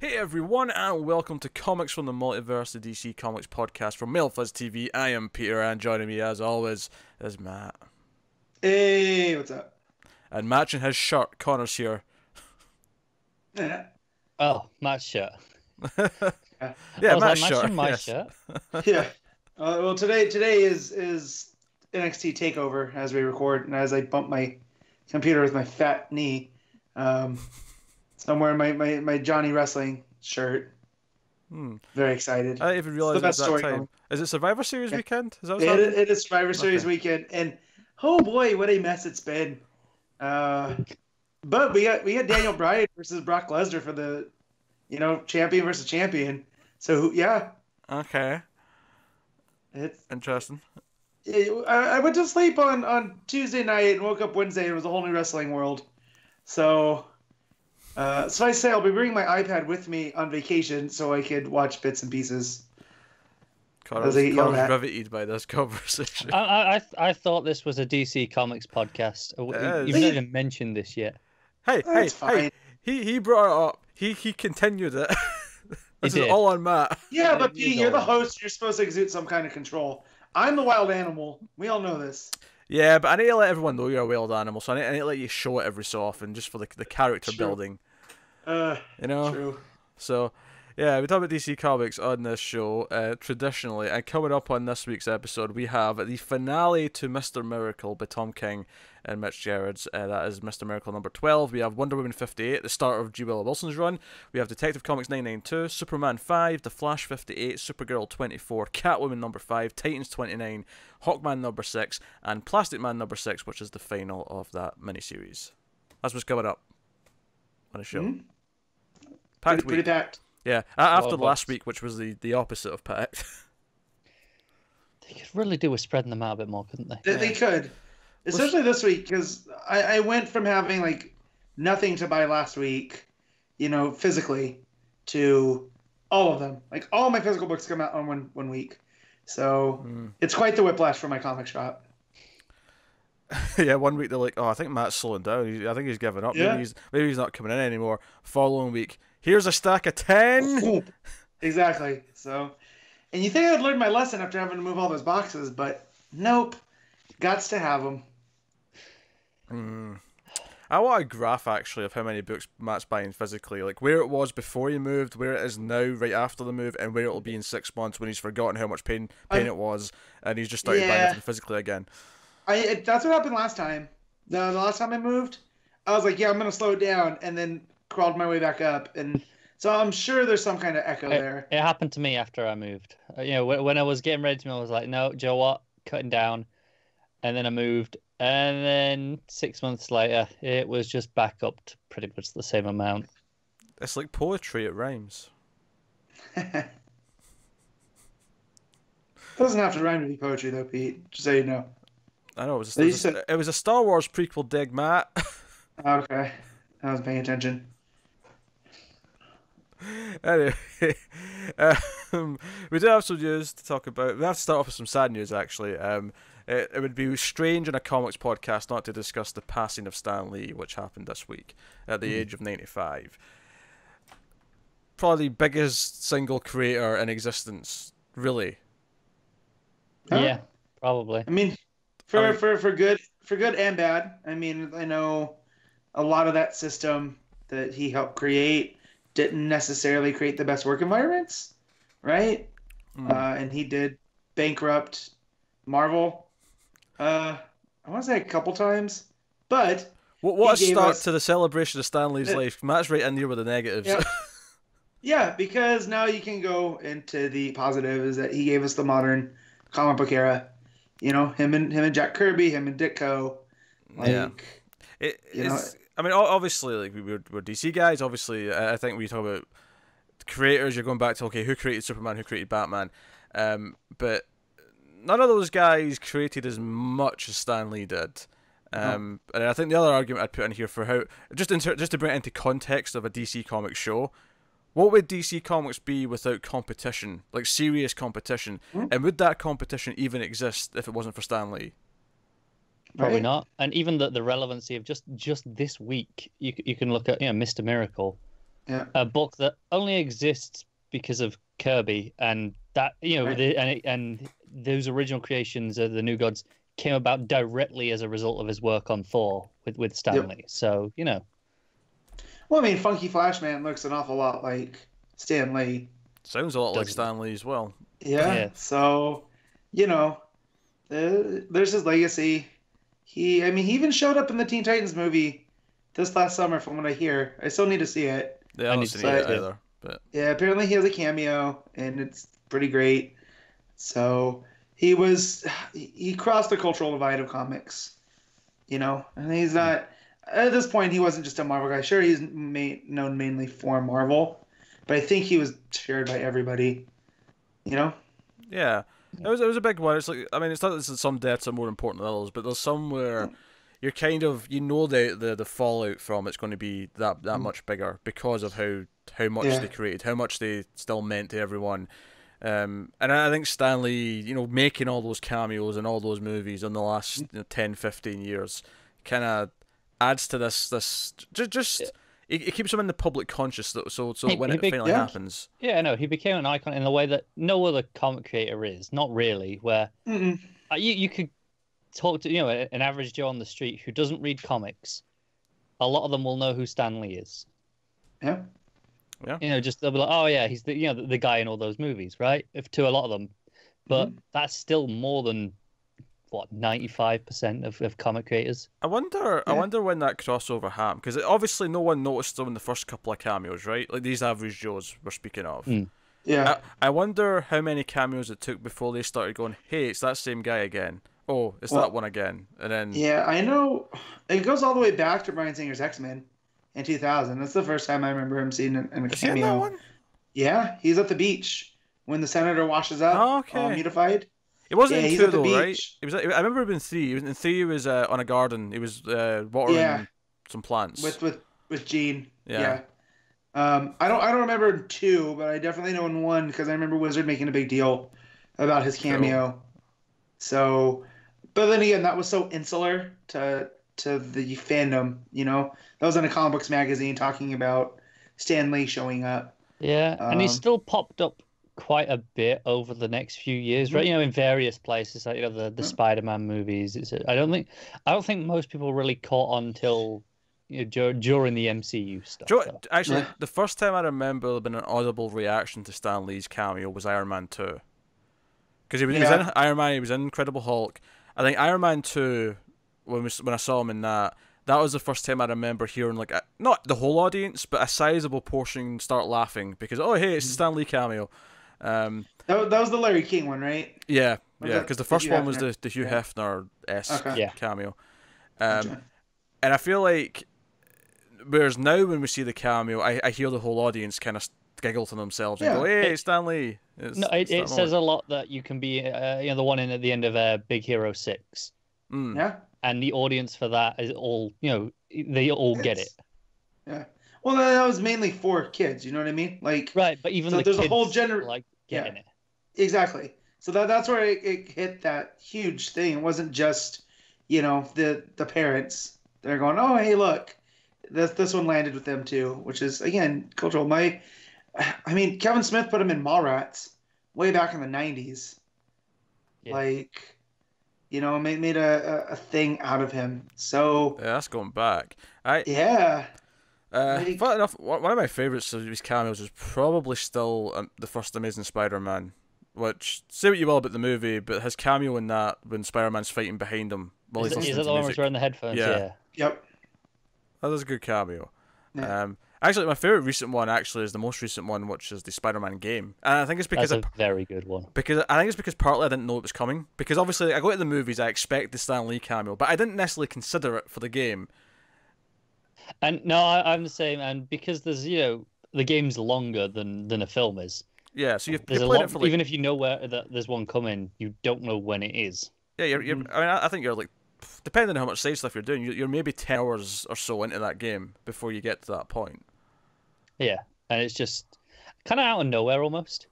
Hey everyone, and welcome to Comics from the Multiverse, the DC Comics podcast from MailFuzz TV. I am Peter, and joining me as always is Matt. Hey, what's up? And matching his shirt, Connor's here. Yeah. Oh, Matt's shirt. Yeah, Matt's shirt. My Yes. shirt. Yeah. Well, today is NXT Takeover as we record, and as I bump my computer with my fat knee, so I'm wearing my Johnny Wrestling shirt. Very excited. I didn't even realize it was that time. Going. Is it Survivor Series weekend? Is that what's It is Survivor Series weekend, and oh boy, what a mess it's been. But we got Daniel Bryan versus Brock Lesnar for the, champion versus champion. So yeah. Okay. It's interesting. I went to sleep on Tuesday night and woke up Wednesday and it was a whole new wrestling world. So, so I say I'll be bringing my iPad with me on vacation so I could watch bits and pieces. Connor's riveted by this conversation. I thought this was a DC Comics podcast. You've not even mentioned this yet. Hey! He brought it up. He continued it. This is all on Matt. Yeah, but Pete, you're the host. You're supposed to exude some kind of control. I'm the wild animal. We all know this. Yeah, but I need to let everyone know you're a wild animal, so I need to let you show it every so often, just for the character building. True. So, yeah, we talk about DC Comics on this show, traditionally, and coming up on this week's episode, we have the finale to Mr. Miracle by Tom King and Mitch Gerads. That is Mr. Miracle number 12. We have Wonder Woman 58, the start of G. Willow Wilson's run. We have Detective Comics 992, Superman 5, The Flash 58, Supergirl 24, Catwoman number 5, Titans 29, Hawkman number 6, and Plastic Man number 6, which is the final of that miniseries. That's what's coming up on the show. Packed pretty packed. Yeah, after last week, which was the opposite of packed. They could really do with spreading them out a bit more, couldn't they? They could. Especially this week, because I went from having nothing to buy last week, physically, to all of them. Like all my physical books come out on one week. So it's quite the whiplash for my comic shop. Yeah, 1 week they're like, oh, I think Matt's slowing down. I think he's giving up. Yeah. Maybe he's not coming in anymore. Following week, here's a stack of 10. Exactly. So, and you think I'd learned my lesson after having to move all those boxes, but nope. Gots to have them. I want a graph, actually, of how many books Matt's buying physically. Like, where it was before he moved, where it is now, right after the move, and where it'll be in 6 months when he's forgotten how much pain it was, and he's just started buying everything physically again. That's what happened last time. The last time I moved, I was like, yeah, I'm going to slow it down, and then crawled my way back up. And so I'm sure there's some kind of echo there. It happened to me after I moved. When I was getting ready to move, I was like, no, Joe, what? Cutting down. And then I moved. And then 6 months later, it was just back up to pretty much the same amount. It's like poetry, it rhymes. Doesn't have to rhyme to be poetry, though, Pete. Just so you know. I know, it was a Star Wars prequel dig, Matt. Okay. I wasn't paying attention. Anyway, we do have some news to talk about. We have to start off with some sad news, actually. It would be strange in a comics podcast not to discuss the passing of Stan Lee, which happened this week at the age of 95. Probably the biggest single creator in existence, really. Huh? Yeah, probably. I mean, for good and bad. I mean, I know a lot of that system that he helped create didn't necessarily create the best work environments, right? And he did bankrupt Marvel. I want to say a couple times, but what a start to the celebration of Stan Lee's life. Matt's right in here with the negatives. Yeah. Yeah, because now you can go into the positive is that he gave us the modern comic book era. Him and Jack Kirby, him and Ditko. I mean, obviously, like we're DC guys. Obviously, I think when you talk about creators, you're going back to who created Superman, who created Batman, but none of those guys created as much as Stan Lee did. And I think the other argument I'd put in here for how just to bring it into context of a DC Comics show, what would DC Comics be without competition, like serious competition, and would that competition even exist if it wasn't for Stan Lee? Probably not. And even the relevancy of just this week, you can look at Mr. Miracle. Yeah. A book that only exists because of Kirby, and that Right. and those original creations of the New Gods came about directly as a result of his work on Thor with Stan Yep. Lee. So Well, I mean, Funky Flashman looks an awful lot like Stan Lee. Sounds a lot like doesn't. Stan Lee as well. Yeah. Yeah. So, you know, there's his legacy. I mean, he even showed up in the Teen Titans movie this last summer, from what I hear. I still need to see it. Yeah, I I've need not to seen see it it yet But too. either. But yeah, apparently he has a cameo, and it's pretty great. So he crossed the cultural divide of comics, and he's not at this point. He wasn't just a Marvel guy. Sure, he's known mainly for Marvel, but I think he was shared by everybody. You know? yeah, it was a big one. It's like, I mean, it's not that some deaths are more important than others, but there's some where you're kind of, the fallout from it's going to be that much bigger because of how much Yeah. they created, how much they still meant to everyone. And I think Stanley, making all those cameos in all those movies in the last 10, 15 years kind of adds to this just it keeps him in the public conscious, so when He it big finally Yeah. happens. Yeah, no, he became an icon in the way that no other comic creator is. Not really. Where Mm-mm. you could talk to an average Joe on the street who doesn't read comics. A lot of them will know who Stan Lee is. Yeah. Just they'll be like, oh yeah, he's the guy in all those movies, right? If to a lot of them, but that's still more than what 95% of comic creators. I wonder Yeah. when that crossover happened, because obviously no one noticed them in the first couple of cameos, right? Like these average Joes we're speaking of. Mm. Yeah. I wonder how many cameos it took before they started going, hey, it's that same guy again. Oh, it's Well, that one again. And then Yeah, I know. It goes all the way back to Bryan Singer's X-Men in 2000. That's the first time I remember him seeing in a is he in that cameo. one? Yeah, he's at the beach when the senator washes up, Oh, all okay. mutified. It wasn't Yeah, in he's two at the though, right? beach. It was. I remember it in three. In three, he was on a garden. He was watering Yeah, some plants. with Gene. Yeah. I don't remember in two, but I definitely know in one because I remember Wizard making a big deal about his Cool. cameo. So, but then again, that was so insular to the fandom. That was in a comic books magazine talking about Stan Lee showing up. Yeah, and he's Um, still popped up quite a bit over the next few years, right? In various places, like the Spider-Man movies. I don't think most people really caught on till during the MCU stuff. Actually, Yeah. the first time I remember there being an audible reaction to Stan Lee's cameo was Iron Man 2. Because he was in Iron Man, he was in Incredible Hulk. I think Iron Man 2, when I saw him in that was the first time I remember hearing, like, not the whole audience, but a sizable portion start laughing because, oh, hey, it's a Stan Lee cameo. that was the Larry King one, right? Yeah, Was yeah, that because the the first Hugh one was Hefner? the Hugh Yeah. Hefner-esque Okay. Yeah. cameo. Gotcha. And I feel like, whereas now when we see the cameo, I hear the whole audience kind of giggle to themselves and Yeah. go, hey, it's Stan Lee. No, it says a lot that you can be, the one in at the end of Big Hero 6, Yeah. and the audience for that is all, they all get it. Yeah. Well, that was mainly for kids. You know what I mean? Like, Right, but even So the there's a kids whole like getting it. exactly. So that's where it hit that huge thing. It wasn't just, the parents. They're going, oh, hey, look, this one landed with them too, which is again cultural. I mean, Kevin Smith put him in Mallrats way back in the '90s. Yeah. Like, made a thing out of him. So Yeah, that's going back. yeah. Funny enough, one of my favourites of these cameos is probably still the first Amazing Spider-Man, which, say what you will about the movie, but his cameo in that when Spider-Man's fighting behind him while he's Is listening that to the one where music. he's wearing the headphones? Yeah. Yeah. Yep. That was a good cameo. Yeah. Actually, my favourite recent one actually is the most recent one, which is the Spider-Man game, and I think it's because That's a very good one. partly I didn't know it was coming, because obviously I go to the movies, I expect the Stan Lee cameo, but I didn't necessarily consider it for the game. And no, I'm the same. And because there's, the game's longer than a film is. Yeah, so you've There's a played lot. it for like, Even if you know where there's one coming, you don't know when it is. yeah, you're I mean, I think you're like, depending on how much side stuff you're doing, you're maybe 10 hours or so into that game before you get to that point. Yeah, and it's just kind of out of nowhere almost.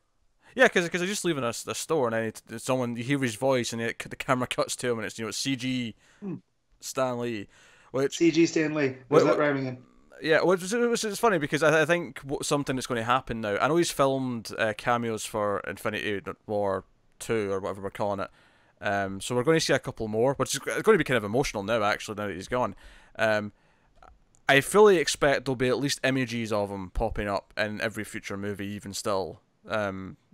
Yeah, because they're just leaving a store, and then you hear his voice, and the camera cuts to him, and it's CG Stan Lee, which CG Stan Lee. Where's What- that rhyming in? Yeah, which is funny because I think something that's going to happen now. I know he's filmed cameos for Infinity War 2 or whatever we're calling it. So we're going to see a couple more, which is going to be kind of emotional now. Actually, now that he's gone, I fully expect there'll be at least images of him popping up in every future movie, even still.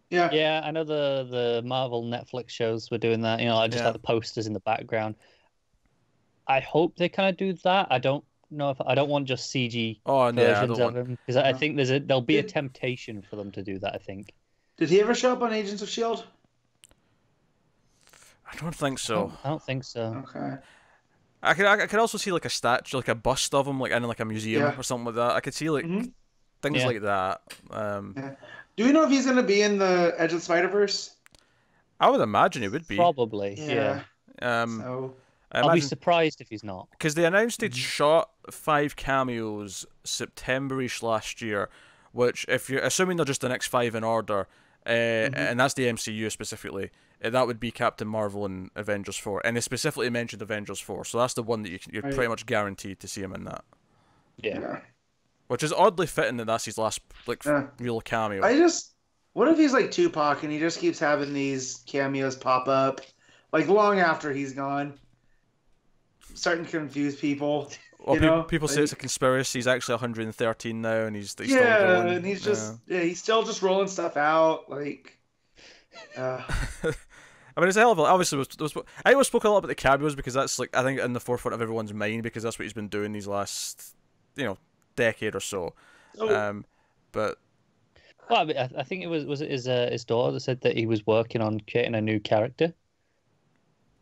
Yeah, I know the Marvel Netflix shows were doing that. You know, just like the posters in the background. I hope they kind of do that. I don't know if I don't want just CG versions of him because I think there'll be a temptation for them to do that. I think. Did he ever show up on Agents of S.H.I.E.L.D.? I don't think so. I don't think so. Okay. I could also see like a statue, like a bust of him, like in like a museum or something like that. I could see like things like that. Do we know if he's going to be in the Edge of the Spider-Verse? I would imagine he would be. Probably. Yeah. So I'll be surprised if he's not. Because they announced he'd shot 5 cameos September-ish last year, which, if you're assuming they're just the next 5 in order, and that's the MCU specifically, that would be Captain Marvel and Avengers 4. And they specifically mentioned Avengers 4, so that's the one that you're pretty much guaranteed to see him in that. Yeah. Which is oddly fitting that that's his last real cameo. What if he's like Tupac and he just keeps having these cameos pop up, like long after he's gone? Starting to confuse people. Well, people say it's a conspiracy. He's actually 113 now, and he's still going. And he's just he's still just rolling stuff out. Like, I mean, it's a hell of a. Obviously, I always spoke a lot about the cameos because that's like I think in the forefront of everyone's mind because that's what he's been doing these last decade or so. But well, I think it was it his daughter that said that he was working on creating a new character.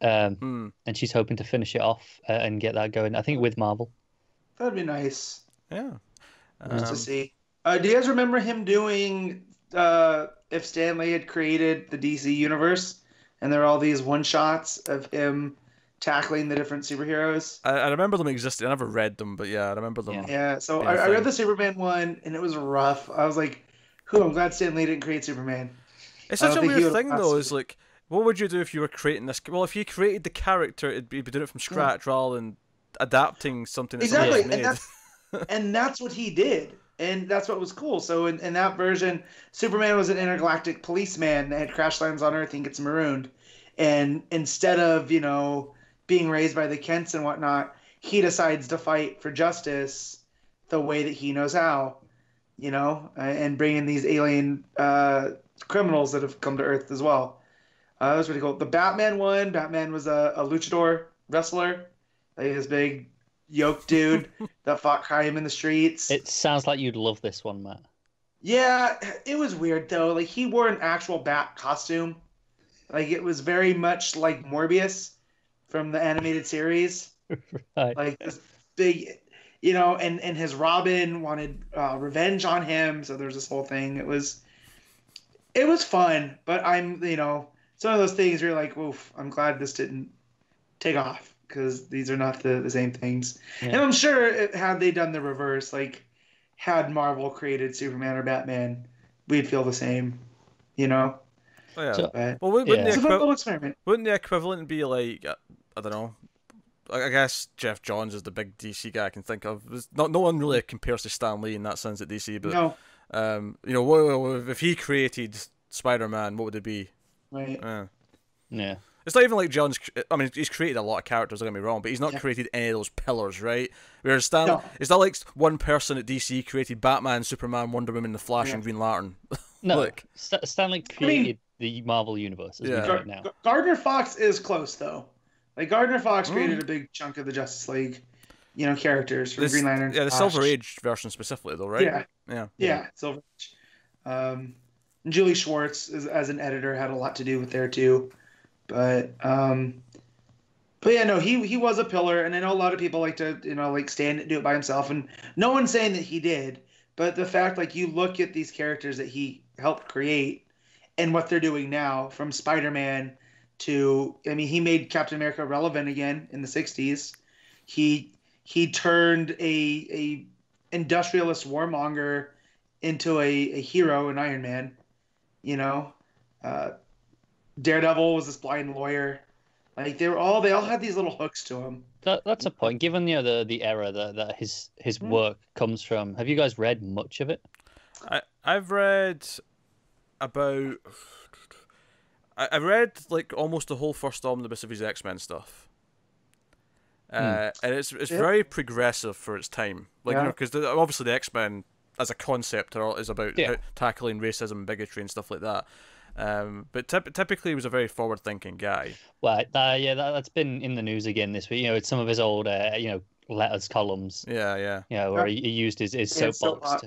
And she's hoping to finish it off and get that going. I think with Marvel. That'd be nice. Yeah. Just to see. Do you guys remember him doing if Stan Lee had created the DC universe and there are all these one shots of him tackling the different superheroes? I remember them existing. I never read them, but yeah, I remember them. Yeah. So I read the Superman one and it was rough. I was like, I'm glad Stan Lee didn't create Superman. It's such a weird thing though. Is like, what would you do if you were creating this? Well, if you created the character, it'd be doing it from scratch rather than adapting something that's exactly, made. And that's what he did, and that's what was cool. So in that version, Superman was an intergalactic policeman that had crash lands on Earth and gets marooned, and instead of being raised by the Kents and whatnot, he decides to fight for justice the way that he knows how, and bring in these alien criminals that have come to Earth as well. That was pretty cool. The Batman one, Batman was a luchador wrestler, like this big yoked dude that fought crime in the streets. It sounds like you'd love this one, Matt. Yeah, it was weird though. Like he wore an actual bat costume. Like it was very much like Morbius from the animated series. Right. Like this big, and his Robin wanted revenge on him. So there's this whole thing. It was fun, but I'm, some of those things where you're like, oof, I'm glad this didn't take off because these are not the same things. Yeah. And I'm sure had they done the reverse, like had Marvel created Superman or Batman, we'd feel the same, Oh, yeah. So, well, wouldn't it's a fun little experiment. Wouldn't the equivalent be like, I don't know, I guess Jeff Johns is the big DC guy I can think of. No one really compares to Stan Lee in that sense at DC, but no. If he created Spider-Man, what would it be? Right. Yeah. It's not even like John's. I mean, he's created a lot of characters. Don't get me wrong, but he's not created any of those pillars, right? Whereas Stan, it's not like one person at DC created Batman, Superman, Wonder Woman, The Flash, and Green Lantern. No, Stanley created the Marvel universe as we know it now. Gardner Fox is close though. Like Gardner Fox created a big chunk of the Justice League, characters from Green Lantern. Yeah, the Silver Age version specifically, though, right? Yeah, Silver Age. Julie Schwartz, as an editor, had a lot to do with there too. But yeah, no, he was a pillar, and I know a lot of people like to stand and do it by himself, and no one's saying that he did. But the fact, like, you look at these characters that he helped create, and what they're doing now, from Spider-Man to, he made Captain America relevant again in the '60s. He turned a industrialist warmonger into a hero in Iron Man. Daredevil was this blind lawyer. Like they all had these little hooks to them. That's a point. Given the era that his work comes from, have you guys read much of it? I've read about. I read like almost the whole first omnibus of his X-Men stuff. And it's very progressive for its time. Like, because obviously the X-Men as a concept is about tackling racism and bigotry and stuff like that. But typically he was a very forward-thinking guy. Well, that's been in the news again this week. It's some of his old, letters columns. Yeah. Where he used his soapbox.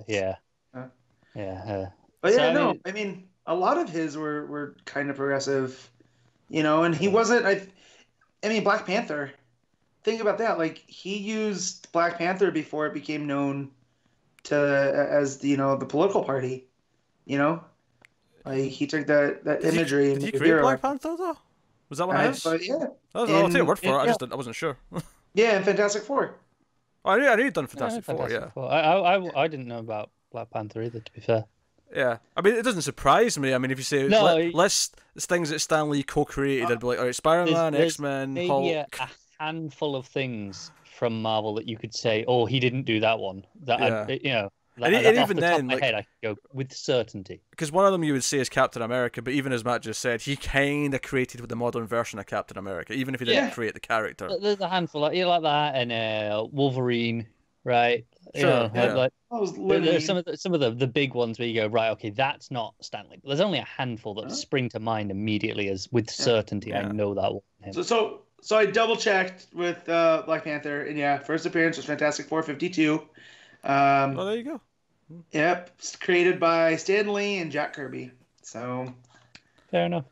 But I mean, a lot of his were kind of progressive, and he wasn't. I mean, Black Panther. Think about that. Like he used Black Panther before it became known as the political party. Like he took that imagery. Did he create Black Panther though? Was that one of his? Yeah. I'll take your word for it. I wasn't sure. Yeah, and Fantastic Four. I knew he'd done Fantastic Four. Yeah. I didn't know about Black Panther either, to be fair. Yeah, I mean, it doesn't surprise me. I mean, if you say list things that Stan Lee co-created, I'd be like, all right, Spider-Man, X-Men, Hulk. Maybe a handful of things from Marvel that you could say, oh, he didn't do that one. And even then, like, I could go with certainty. Because one of them you would say is Captain America, but even as Matt just said, he kind of created with the modern version of Captain America, even if he didn't create the character. There's a handful like that, and Wolverine, right? Sure. There's some of the big ones where you go, right, okay, that's not Stan Lee. But there's only a handful that spring to mind immediately as with certainty. I know that one. So I double checked with Black Panther, and first appearance was Fantastic Four 52. There you go. Yep, it's created by Stan Lee and Jack Kirby. So fair enough.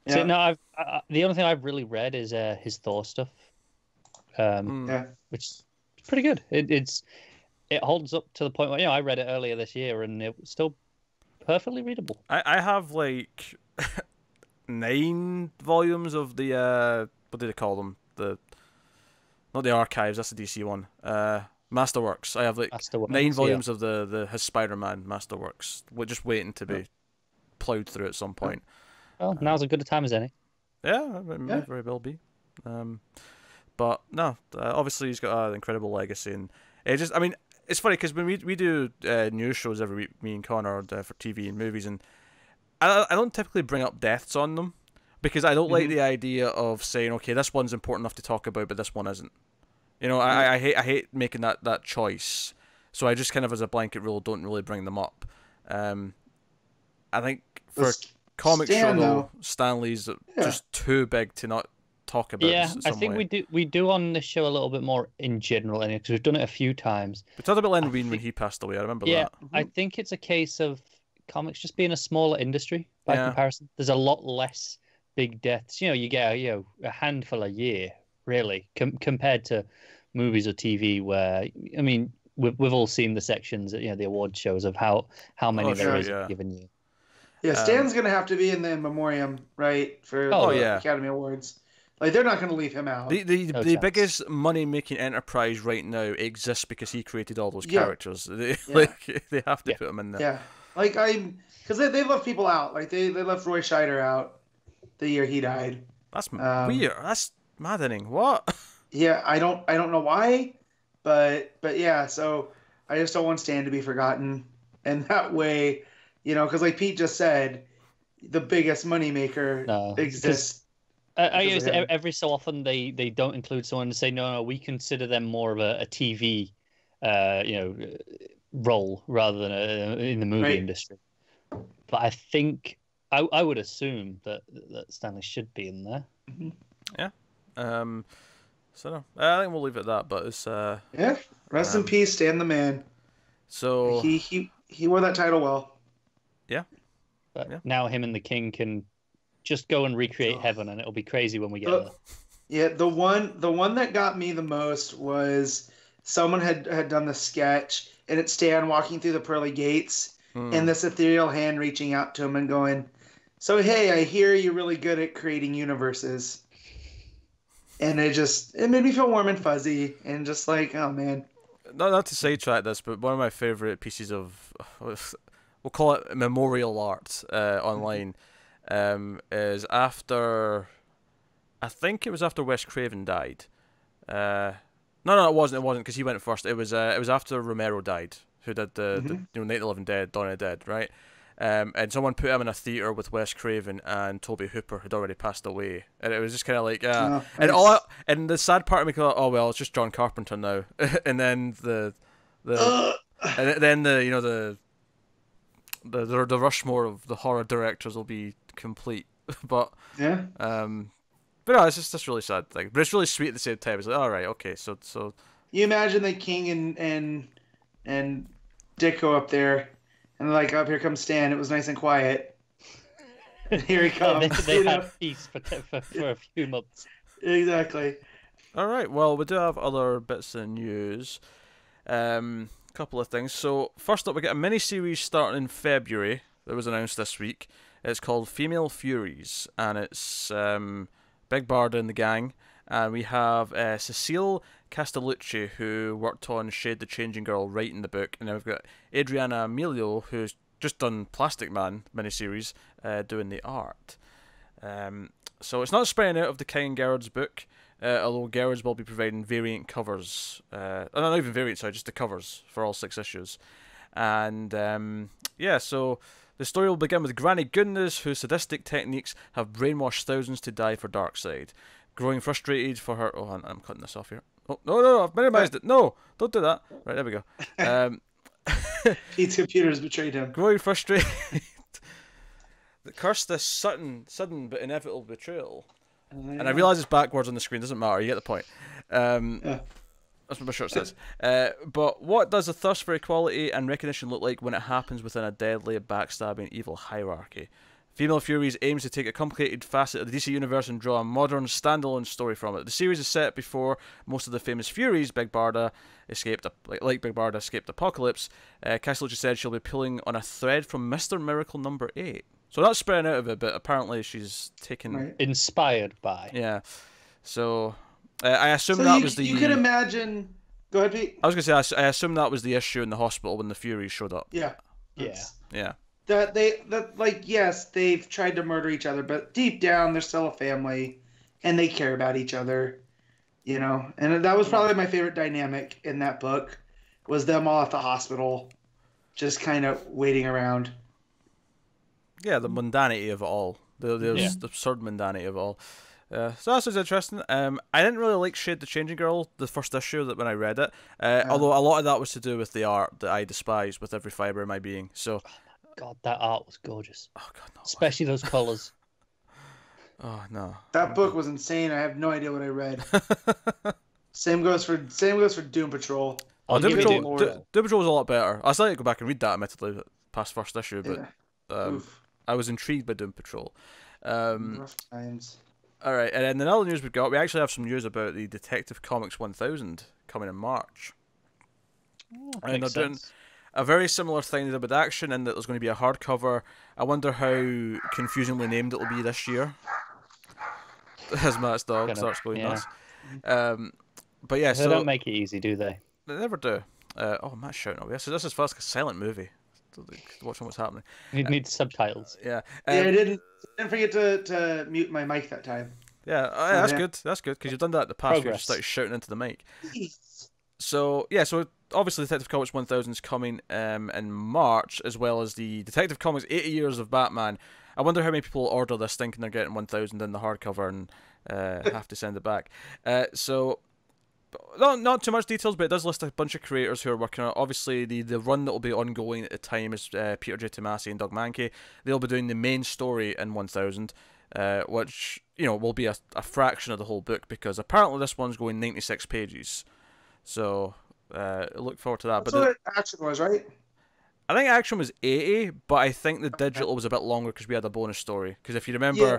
Yeah. So no, the only thing I've really read is his Thor stuff. Which is pretty good. It holds up to the point where I read it earlier this year and it was still perfectly readable. I have like 9 volumes of the what do they call them? Not the archives. That's the DC one. Masterworks. I have like 9 volumes of his Spider-Man Masterworks. We're just waiting to be plowed through at some point. Well, now's as good a time as any. Yeah, it may very well be. But no, obviously he's got an incredible legacy, and it's funny because when we do news shows every week, me and Connor for TV and movies, and I don't typically bring up deaths on them because I don't like the idea of saying, okay, this one's important enough to talk about, but this one isn't. I hate making that choice, so I just kind of as a blanket rule don't really bring them up. I think for comic show Stan Lee's just too big to not talk about. Yeah, I think we do on this show a little bit more in general, because we've done it a few times. We talked about Len Wein when he passed away. I remember that. Yeah, I think it's a case of comics just being a smaller industry by comparison. There's a lot less big deaths. You get a handful a year, really, compared to movies or TV. Where we've all seen the sections at the award shows of how many there is a given year. Yeah, Stan's gonna have to be in the in memoriam, right, for the Academy Awards. Like they're not going to leave him out. The biggest money-making enterprise right now exists because he created all those characters. They have to put him in there. Yeah, because they left people out. Like they left Roy Scheider out the year he died. That's weird. That's maddening. What? Yeah, I don't know why, but yeah. So I just don't want Stan to be forgotten, and that way, because like Pete just said, the biggest moneymaker exists. I guess every so often they don't include someone and say no, we consider them more of a TV, role rather than in the movie industry. But I think I would assume that Stanley should be in there. Mm-hmm. Yeah. So no, I think we'll leave it at that. But it's Rest in peace, Stan the Man. So he wore that title well. Yeah. But now him and the King can just go and recreate heaven, and it'll be crazy when we get there. Yeah, the one that got me the most was someone had done the sketch, and it's Stan walking through the pearly gates, and this ethereal hand reaching out to him and going, "So hey, I hear you're really good at creating universes." And it made me feel warm and fuzzy, and just like, oh man. Not to sidetrack this, but one of my favorite pieces of, we'll call it memorial art online. Is after I think it was after Wes Craven died. No, it wasn't because he went first. It was after Romero died, who did the Night of the Living Dead, Dawn of the Dead, right? And someone put him in a theater with Wes Craven and Toby Hooper, who'd already passed away, and it was just kind of like, and the sad part of me thought, oh well, it's just John Carpenter now, and then the Rushmore of the horror directors will be complete, but yeah. But no, it's just this really sad thing. But it's really sweet at the same time. It's like, all right, okay, so you imagine the King and Dicko up there, and like, up here comes Stan. It was nice and quiet. And here he comes. they had peace for a few months. Exactly. All right. Well, we do have other bits of news. Couple of things. So first up, we get a mini-series starting in February that was announced this week. It's called Female Furies, and it's Big Barda and the gang, and we have Cecile Castellucci, who worked on Shade the Changing Girl, writing the book, and then we've got Adriana Melo, who's just done Plastic Man miniseries, doing the art. So it's not spreading out of the King and Gerads book, although Gerads will be providing variant covers, not even variant, sorry, just the covers for all 6 issues. And so the story will begin with Granny Goodness, whose sadistic techniques have brainwashed thousands to die for Darkseid. Growing frustrated for her... Oh, I'm cutting this off here. Oh, no, I've minimized it. No, don't do that. Right, there we go. Pete's computer's betrayed him. Growing frustrated... that cursed this sudden but inevitable betrayal. And I realise it's backwards on the screen. Doesn't matter. You get the point. That's what my shirt says. But what does the thirst for equality and recognition look like when it happens within a deadly, backstabbing, evil hierarchy? Female Furies aims to take a complicated facet of the DC universe and draw a modern, standalone story from it. The series is set before most of the famous Furies. Big Barda escaped, like Big Barda escaped Apocalypse. Castellucci said she'll be pulling on a thread from Mr. Miracle number 8. So that's spreading out of it, but apparently she's taken... Inspired by. Yeah. So... I assume that was the... You can imagine... Go ahead, Pete. I was going to say, I assume that was the issue in the hospital when the Furies showed up. Yeah. Yeah. Yes, they've tried to murder each other, but deep down, they're still a family, and they care about each other, you know? And that was probably my favorite dynamic in that book, was them all at the hospital, just kind of waiting around. Yeah, the mundanity of it all. The absurd mundanity of it all. So that was interesting. I didn't really like Shade the Changing Girl, the first issue, that when I read it. Although a lot of that was to do with the art that I despise with every fibre of my being. So, God, that art was gorgeous. Oh God, no. Especially those colours. Oh no. That book was insane. I have no idea what I read. Same goes for Doom Patrol. Doom Patrol was a lot better. I still need to go back and read that, admittedly, past first issue, but I was intrigued by Doom Patrol. Rough times. All right, and then the other news we actually have some news about the Detective Comics 1000 coming in March. And they're doing a very similar thing they did with Action, in that there's going to be a hardcover. I wonder how confusingly named it will be this year. As Matt's dog starts going nuts. But yeah, they don't make it easy, do they? They never do. Matt's shouting over here. So this is first like a silent movie. Watching what's happening. You need subtitles. Yeah. I didn't forget to mute my mic that time. Yeah, that's good. That's good, because you've done that in the past. You just started shouting into the mic. So obviously Detective Comics 1000 is coming in March, as well as the Detective Comics 80 Years of Batman. I wonder how many people order this thinking they're getting 1000 in the hardcover and have to send it back. Not too much details, but it does list a bunch of creators who are working on it. Obviously, the run that will be ongoing at the time is Peter J. Tomasi and Doug Mahnke. They'll be doing the main story in 1000, which will be a fraction of the whole book, because apparently this one's going 96 pages. So look forward to that. That's what Action was, right? I think Action was 80, but I think the digital was a bit longer because we had a bonus story. Because if you remember,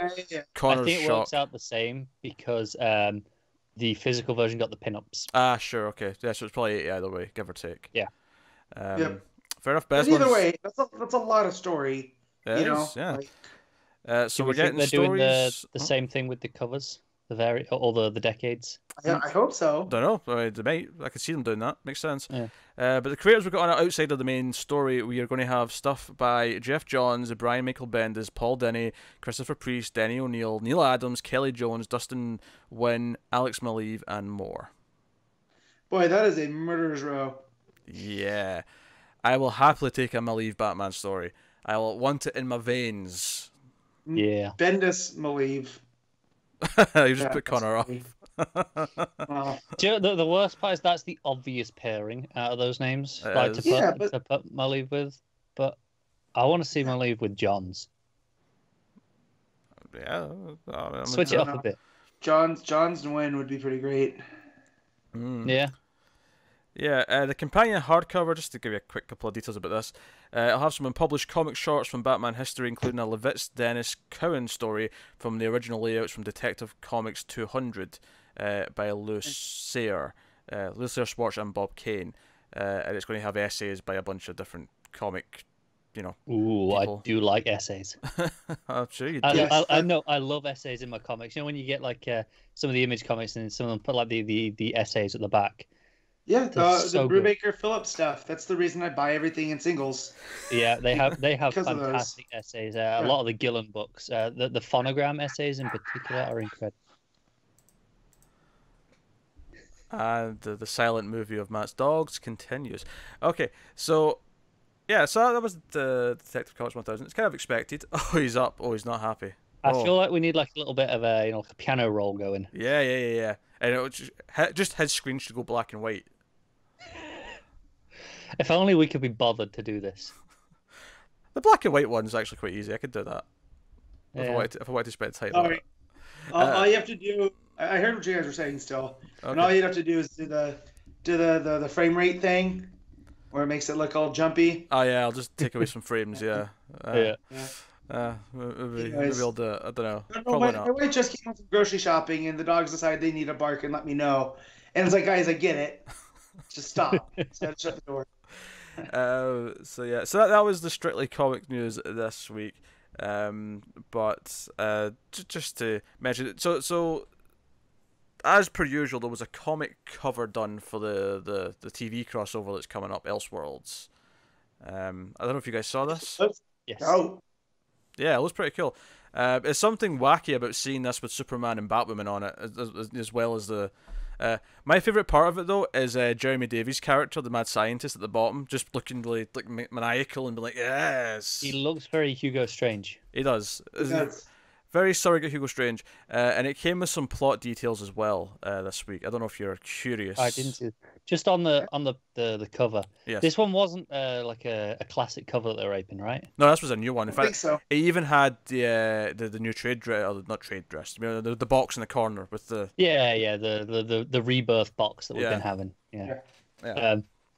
Connor's I think it shot... works out the same because the physical version got the pinups. Ah, sure, okay. Yeah, so it's probably 80 either way, give or take. Yeah. Fair enough. Either way, that's a lot of story. Yeah. So we're getting they're stories... doing the same thing with the covers? all the decades. I hope so. Don't know. I mean, they might. I could see them doing that. Makes sense. Yeah. But the creators we've got on outside of the main story, we are going to have stuff by Jeff Johns, Brian Michael Bendis, Paul Dini, Christopher Priest, Denny O'Neil, Neil Adams, Kelly Jones, Dustin Wynn, Alex Maleev, and more. Boy, that is a murderer's row. Yeah. I will happily take a Maleev Batman story. I will want it in my veins. Yeah. Bendis Maleev. You just put Connor off. Do you know, the worst part is that's the obvious pairing out of those names, like to put Maleev with. But I want to see Maleev with Johns. Yeah, switch it up a bit. Johns and Wynn would be pretty great. Yeah. Yeah, the companion hardcover, just to give you a quick couple of details about this, I'll have some unpublished comic shorts from Batman history, including a Levitz Dennis Cowan story from the original layouts from Detective Comics 200 by Lucier Schwartz and Bob Kane. And it's going to have essays by a bunch of different comic, Ooh, people. I do like essays. I'm sure you do. I know, I love essays in my comics. You know, when you get like some of the Image comics and some of them put like the essays at the back. Yeah, the Brubaker Phillips stuff. That's the reason I buy everything in singles. Yeah, they have fantastic essays. A lot of the Gillen books, the phonogram essays in particular, are incredible. And the silent movie of Matt's dogs continues. Okay, so yeah, so that was the Detective Comics 1000. It's kind of expected. Oh, he's up. Oh, he's not happy. I feel like we need like a little bit of a like a piano roll going. Yeah. And it just his screen should go black and white. If only we could be bothered to do this. The black and white one is actually quite easy. I could do that. Yeah. If I wanted to spend time all on right. it. All you have to do. I heard what you guys were saying still, okay. and all you'd have to do is do the frame rate thing, where it makes it look all jumpy. Oh yeah, I'll just take away some frames. Yeah. Yeah. Maybe I'll do it. I don't know. Probably not. My wife just came home from grocery shopping, and the dogs decide they need a bark and let me know. And it's like, guys, I get it. Just stop. So I had to shut the door. So that was the Strictly Comic news this week. But just to mention it, so as per usual, there was a comic cover done for the TV crossover that's coming up, Elseworlds. I don't know if you guys saw this. Yes. Oh. Yeah, it looks pretty cool. There's something wacky about seeing this with Superman and Batwoman on it, as well as the. My favourite part of it though is Jeremy Davies' character, the mad scientist at the bottom, just looking really like maniacal and be like, yes. He looks very Hugo Strange. He does. Yes. Very surrogate Hugo Strange, and it came with some plot details as well this week. I don't know if you're curious. I didn't see. Just on the cover. Yes. This one wasn't like a classic cover that they're aping, right? No, this was a new one. In I fact, think so. it even had the new trade dress, or not trade dress. I mean, the box in the corner with the the Rebirth box that we've been having. Yeah.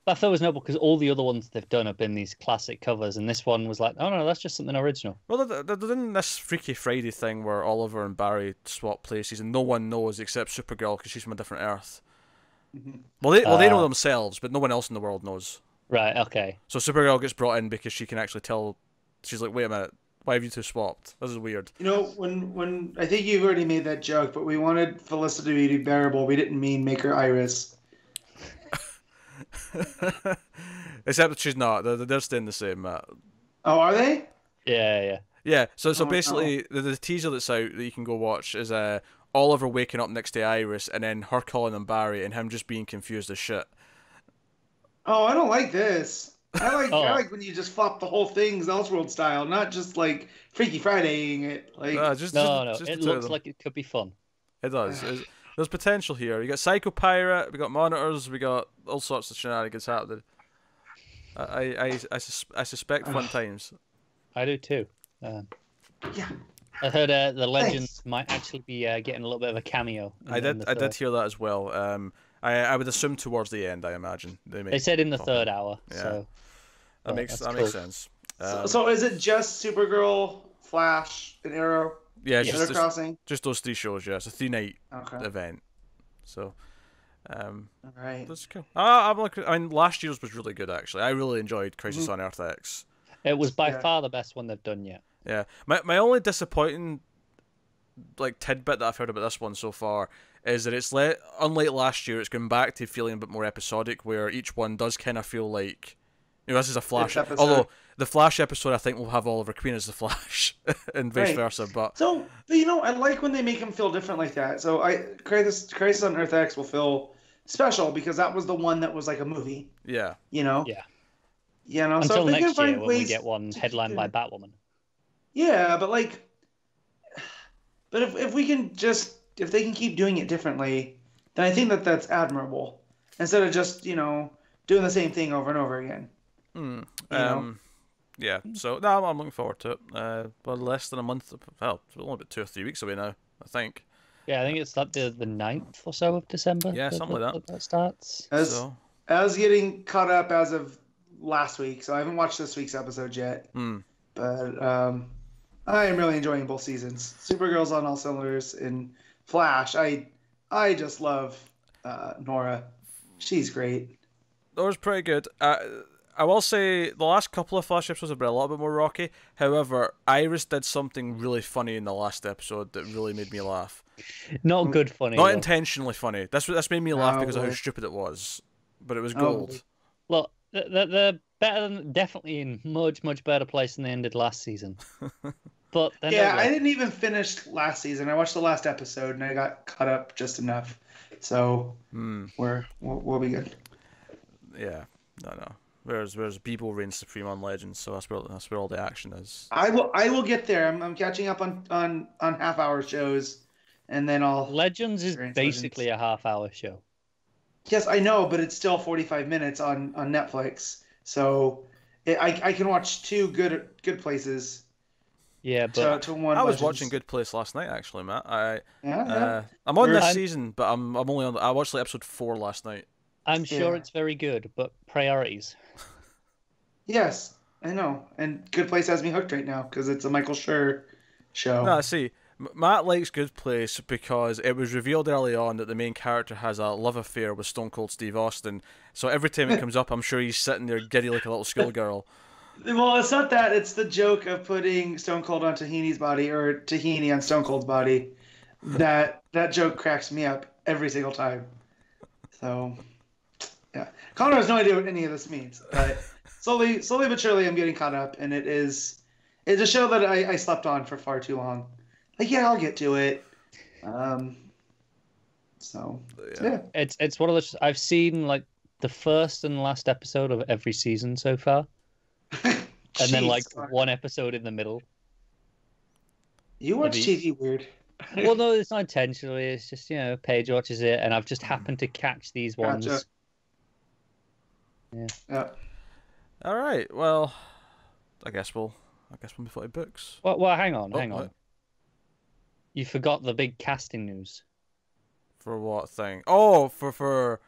I thought it was notable because all the other ones they've done have been these classic covers, and this one was like, oh no, that's just something original. Well, they're doing this Freaky Friday thing where Oliver and Barry swap places, and no one knows except Supergirl because she's from a different Earth. Mm-hmm. Well, they know themselves, but no one else in the world knows. Right. Okay. So Supergirl gets brought in because she can actually tell. She's like, wait a minute, why have you two swapped? This is weird. You know, when I think you've already made that joke, but we wanted Felicity to be bearable. We didn't mean make her Iris. Except that she's not. They're staying the same, Matt. Oh, are they? Yeah. Yeah. So basically, the teaser that's out that you can go watch is Oliver waking up next to Iris, and then her calling him Barry, and him just being confused as shit. Oh, I don't like this. I like when you just flop the whole thing Elseworld style, not just like Freaky Fridaying it. Like no. It looks like it could be fun. It does. There's potential here. You got Psycho Pirate, we got monitors, we got all sorts of shenanigans happening. I suspect fun times. I do too. Yeah. I heard the Legends might actually be getting a little bit of a cameo. I did hear that as well. I would assume towards the end. I imagine they said in the third hour. Yeah. So that makes sense. So is it just Supergirl, Flash, and Arrow? Yeah, just those three shows. Yeah, it's a 3-night event. So, all right, that's cool. I mean, last year's was really good actually. I really enjoyed Crisis on Earth X. It was by far the best one they've done yet. Yeah, my only disappointing like tidbit that I've heard about this one so far is that it's unlike last year, it's going back to feeling a bit more episodic, where each one does kind of feel like, this is a Flash. Although the Flash episode, I think, will have Oliver Queen as the Flash, and vice versa. But I like when they make him feel different like that. So Crisis on Earth X will feel special because that was the one that was like a movie. Yeah. Yeah. Until so next year when we get one headlined by Batwoman. Yeah, but if we can if they can keep doing it differently, then I think that's admirable. Instead of just, doing the same thing over and over again. Yeah, so no, I'm looking forward to it. But less than a month, well, it's only about 2 or 3 weeks away now, I think. Yeah, I think it's like the 9th or so of December. Yeah, something like that starts. I was getting caught up as of last week, so I haven't watched this week's episode yet. But I am really enjoying both seasons. Supergirl's on all cylinders, and Flash, I just love Nora. She's great. Nora's pretty good. I will say the last couple of Flash episodes have been a little bit more rocky. However, Iris did something really funny in the last episode that really made me laugh. Not good funny. Not intentionally funny. This made me laugh because of how stupid it was. But it was gold. Look, they're better than, definitely in much better place than they ended last season. But I didn't even finish last season. I watched the last episode and I got caught up just enough. So we'll be good. Yeah, no. Whereas Bebo reigns supreme on Legends, so that's where all the action is. I will get there. I'm catching up on half-hour shows, and then I'll. Legends is basically a half-hour show. Yes, I know, but it's still 45 minutes on Netflix, so I can watch two good places. Yeah, but to one I was Legends. watching Good Place last night, actually, Matt. Yeah. I'm on this season, but I'm only on. I watched episode 4 last night. I'm sure it's very good, but priorities. Yes, I know. And Good Place has me hooked right now because it's a Michael Schur show. No, see, Matt likes Good Place because it was revealed early on that the main character has a love affair with Stone Cold Steve Austin. So every time it comes up, I'm sure he's sitting there giddy like a little schoolgirl. Well, it's not that. It's the joke of putting Stone Cold on Tahini's body or Tahini on Stone Cold's body. That joke cracks me up every single time. So... yeah, Connor has no idea what any of this means, but slowly but surely I'm getting caught up, and it's a show that I slept on for far too long. I'll get to it. So yeah, it's one of those. I've seen like the first and last episode of every season so far, and then like one episode in the middle. You watch TV weird. Well, no, it's not intentionally. It's just Paige watches it, and I've just happened to catch these ones. Gotcha. Yeah. All right. Well, I guess we'll move on to books. Well, hang on. What? You forgot the big casting news. For what thing? Oh, for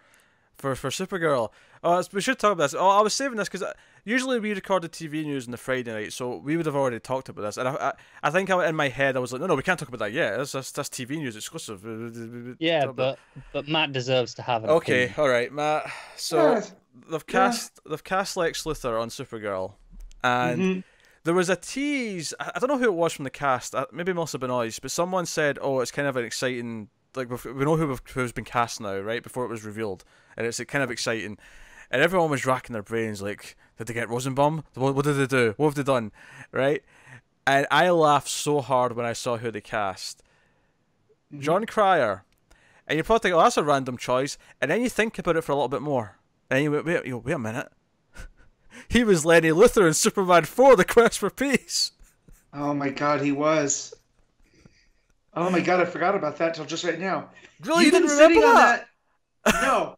Supergirl. Oh, we should talk about this. Oh, I was saving this because usually we record the TV news on the Friday night, so we would have already talked about this. And I think in my head I was like, no, we can't talk about that yet. That's TV news exclusive. Yeah, but Matt deserves to have an opinion. Okay, all right, Matt. So they've cast Lex Luthor on Supergirl, and there was a tease. I don't know who it was from the cast. Maybe Melissa Benoist, but someone said, "Oh, it's kind of an exciting." Like we know who's been cast now, right? Before it was revealed, and it's kind of exciting. And everyone was racking their brains, like, did they get Rosenbaum? What did they do? What have they done? Right? And I laughed so hard when I saw who they cast. John Cryer. And you probably think, oh, that's a random choice. And then you think about it for a little bit more. And you wait a minute. He was Lenny Luthor in Superman 4, The Quest for Peace. Oh my god, he was. Oh my god, I forgot about that till just right now. Really? You didn't remember that? No.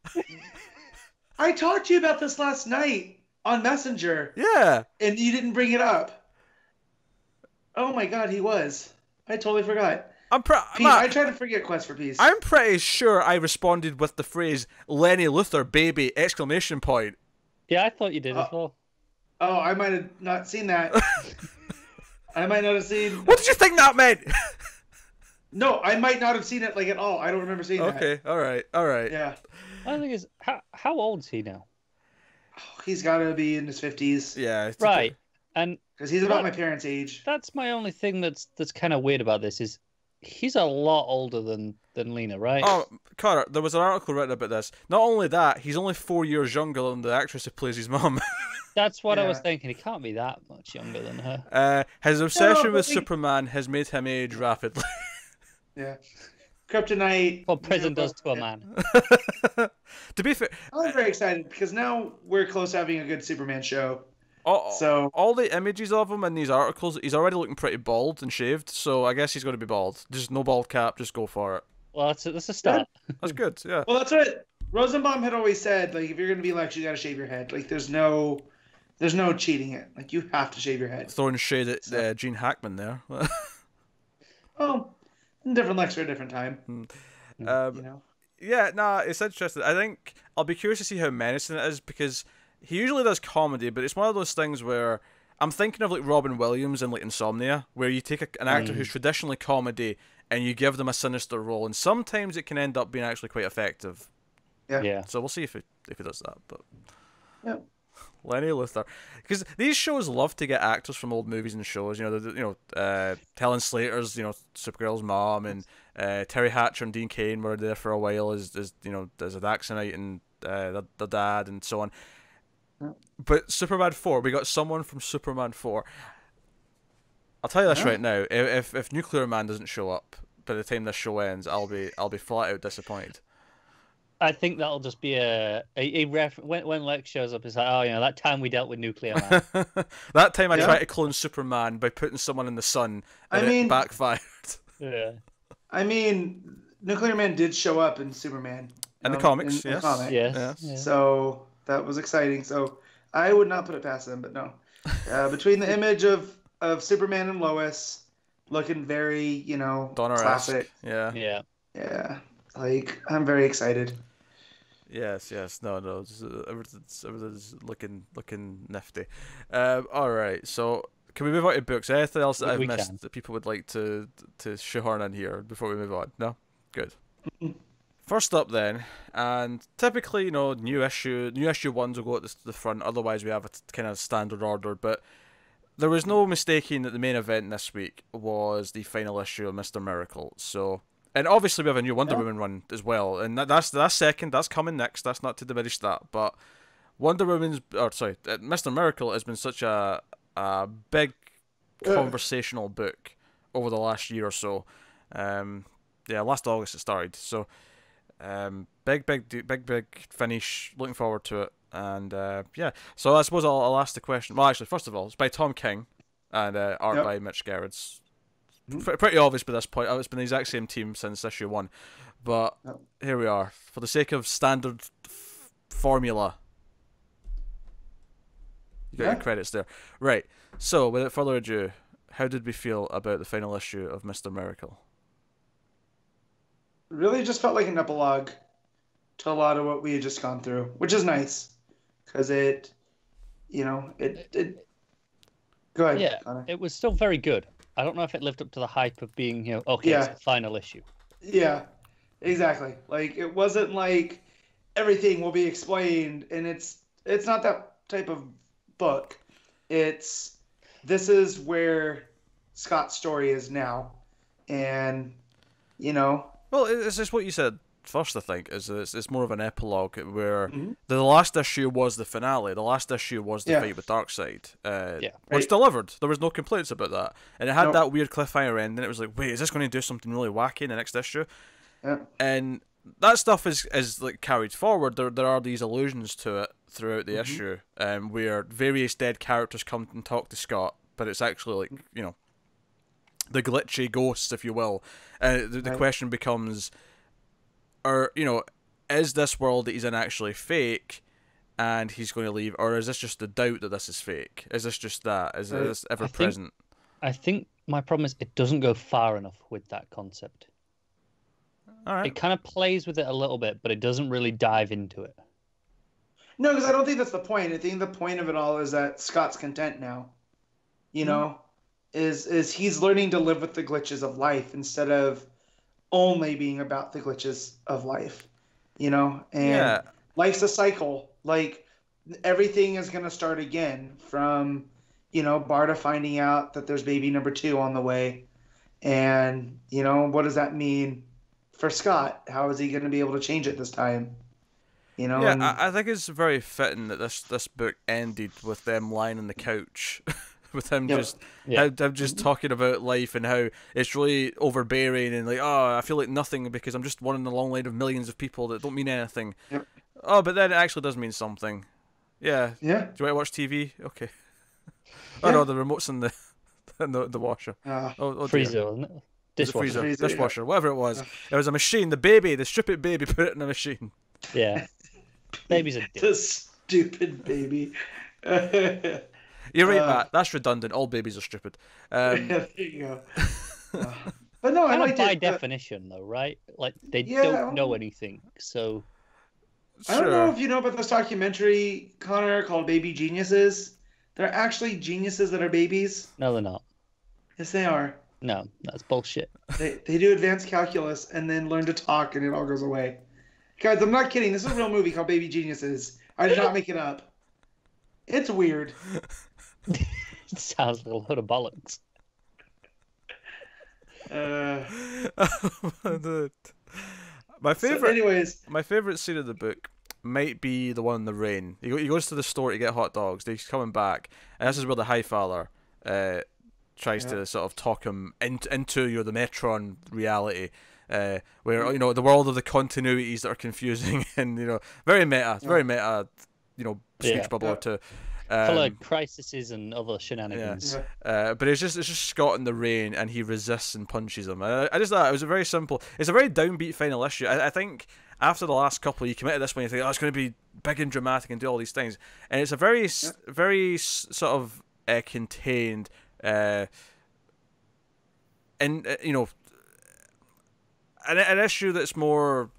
I talked to you about this last night on Messenger. Yeah. And you didn't bring it up. Oh my god, he was. I totally forgot. I try to forget Quest for Peace. I'm pretty sure I responded with the phrase Lenny Luthor, baby! ! Yeah, I thought you did as well. Oh, I might have not seen that. I might not have seen... What did you think that meant? No, I might not have seen it like at all. I don't remember seeing that. Okay, all right. Yeah. My thing is, how old is he now? Oh, he's got to be in his 50s. Yeah. Right. And because he's about my parents' age. That's my only thing that's kind of weird about this is He's a lot older than Lena, right? Oh, Carter, there was an article written about this. Not only that, he's only 4 years younger than the actress who plays his mum. That's what I Yeah. was thinking. He can't be that much younger than her. His obsession with but Superman has made him age rapidly. Yeah. Kryptonite. What prison does to a man. To be fair, I'm very excited because now we're close to having a good Superman show. all, So all the images of him in these articles, he's already looking pretty bald and shaved, so I guess he's going to be bald. Just no bald cap, just go for it. Well, that's a start. That's good, yeah. well, that's what Rosenbaum had always said. Like, if you're gonna be Lex, you gotta shave your head. Like, there's no cheating it. Like, you have to shave your head. Throwing shade at Gene Hackman there. Oh, different Lex for a different time. You know. Yeah, nah, it's interesting. I think I'll be curious to see how menacing it is because he usually does comedy, but it's one of those things where I'm thinking of like Robin Williams in like Insomnia, where you take an actor who's traditionally comedy and you give them a sinister role, and sometimes it can end up being actually quite effective. Yeah. So we'll see if he does that. But Yeah. Lenny Luthor, because these shows love to get actors from old movies and shows. You know, Helen Slater's, Supergirl's mom, and Terry Hatcher and Dean Cain were there for a while as a Daxonite and the dad and so on. Yeah. But Superman 4, we got someone from Superman 4. I'll tell you this right now: if Nuclear Man doesn't show up by the time this show ends, I'll be flat out disappointed. I think that'll just be a when Lex shows up, it's like, oh, that time we dealt with Nuclear Man. That time I tried to clone Superman by putting someone in the sun, and it backfired. Yeah. I mean, Nuclear Man did show up in Superman. In the comics, in yes. the comic. Yes. Yeah. Yeah. So that was exciting. So I would not put it past them, but no. Between the image of Superman and Lois looking very, Donner-esque. classic. Yeah. Yeah. Yeah. Like, I'm very excited. Yes. No. Everything's looking nifty. All right. So can we move on to books? Anything else that I've missed that people would like to shoehorn in here before we move on? No. Good. First up, then, and typically, new issue ones will go at the front. Otherwise, we have a kind of standard order. But there was no mistaking that the main event this week was the final issue of Mr. Miracle. So. And obviously we have a new Wonder Woman run as well, and that's second. That's coming next. That's not to diminish that, but Mr. Miracle has been such a big conversational book over the last year or so. Last August it started. So big finish. Looking forward to it, and So I suppose I'll ask the question. Well, actually, first of all, it's by Tom King, and art by Mitch Gerads. Pretty obvious by this point. It's been the exact same team since issue 1, but here we are. For the sake of standard formula, you got your credits there, right? So, without further ado, how did we feel about the final issue of Mr. Miracle? Really, just felt like an epilogue to a lot of what we had just gone through, which is nice because it. Go ahead. Yeah, Connor. it was still very good. I don't know if it lived up to the hype of being, it's the final issue. Yeah, exactly. Like, it wasn't like everything will be explained, and it's not that type of book. This is where Scott's story is now, and Well, it's just what you said first. I think is it's more of an epilogue where the last issue was the finale. The last issue was the fight with Darkseid. Which delivered. There was no complaints about that, and it had that weird cliffhanger end. And it was like, wait, is this going to do something really wacky in the next issue? Yeah. And that stuff is like carried forward. There are these allusions to it throughout the issue, where various dead characters come and talk to Scott, but it's actually like the glitchy ghosts, if you will. The question becomes, is this world that he's in actually fake, and he's going to leave, or is this just the doubt that this is fake? Is this just that? Is this ever present? I think my problem is it doesn't go far enough with that concept. All right. It kind of plays with it a little bit, but it doesn't really dive into it. No, because I don't think that's the point. I think the point of it all is that Scott's content now. Is he's learning to live with the glitches of life instead of only being about the glitches of life, and life's a cycle. Like, everything is going to start again from, Barta finding out that there's baby number 2 on the way, And, you know, what does that mean for Scott? How is he going to be able to change it this time? You know, Yeah, and I think it's very fitting that this book ended with them lying on the couch, with him Yep. just him just talking about life and how it's really overbearing and like, oh, I feel like nothing because I'm just one in the long line of millions of people that don't mean anything. Yep. Oh, but then it actually does mean something. Yeah. yeah. Do you want to watch TV? Okay. Oh Yeah. no, the remote's in the the washer. Oh Freezer, dear. wasn't it? Was it Dishwasher. Freezer, dishwasher, whatever it was. It was a machine. The baby, the stupid baby, put it in a machine. Yeah. Babies are The stupid baby. You're right, Matt. That's redundant. All babies are stupid. There you go. But no, I kind of liked by it. definition, though, right? Like they Yeah, don't know anything, so I don't know if you know about this documentary, Connor, called Baby Geniuses. They're actually geniuses that are babies. no, they're not. Yes, they are. No, that's bullshit. They do advanced calculus and then learn to talk, and it all goes away. Guys, I'm not kidding. This is a real movie called Baby Geniuses. I did not make it up. It's weird. It sounds like a load of bollocks. My favorite, anyways, my favorite scene of the book might be the one in the rain. He goes to the store to get hot dogs. He's coming back, and this is where the Highfather tries to sort of talk him into the Metron reality, where the world of the continuities that are confusing and very meta, speech bubble too. Full of crises and other shenanigans. But it's just Scott in the rain, and he resists and punches him. I just thought it was a very simple. It's a very downbeat final issue. I think after the last couple, you commit to this one, you think, oh, it's going to be big and dramatic and do all these things, and it's a very sort of contained, an issue that's more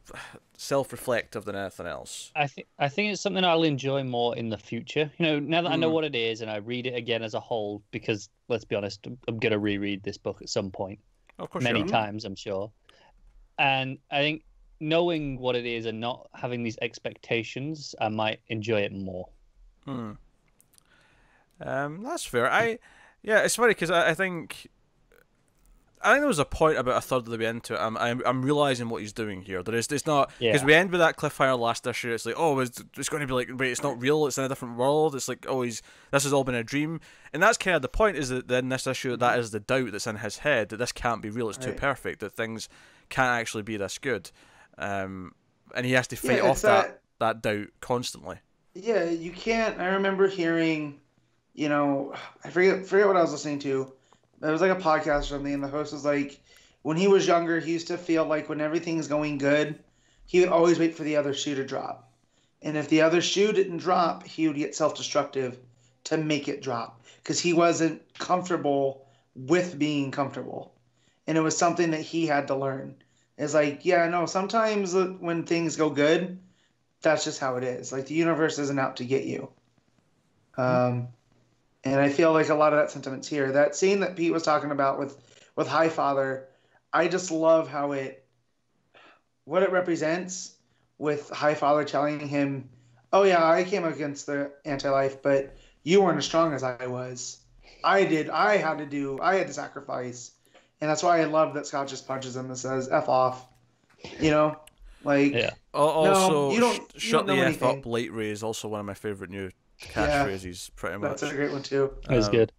self-reflective than anything else. I think it's something I'll enjoy more in the future. Now that I know what it is and I read it again as a whole, because let's be honest, I'm gonna reread this book at some point, of course, many times, I'm sure. And I think knowing what it is and not having these expectations, I might enjoy it more. That's fair. It's funny because I think there was a point about a third of the way into it. I'm realizing what he's doing here. It's not because we end with that cliffhanger last issue. It's like, oh, it's going to be like, wait, it's not real. It's in a different world. It's like, oh, this has all been a dream. And that's kind of the point. Is that in this issue, that is the doubt that's in his head that this can't be real. It's too perfect. That things can't actually be this good. And he has to fight off that doubt constantly. Yeah, you can't. I remember hearing, I forget what I was listening to. It was like a podcast or something, and the host was like, when he was younger, he used to feel like when everything's going good, he would always wait for the other shoe to drop. And if the other shoe didn't drop, he would get self-destructive to make it drop because he wasn't comfortable with being comfortable. And it was something that he had to learn. It's like, sometimes when things go good, that's just how it is. Like, the universe isn't out to get you. And I feel like a lot of that sentiment's here. That scene that Pete was talking about with Highfather, I just love how what it represents with Highfather telling him, oh yeah, I came against the anti-life, but you weren't as strong as I was. I had to sacrifice. And that's why I love that Scott just punches him and says, F off. Also, no, you don't shut know the F anything. up, Light Ray is also one of my favorite new catchphrases, pretty much. That's a great one too. It was good.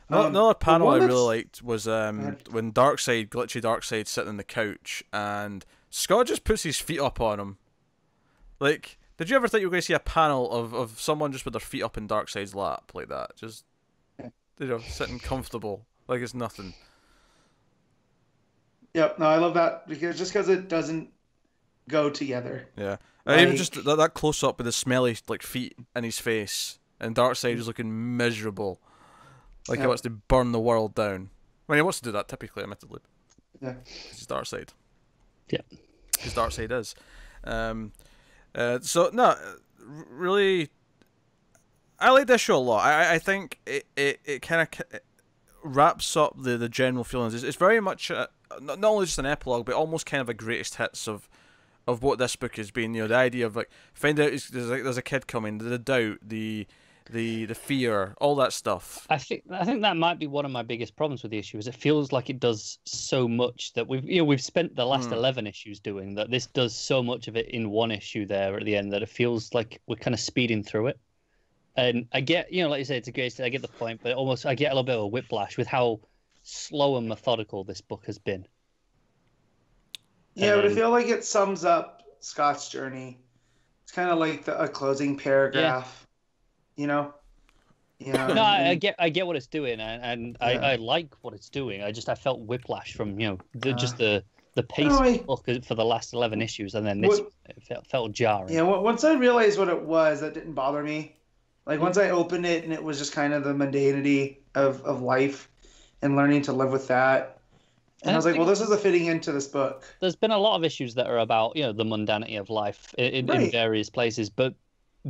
Another panel I really liked was when glitchy Darkseid sitting on the couch and Scott just puts his feet up on him. Like, did you ever think you were going to see a panel of someone just with their feet up in Darkseid's lap like that? Just, sitting comfortable, like it's nothing. Yep, no, I love that because it doesn't go together. Yeah. Even just that close up with the smelly feet in his face, and Darkseid is looking miserable, like he wants to burn the world down. I mean, he wants to do that typically, admittedly. Yeah, he's Darkseid. Yeah, because Darkseid is. So no, really, I like this show a lot. I think it kind of wraps up the general feelings. It's very much not only just an epilogue, but almost kind of a greatest hits of what this book has been. The idea of find out there's a kid coming, the doubt, the the fear, all that stuff. I think that might be one of my biggest problems with the issue. Is it feels like it does so much that we've spent the last 11 issues doing that. This does so much of it in one issue there at the end that it feels like we're kind of speeding through it. And I get, like you say, it's a great. I get the point, but almost I get a little bit of a whiplash with how slow and methodical this book has been. Yeah, but I feel like it sums up Scott's journey. It's kind of like a closing paragraph, Yeah. No, I get what it's doing, and I like what it's doing. I felt whiplash from just the pace of the book for the last 11 issues, and then this felt jarring. Yeah, once I realized what it was, that didn't bother me. Like once I opened it and it was just kind of the mundanity of life and learning to live with that. And I was like, well, this is a fitting into this book. There's been a lot of issues that are about, the mundanity of life in various places, but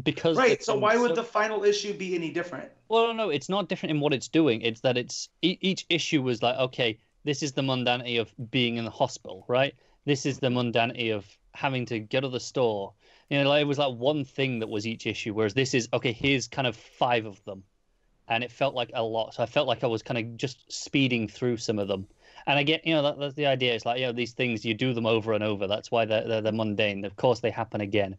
because... Right, so why would the final issue be any different? Well, no, it's not different in what it's doing. It's that each issue was like, okay, this is the mundanity of being in the hospital, right? This is the mundanity of having to go to the store. It was like one thing that was each issue, whereas this is, okay, here's kind of 5 of them. And it felt like a lot. So I felt like I was kind of just speeding through some of them. And I get, that's the idea. It's like, these things, you do them over and over. That's why they're mundane. Of course, they happen again.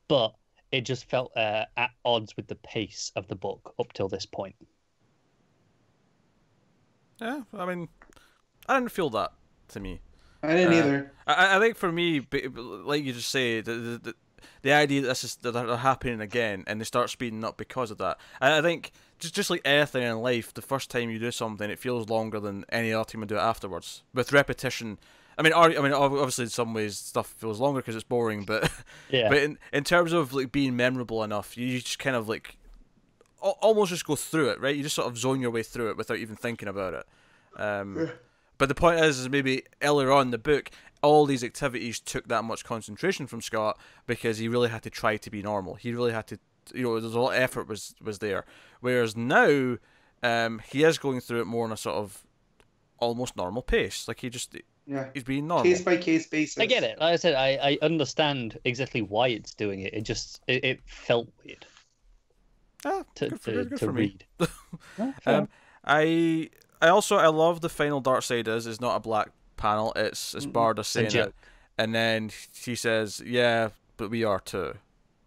But it just felt at odds with the pace of the book up till this point. Yeah, I mean, I didn't feel that to me. I didn't either. I think for me, like you just say, the idea that they're happening again and they start speeding up because of that. I think just like anything in life, the first time you do something, it feels longer than any other time you do it afterwards. With repetition, I mean, obviously in some ways stuff feels longer because it's boring, but yeah. But in terms of like being memorable enough, you just kind of like almost just go through it, right? You just sort of zone your way through it without even thinking about it. But the point is maybe earlier on in the book, all these activities took that much concentration from Scott because he really had to try to be normal. He really had to, there's a lot of effort was there. Whereas now, he is going through it more on a sort of almost normal pace. Like he's being normal. Case by case basis. I get it. Like I said, I understand exactly why it's doing it. It felt weird. Good for read. I love the final Darkseid is not a black panel. It's Barda saying it, and then she says, "Yeah, but we are too."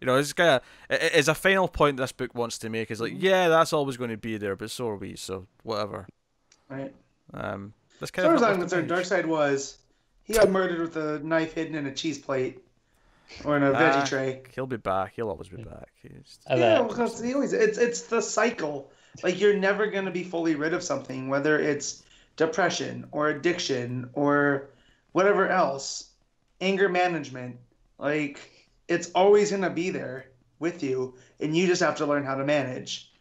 It's kind of it's a final point this book wants to make. Is like, yeah, that's always going to be there, but so are we. So whatever. Right. That's kind of. As far as I'm concerned, Darkseid he got murdered with a knife hidden in a cheese plate or in a veggie tray. He'll be back. He'll always be back. Because he always. It's the cycle. Like you're never going to be fully rid of something, whether it's depression or addiction or whatever else, anger management. Like it's always going to be there with you, and you just have to learn how to manage.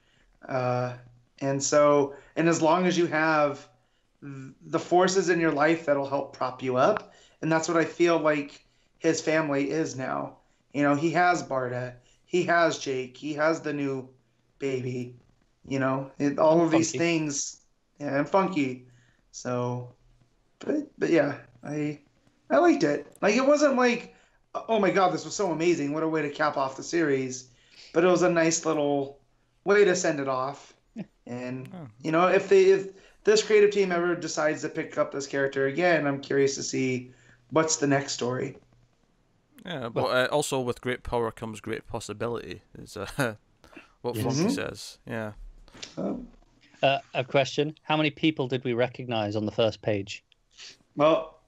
And as long as you have the forces in your life that'll help prop you up, and that's what I feel like his family is now. He has Barda, he has Jake, he has the new baby. All of these things, and Funky. So, but yeah, I liked it. Like it wasn't like, oh my god, this was so amazing. What a way to cap off the series. But it was a nice little way to send it off. And if this creative team ever decides to pick up this character again, I'm curious to see what's the next story. Yeah, but also with great power comes great possibility. Is what Funky says. Yeah. A question: how many people did we recognize on the first page? Well,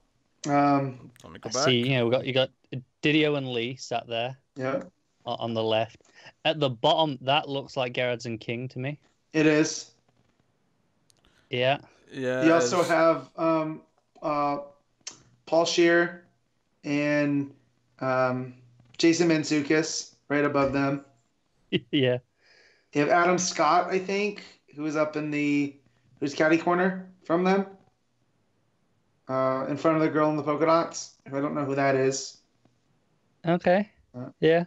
let me go back. See, you got Didio and Lee sat there. Yeah. On the left, at the bottom, that looks like Gerads and King to me. It is. Yeah. Yeah. You also have Paul Scheer and Jason Mantzoukas right above them. Yeah. You have Adam Scott, I think, who's catty corner from them. In front of the girl in the polka dots. I don't know who that is. Okay. Yeah.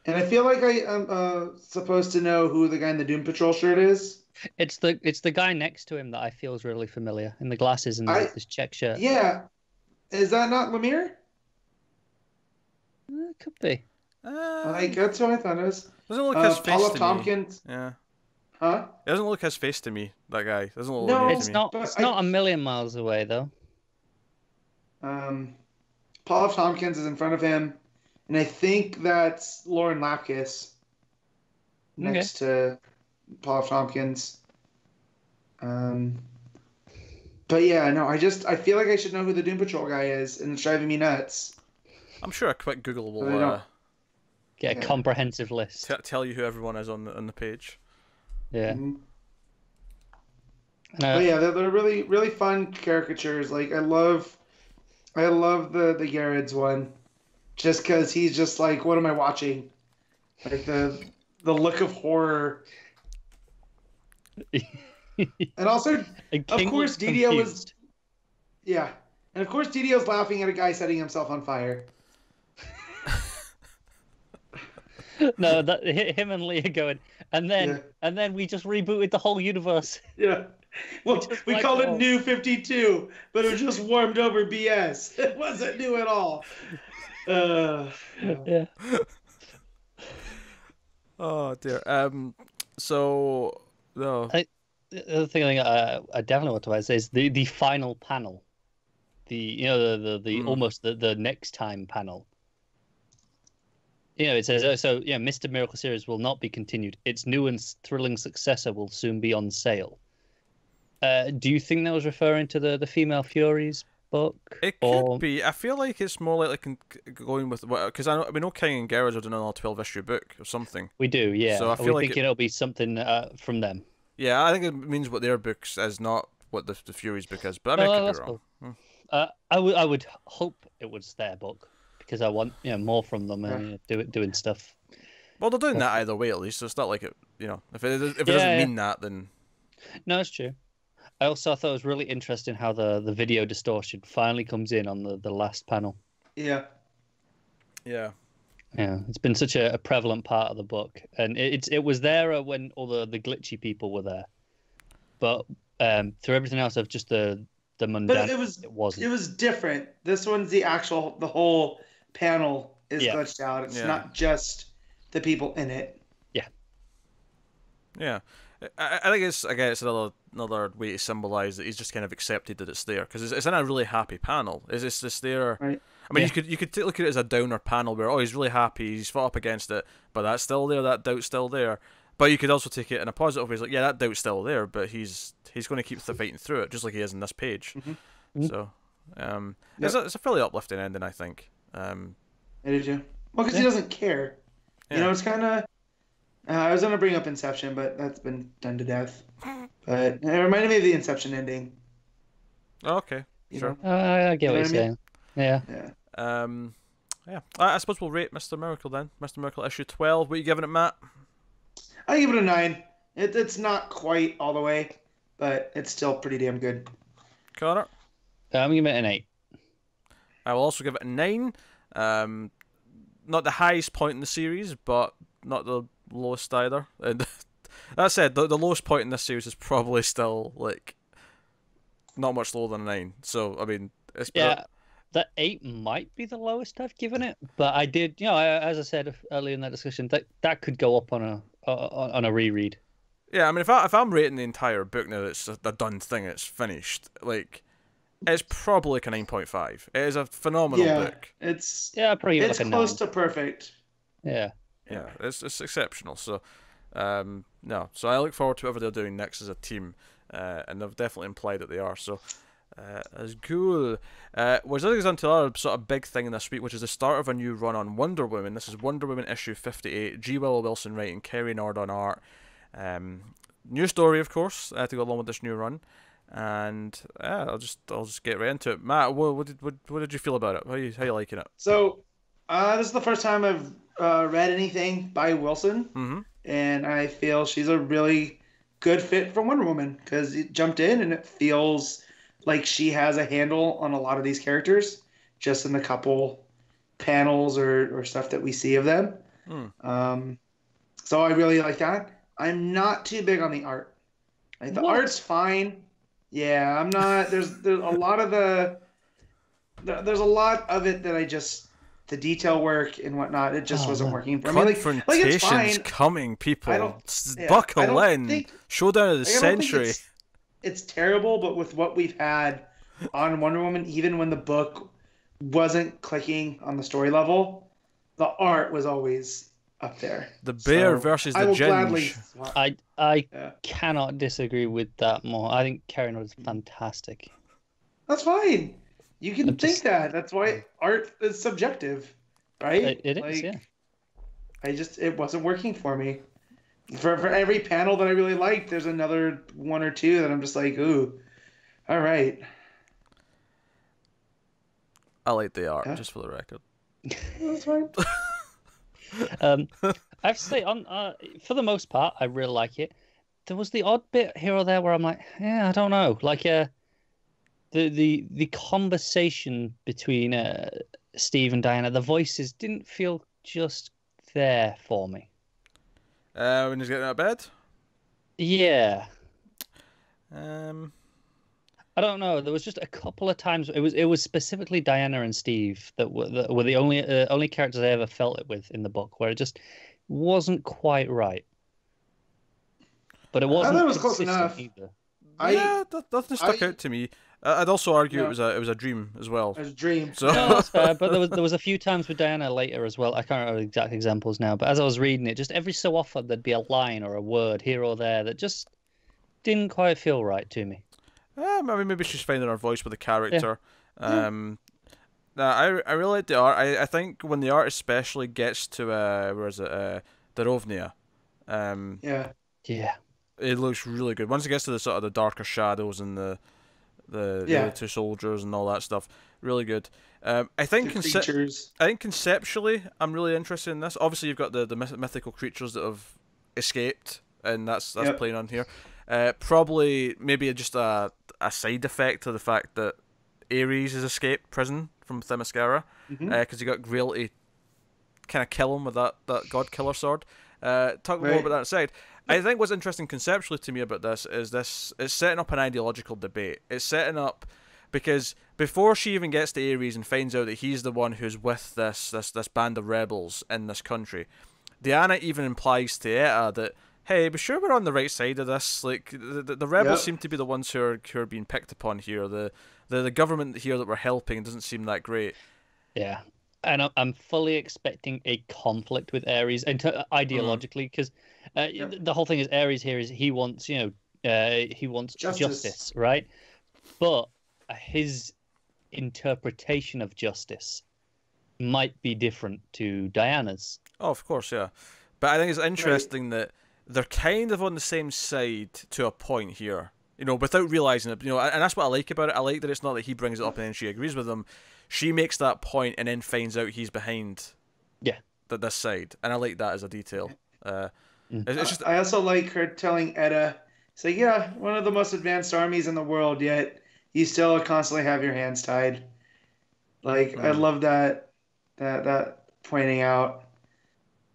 And I feel like I am supposed to know who the guy in the Doom Patrol shirt is. It's the guy next to him that I feel is really familiar in the glasses and this check shirt. Yeah. Is that not Lemire? It could be. Like that's what I thought it was. Doesn't look his face Paul F. to Tompkins. me. Yeah. Huh? It doesn't look his face to me. That guy doesn't look No, like It's to me. not. But It's not a million miles away though. Paul F. Tompkins is in front of him, and I think that's Lauren Lapkus next to Paul F. Tompkins. But yeah, no, I feel like I should know who the Doom Patrol guy is, and it's driving me nuts. I'm sure a quick Google But I will don't. Get a comprehensive list. tell you who everyone is on the page. Yeah. Mhm. But yeah, they're really really fun caricatures. Like I love the Gerads one, just because he's just like, what am I watching? Like the look of horror, and also of course Didio was and of course Didio's laughing at a guy setting himself on fire. No, that him and Leah going, and then we just rebooted the whole universe. Yeah. Well, we like called it that. New 52, but it was just warmed over BS. It wasn't new at all. Yeah. Oh dear. So no. The other thing I definitely want to say is the final panel, the almost the next time panel. It says Mr. Miracle series will not be continued. Its new and thrilling successor will soon be on sale. Do you think that was referring to the Female Furies book? It could be. I feel like it's more likely going with because we know King and Gerads are doing another 12-issue book or something. We do, yeah. So I feel like it'll be something from them. Yeah, I think it means what their books is, not what the Furies book is. But I mean, I could be wrong. Cool. I would hope it was their book because I want more from them and doing stuff. Well, they're doing that either way at least. So it's not like it. If it doesn't mean that, then no, it's true. I also thought it was really interesting how the video distortion finally comes in on the last panel. Yeah. Yeah. Yeah, it's been such a prevalent part of the book, and it was there when all the glitchy people were there, but through everything else of just the mundane, But it wasn't. It was different. This one's the whole panel is glitched out. It's not just the people in it. Yeah. Yeah. I think it's another way to symbolise that he's just kind of accepted that it's there because it's in a really happy panel. It's just there. Right. I mean, you could look at it as a downer panel where he's really happy, he's fought up against it, but that's still there, that doubt's still there. But you could also take it in a positive way, like that doubt's still there, but he's going to keep fighting through it, just like he is in this page. Mm-hmm. So, it's a fairly uplifting ending, I think. Did you? Well, because he doesn't care. Yeah. It's kind of. I was going to bring up Inception, but that's been done to death. But it reminded me of the Inception ending. Oh, okay. Sure. I get what you're saying. Yeah. I suppose we'll rate Mr. Miracle then. Mr. Miracle issue 12. What are you giving it, Matt? I give it a 9. It's not quite all the way, but it's still pretty damn good. Connor? I'm giving it an 8. I will also give it a 9. Not the highest point in the series, but not the lowest either. And that said, the lowest point in this series is probably still not much lower than a 9. So I mean, that 8 might be the lowest I've given it, but I did, as I said earlier in that discussion, that could go up on a reread. Yeah, I mean, if I'm rating the entire book now, it's a done thing, it's finished. It's probably like a 9.5. It is a phenomenal book. It's probably it's like a close 9. to perfect. Yeah, it's exceptional. So, so I look forward to whatever they're doing next as a team, and they've definitely implied that they are. So, that's cool. Which leads us on to another sort of big thing in this week, which is the start of a new run on Wonder Woman. This is Wonder Woman issue 58. G. Willow-Wilson writing, Cary Nord on art. New story, of course, to go along with this new run. And I'll just get right into it. Matt, what did you feel about it? How you liking it? So, this is the first time I've read anything by Wilson, and I feel she's a really good fit for Wonder Woman because it jumped in and it feels like she has a handle on a lot of these characters, just in the couple panels or stuff that we see of them. So I really like that. I'm not too big on the art. The art's fine. Yeah, I'm not. There's a lot of there's a lot of it that I just the detail work and whatnot, it just wasn't working for me. Confrontation's it's fine. coming, people. I Buckle don't in. think- Showdown of the I don't think century. it's terrible, but with what we've had on Wonder Woman, even when the book wasn't clicking on the story level, the art was always up there. The bear versus the ginge. I cannot disagree with that more. I think Cary was fantastic. That's fine. You can think that. That's why art is subjective, right? It is, yeah. It wasn't working for me. For every panel that I really liked, there's another one or two that I'm just like, ooh, all right. I like the art, just for the record. That's fine. I have to say, for the most part, I really like it. There was the odd bit here or there where I'm like, yeah, I don't know. Like, the conversation between Steve and Diana, the voices didn't feel just there for me. When he's getting out of bed? Yeah. I don't know. There was just a couple of times. It was specifically Diana and Steve that were the only characters I ever felt it with in the book, where it just wasn't quite right. But it wasn't. I thought it was close enough. Either. Nothing stuck out to me. I'd also argue it was a dream as well. It was a dream. So no, that's fair. But there was a few times with Diana later as well. I can't remember the exact examples now. But as I was reading it, just every so often there'd be a line or a word here or there that just didn't quite feel right to me. I mean, maybe she's finding her voice with the character. Yeah. I really like the art. I think when the art especially gets to where is it, Darovnia, yeah, it looks really good. Once it gets to the sort of the darker shadows and the two soldiers and all that stuff, really good. I think conceptually, I'm really interested in this. Obviously, you've got the mythical creatures that have escaped, and that's playing on here. Probably maybe just a side effect to the fact that Ares has escaped prison from Themyscira, because he got Gail to kind of kill him with that god killer sword. Talk more about that inside. I think what's interesting conceptually to me about this is it's setting up an ideological debate. It's setting up, because before she even gets to Ares and finds out that he's the one who's with this band of rebels in this country, Diana even implies to Eta that, hey, be sure we're on the right side of this. Like the rebels seem to be the ones who are being picked upon here. The government here that we're helping doesn't seem that great. Yeah, and I'm fully expecting a conflict with Ares ideologically, because the whole thing is Ares here is he wants justice, right? But his interpretation of justice might be different to Diana's. Oh, of course, yeah. But I think it's interesting that they're kind of on the same side to a point here, without realizing it. And that's what I like about it. I like that it's not that he brings it up and then she agrees with him. She makes that point and then finds out he's behind. This side, and I like that as a detail. It's just. I also like her telling Eta, "Say, yeah, one of the most advanced armies in the world, yet you still constantly have your hands tied." Like I love that pointing out.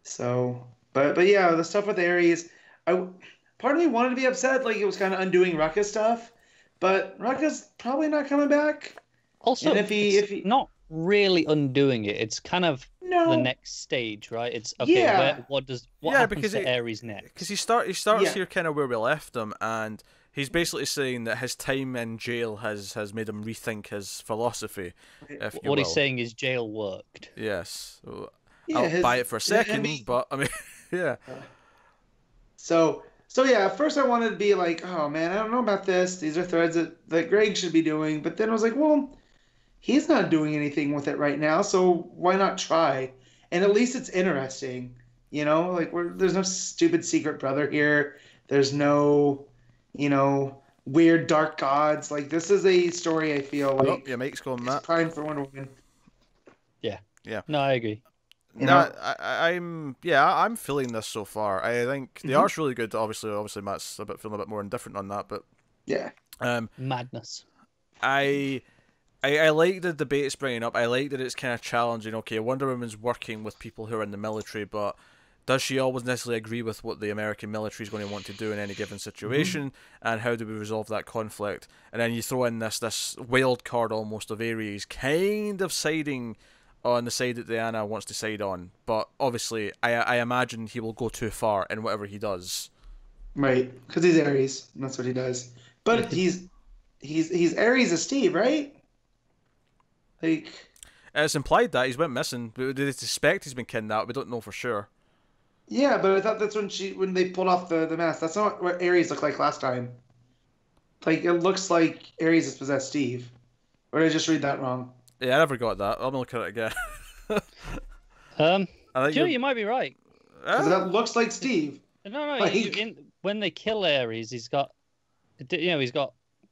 So. But yeah, the stuff with Ares, part of me wanted to be upset, like it was kind of undoing Rucka's stuff, but Rucka's probably not coming back. Also, if he not really undoing it, it's kind of the next stage, right? It's okay. What happens to Ares next? Because he starts here kind of where we left him, and he's basically saying that his time in jail has made him rethink his philosophy. What he's saying is jail worked. Yes. I'll buy it for a second, but I mean. Yeah. So yeah, at first I wanted to be like, oh man, I don't know about this. These are threads that Greg should be doing. But then I was like, well, he's not doing anything with it right now, so why not try? And at least it's interesting, like there's no stupid secret brother here. There's no, weird dark gods. Like this is a story I feel like Mike's going Matt. Prime for Wonder Woman. Yeah. No, I agree. I'm feeling this so far. I think the art's really good. Obviously, Matt's feeling a bit more indifferent on that, but madness. I like the debate it's bringing up. I like that it's kind of challenging. Okay, Wonder Woman's working with people who are in the military, but does she always necessarily agree with what the American military is going to want to do in any given situation? And how do we resolve that conflict? And then you throw in this wild card almost of Ares kind of siding on the side that Diana wants to side on, but obviously I imagine he will go too far in whatever he does. Right, because he's Aries, and that's what he does. But he's Aries as Steve, right? Like, it's implied that he's went missing. They suspect he's been kidnapped. We don't know for sure. Yeah, but I thought that's when they pulled off the mask. That's not what Aries looked like last time. Like, it looks like Aries has possessed Steve. Or did I just read that wrong? Yeah, I never got that. I'm gonna look at it again. Joe, you might be right. Because that looks like Steve. No, Like, when they kill Aries, he's got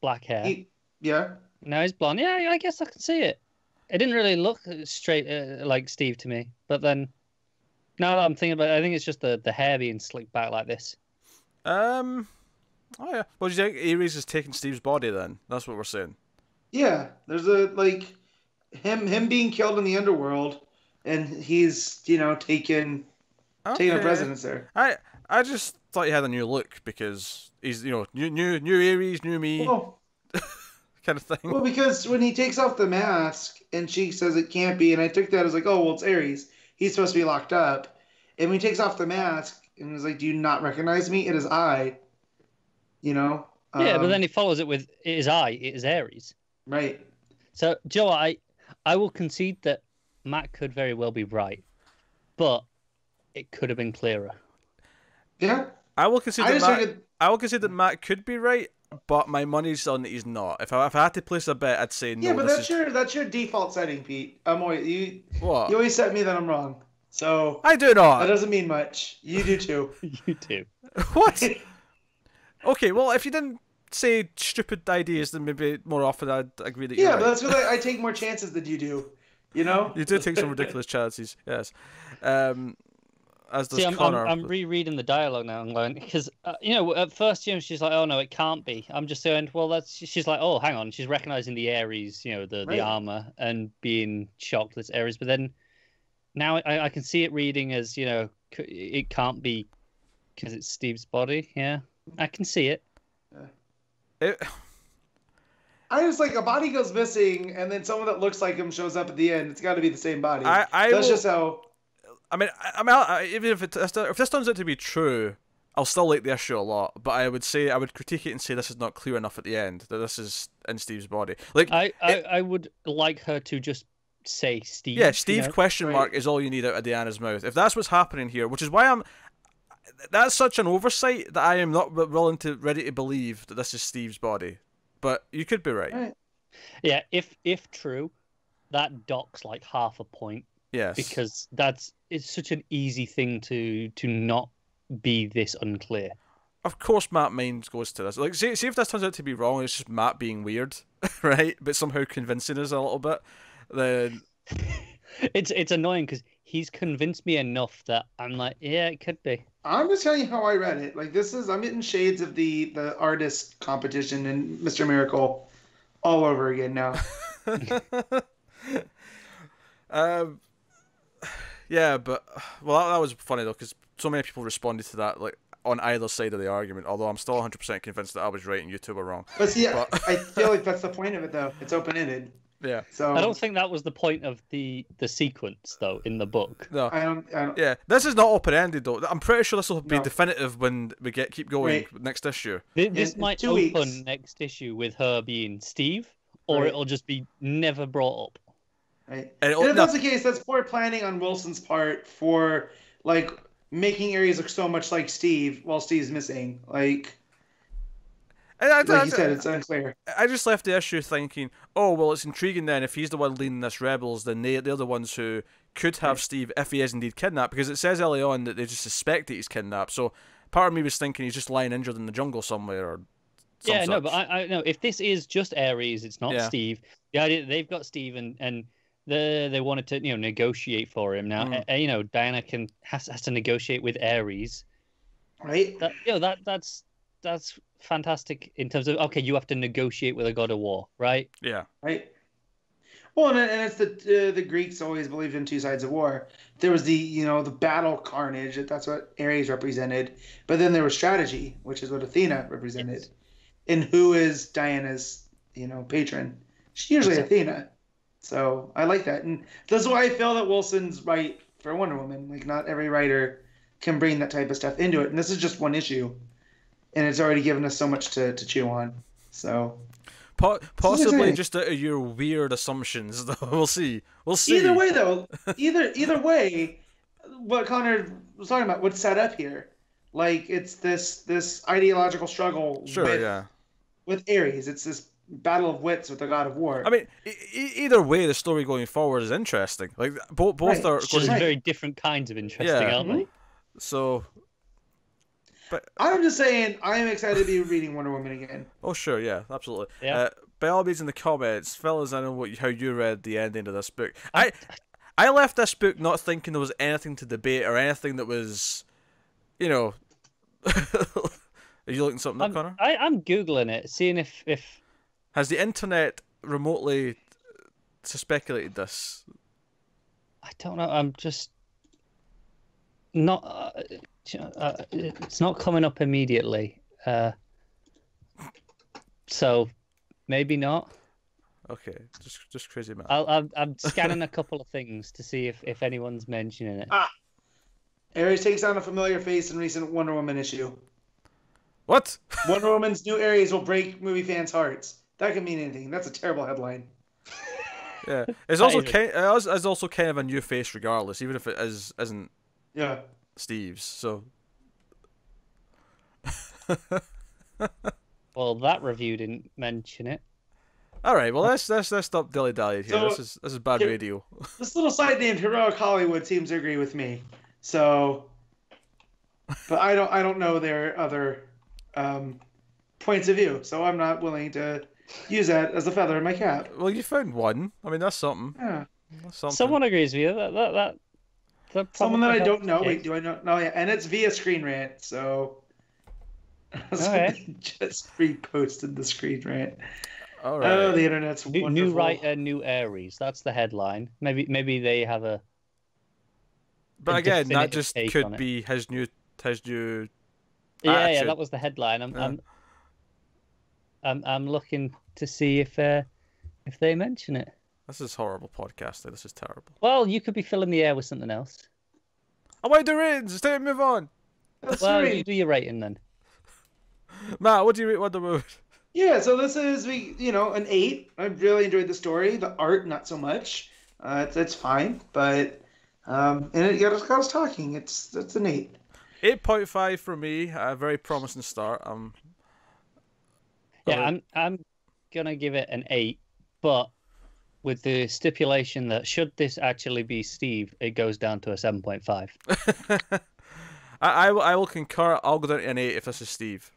black hair. Yeah. Now he's blonde. Yeah, I guess I can see it. It didn't really look straight like Steve to me. But then, now that I'm thinking about it, I think it's just the hair being slicked back like this. Oh yeah. Well, do you think Aries is taking Steve's body then? That's what we're saying. Yeah. There's him being killed in the underworld, and he's, taking up residence there. I just thought he had a new look because he's, new Aries, new me, kind of thing. Well, because when he takes off the mask and she says it can't be, and I took that as like, oh, well, it's Aries. He's supposed to be locked up. And when he takes off the mask and he's like, do you not recognize me? It is I. Yeah, but then he follows it with, it is I, it is Aries. Right. So, Joe, I will concede that Matt could very well be right, but it could have been clearer. Yeah. I will concede that Matt could be right, but my money's on that he's not. If I had to place a bet, I'd say no. Yeah, but that's your default setting, Pete. What? You always set me that I'm wrong. So I do not. That doesn't mean much. You do too. You do. What? Okay, well, if you didn't say stupid ideas, then maybe more often I'd agree that you're right. Yeah, but that's because I take more chances than you do. You do take some ridiculous chances, yes. As does See, Connor. I'm rereading the dialogue now and going, because, at first, she's like, oh, no, it can't be. I'm just saying, well, she's like, oh, hang on. She's recognizing the Aries, the armor, and being shocked that it's Aries. But then now I can see it reading as, it can't be because it's Steve's body. Yeah, I can see it. I just like a body goes missing, and then someone that looks like him shows up at the end. It's got to be the same body. Just how. I mean, even if this turns out to be true, I'll still like the issue a lot. But I would critique it and say this is not clear enough at the end that this is in Steve's body. Like I would like her to just say Steve. Yeah, Steve question mark is all you need out of Diana's mouth. If that's what's happening here, which is why that's such an oversight that I am not ready to believe that this is Steve's body. But you could be right. Yeah, if true, that docks like half a point. Yes. Because it's such an easy thing to not be this unclear. Of course, Matt mind goes to this. Like, see if this turns out to be wrong, it's just Matt being weird, right? But somehow convincing us a little bit. Then it's annoying because he's convinced me enough that I'm like, yeah, it could be. I'm just telling you how I read it. Like, I'm getting shades of the artist competition and Mr. Miracle all over again now. Yeah, but that was funny though because so many people responded to that like on either side of the argument. Although I'm still 100% convinced that I was right and you two were wrong. But see, I feel like that's the point of it though. It's open-ended. Yeah. So I don't think that was the point of the sequence though in the book. No. I don't. Yeah, this is not open-ended though. I'm pretty sure this will be definitive when we keep going next issue. This might open next issue with her being Steve, or it'll just be never brought up. Right. And if that's the case, that's poor planning on Wilson's part for like making Aries look so much like Steve while Steve's missing. Like you said, it's unclear. I just left the issue thinking, oh well, it's intriguing then if he's the one leading this rebels, then they're the ones who could have Steve if he is indeed kidnapped, because it says early on that they just suspect that he's kidnapped. So part of me was thinking he's just lying injured in the jungle somewhere or. Yeah, no, but I know if this is just Aries, it's not Steve. The idea that they've got Steve and they wanted to negotiate for him now. Diana has to negotiate with Aries, right? That's fantastic in terms of you have to negotiate with a god of war, right? Yeah, right. Well, and it's the Greeks always believed in two sides of war. There was the battle carnage, that's what Ares represented, but then there was strategy, which is what Athena represented. Yes. And who is Diana's patron? She's usually Athena. So I like that, and this is why I feel that Wilson's right for Wonder Woman. Like, not every writer can bring that type of stuff into it, and this is just one issue, and it's already given us so much to chew on. So possibly just out of your weird assumptions, though. We'll see. We'll see. Either way, though, either way, what Connor was talking about, what's set up here, like, it's this ideological struggle. With Ares, it's this battle of wits with the god of war. I mean, either way, the story going forward is interesting. Like, both are just very different kinds of interesting, aren't they? So, but I'm just saying, I am excited to be reading Wonder Woman again. Oh, sure, yeah, absolutely. Yeah. By all means, in the comments, fellas, I know how you read the ending of this book. I left this book not thinking there was anything to debate or anything that was, you know. Are you looking something up, Connor? I'm googling it, seeing if has the internet remotely speculated this? I don't know. I'm just not. It's not coming up immediately. So maybe not. Okay, just crazy man. I'm scanning a couple of things to see if anyone's mentioning it. Ares takes on a familiar face in recent Wonder Woman issue. What? Wonder Woman's new Ares will break movie fans' hearts. That could mean anything. That's a terrible headline. Yeah, it's also kind of a new face, regardless, even if it isn't. Yeah. Steve's. So. Well, that review didn't mention it. All right. Well, let's stop dilly dallying here. So, this is bad radio. This little site named Heroic Hollywood seems to agree with me. So, but I don't know their other points of view. So I'm not willing to use that as a feather in my cap. Well, you found one. I mean, that's something. Yeah. That's something. Someone agrees with you. That someone that I don't know. Wait, do I know? No, yeah, and it's via Screen Rant. So. Okay. Just reposted the Screen Rant. All right. Oh, the internet's wonderful. New writer, new Ares. That's the headline. Maybe they have a. But again, that just could be his new. Yeah, that was the headline. I'm looking to see if they mention it. This is horrible podcasting. This is terrible. Well, you could be filling the air with something else. I want to do ratings. It's time to move on. Well, you do your rating then. Matt, what do you rate Wonder Woman? Yeah, so this is an 8. I really enjoyed the story. The art, not so much. It's fine, but and it got us talking. It's an 8. 8.5 for me. A very promising start. Yeah, I'm gonna give it an 8, but with the stipulation that should this actually be Steve, it goes down to a 7.5. I will concur. I'll go down to an 8 if this is Steve.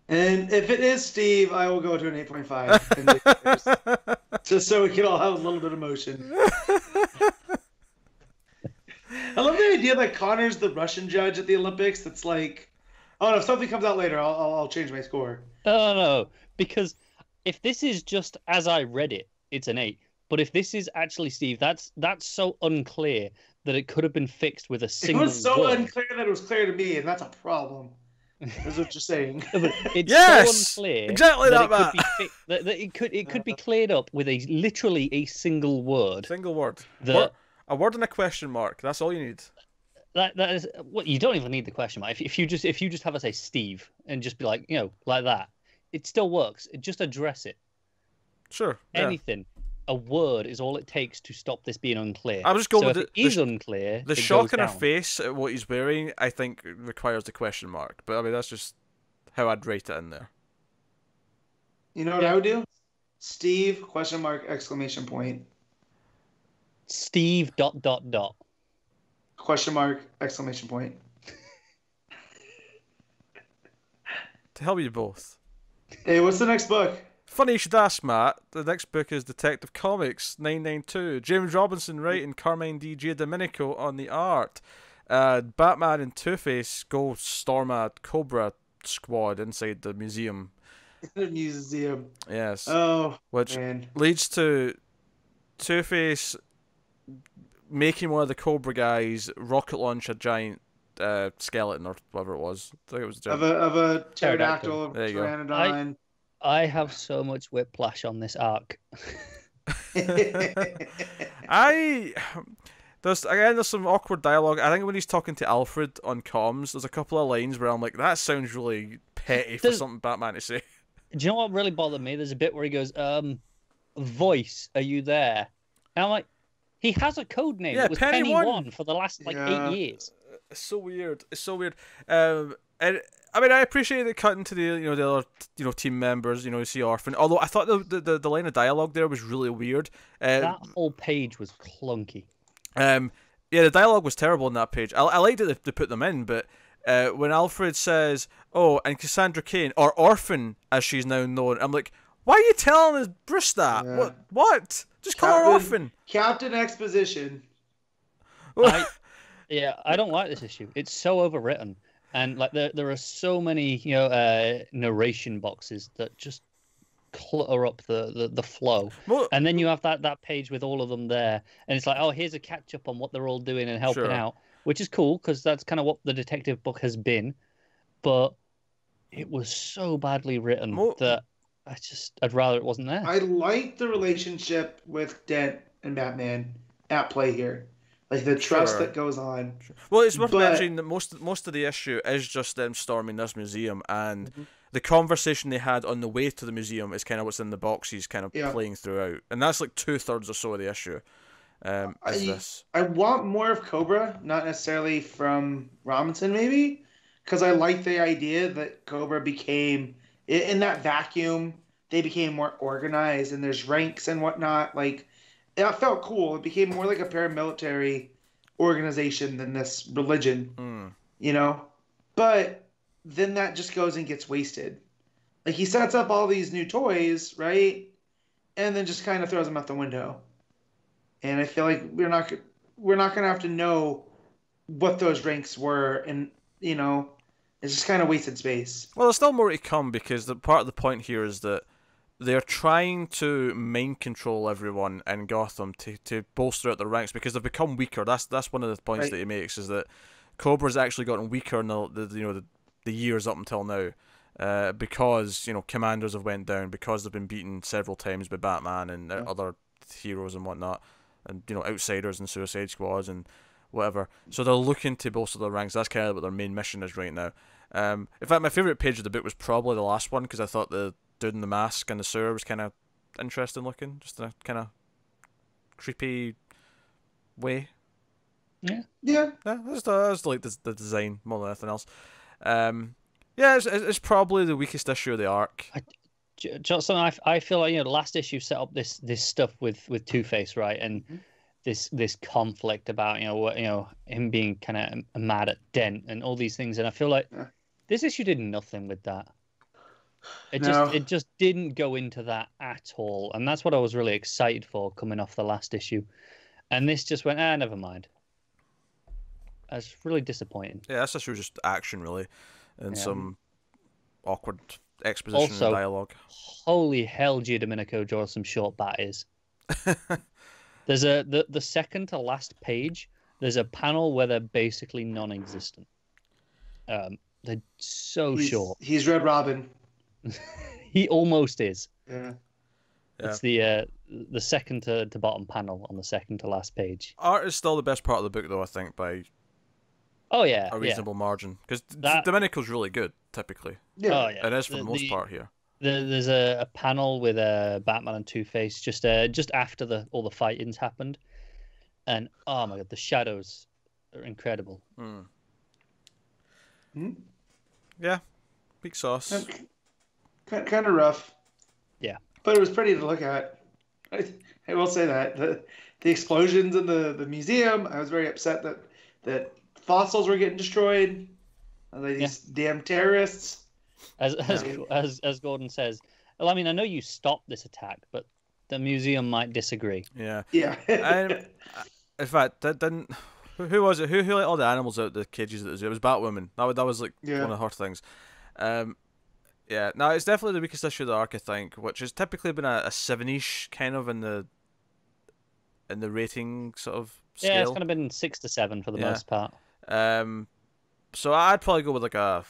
And if it is Steve, I will go to an 8.5. Just so we can all have a little bit of motion. I love the idea that Connor's the Russian judge at the Olympics. That's like, oh no, if something comes out later, I'll change my score. No, because if this is just as I read it, it's an 8. But if this is actually Steve, that's so unclear that it could have been fixed with a single. It was so word. unclear that it was clear to me, and that's a problem. That's what you're saying. It's yes, so unclear exactly that it could be cleared up with literally a single word. Single word. A word and a question mark. That's all you need. That is what you don't even need the question mark. If you just have us say Steve and just be like like that, it still works. Just address it. Sure. Yeah. Anything. A word is all it takes to stop this being unclear. I'm just going with it is unclear. The shock in her face at what he's wearing, I think, requires the question mark. But I mean, that's just how I'd rate it in there. You know what I would do? Steve, question mark, exclamation point. Steve ... Question mark, exclamation point. To help you both. Hey, what's the next book? Funny you should ask, Matt. The next book is Detective Comics 992. James Robinson writing, Carmine D. Giandomenico on the art. Batman and Two-Face go storm a Cobra squad inside the museum. The museum. Yes. Oh, which man. Leads to Two-Face making one of the Cobra guys rocket launch a giant skeleton or whatever it was. I think it was of a pterodactyl, there you pteranodon. I have so much whiplash on this arc. I there's some awkward dialogue. I think when he's talking to Alfred on comms, there's a couple of lines where I'm like, that sounds really petty for something Batman to say. Do you know what really bothered me? There's a bit where he goes, "Voice, are you there?" And I'm like, he has a code name. Yeah, it was Penny One for the last 8 years. It's so weird. It's so weird. And I mean, I appreciate it cutting to the the other team members. You see Orphan. Although I thought the line of dialogue there was really weird. That whole page was clunky. Yeah, the dialogue was terrible on that page. I liked it they put them in, but when Alfred says, "Oh, and Cassandra Cain," or Orphan as she's now known, I'm like, why are you telling us Bruce that? Yeah. What? Just call her Orphan. Captain Exposition. I don't like this issue. It's so overwritten, and like there are so many narration boxes that just clutter up the flow. Well, and then you have that page with all of them there, and it's like, oh, here's a catch up on what they're all doing and helping out, which is cool because that's kind of what the detective book has been. But it was so badly written that I'd rather it wasn't there. I like the relationship with Dent and Batman at play here. Like the trust that goes on. Well, it's worth mentioning that most of the issue is just them storming this museum, and the conversation they had on the way to the museum is kind of what's in the boxes, kind of playing throughout, and that's like 2/3 or so of the issue. I want more of Cobra, not necessarily from Robinson, maybe, because I like the idea that Cobra became in that vacuum. They became more organized, and there's ranks and whatnot. Like, it felt cool. It became more like a paramilitary organization than this religion, But then that just goes and gets wasted. Like, he sets up all these new toys, right? And then just kind of throws them out the window. And I feel like we're not going to have to know what those ranks were. And, it's just kind of wasted space. Well, there's still more to come, because part of the point here is that they're trying to mind control everyone in Gotham to bolster out their ranks, because they've become weaker. That's one of the points that he makes, is that Cobra's actually gotten weaker in the years up until now, because commanders have went down, because they've been beaten several times by Batman and other heroes and whatnot, and outsiders and Suicide Squads and whatever. So they're looking to bolster their ranks. That's kind of what their main mission is right now. In fact, my favourite page of the book was probably the last one, because I thought the dude in the mask and the sewer was kind of interesting looking, just in a kind of creepy way. Yeah. I just like the design more than anything else. It's probably the weakest issue of the arc. I feel like the last issue set up this stuff with Two-Face, right, and this conflict about him being kind of mad at Dent and all these things, and I feel like this issue did nothing with that. It just didn't go into that at all, and that's what I was really excited for coming off the last issue, and this just went never mind. That's really disappointing. Yeah, this issue was just action really, and some awkward exposition and dialogue. Holy hell, Giandomenico draws some short batters. There's the second to last page. There's a panel where they're basically non-existent. They're so short. He's Red Robin. He almost is. Yeah. It's the second to bottom panel on the second to last page. Art is still the best part of the book, though, I think, by a reasonable margin, because Domenico's really good typically. Yeah, it is for the most part here. There's a panel with Batman and Two-Face just after all the fighting's happened, and oh my god, the shadows are incredible. Yeah, big sauce. Kind of rough. Yeah, but it was pretty to look at. I will say that the explosions in the museum. I was very upset that fossils were getting destroyed. These damn terrorists. As Gordon says, well, I mean, I know you stopped this attack, but the museum might disagree. Yeah. In fact, that didn't. Who was it? Who let all the animals out the cages at the zoo? It was Batwoman. That was like one of her things. No, it's definitely the weakest issue of the arc, I think, which has typically been a 7-ish kind of in the rating sort of scale. Yeah, it's kind of been 6 to 7 for the most part. So I'd probably go with like a.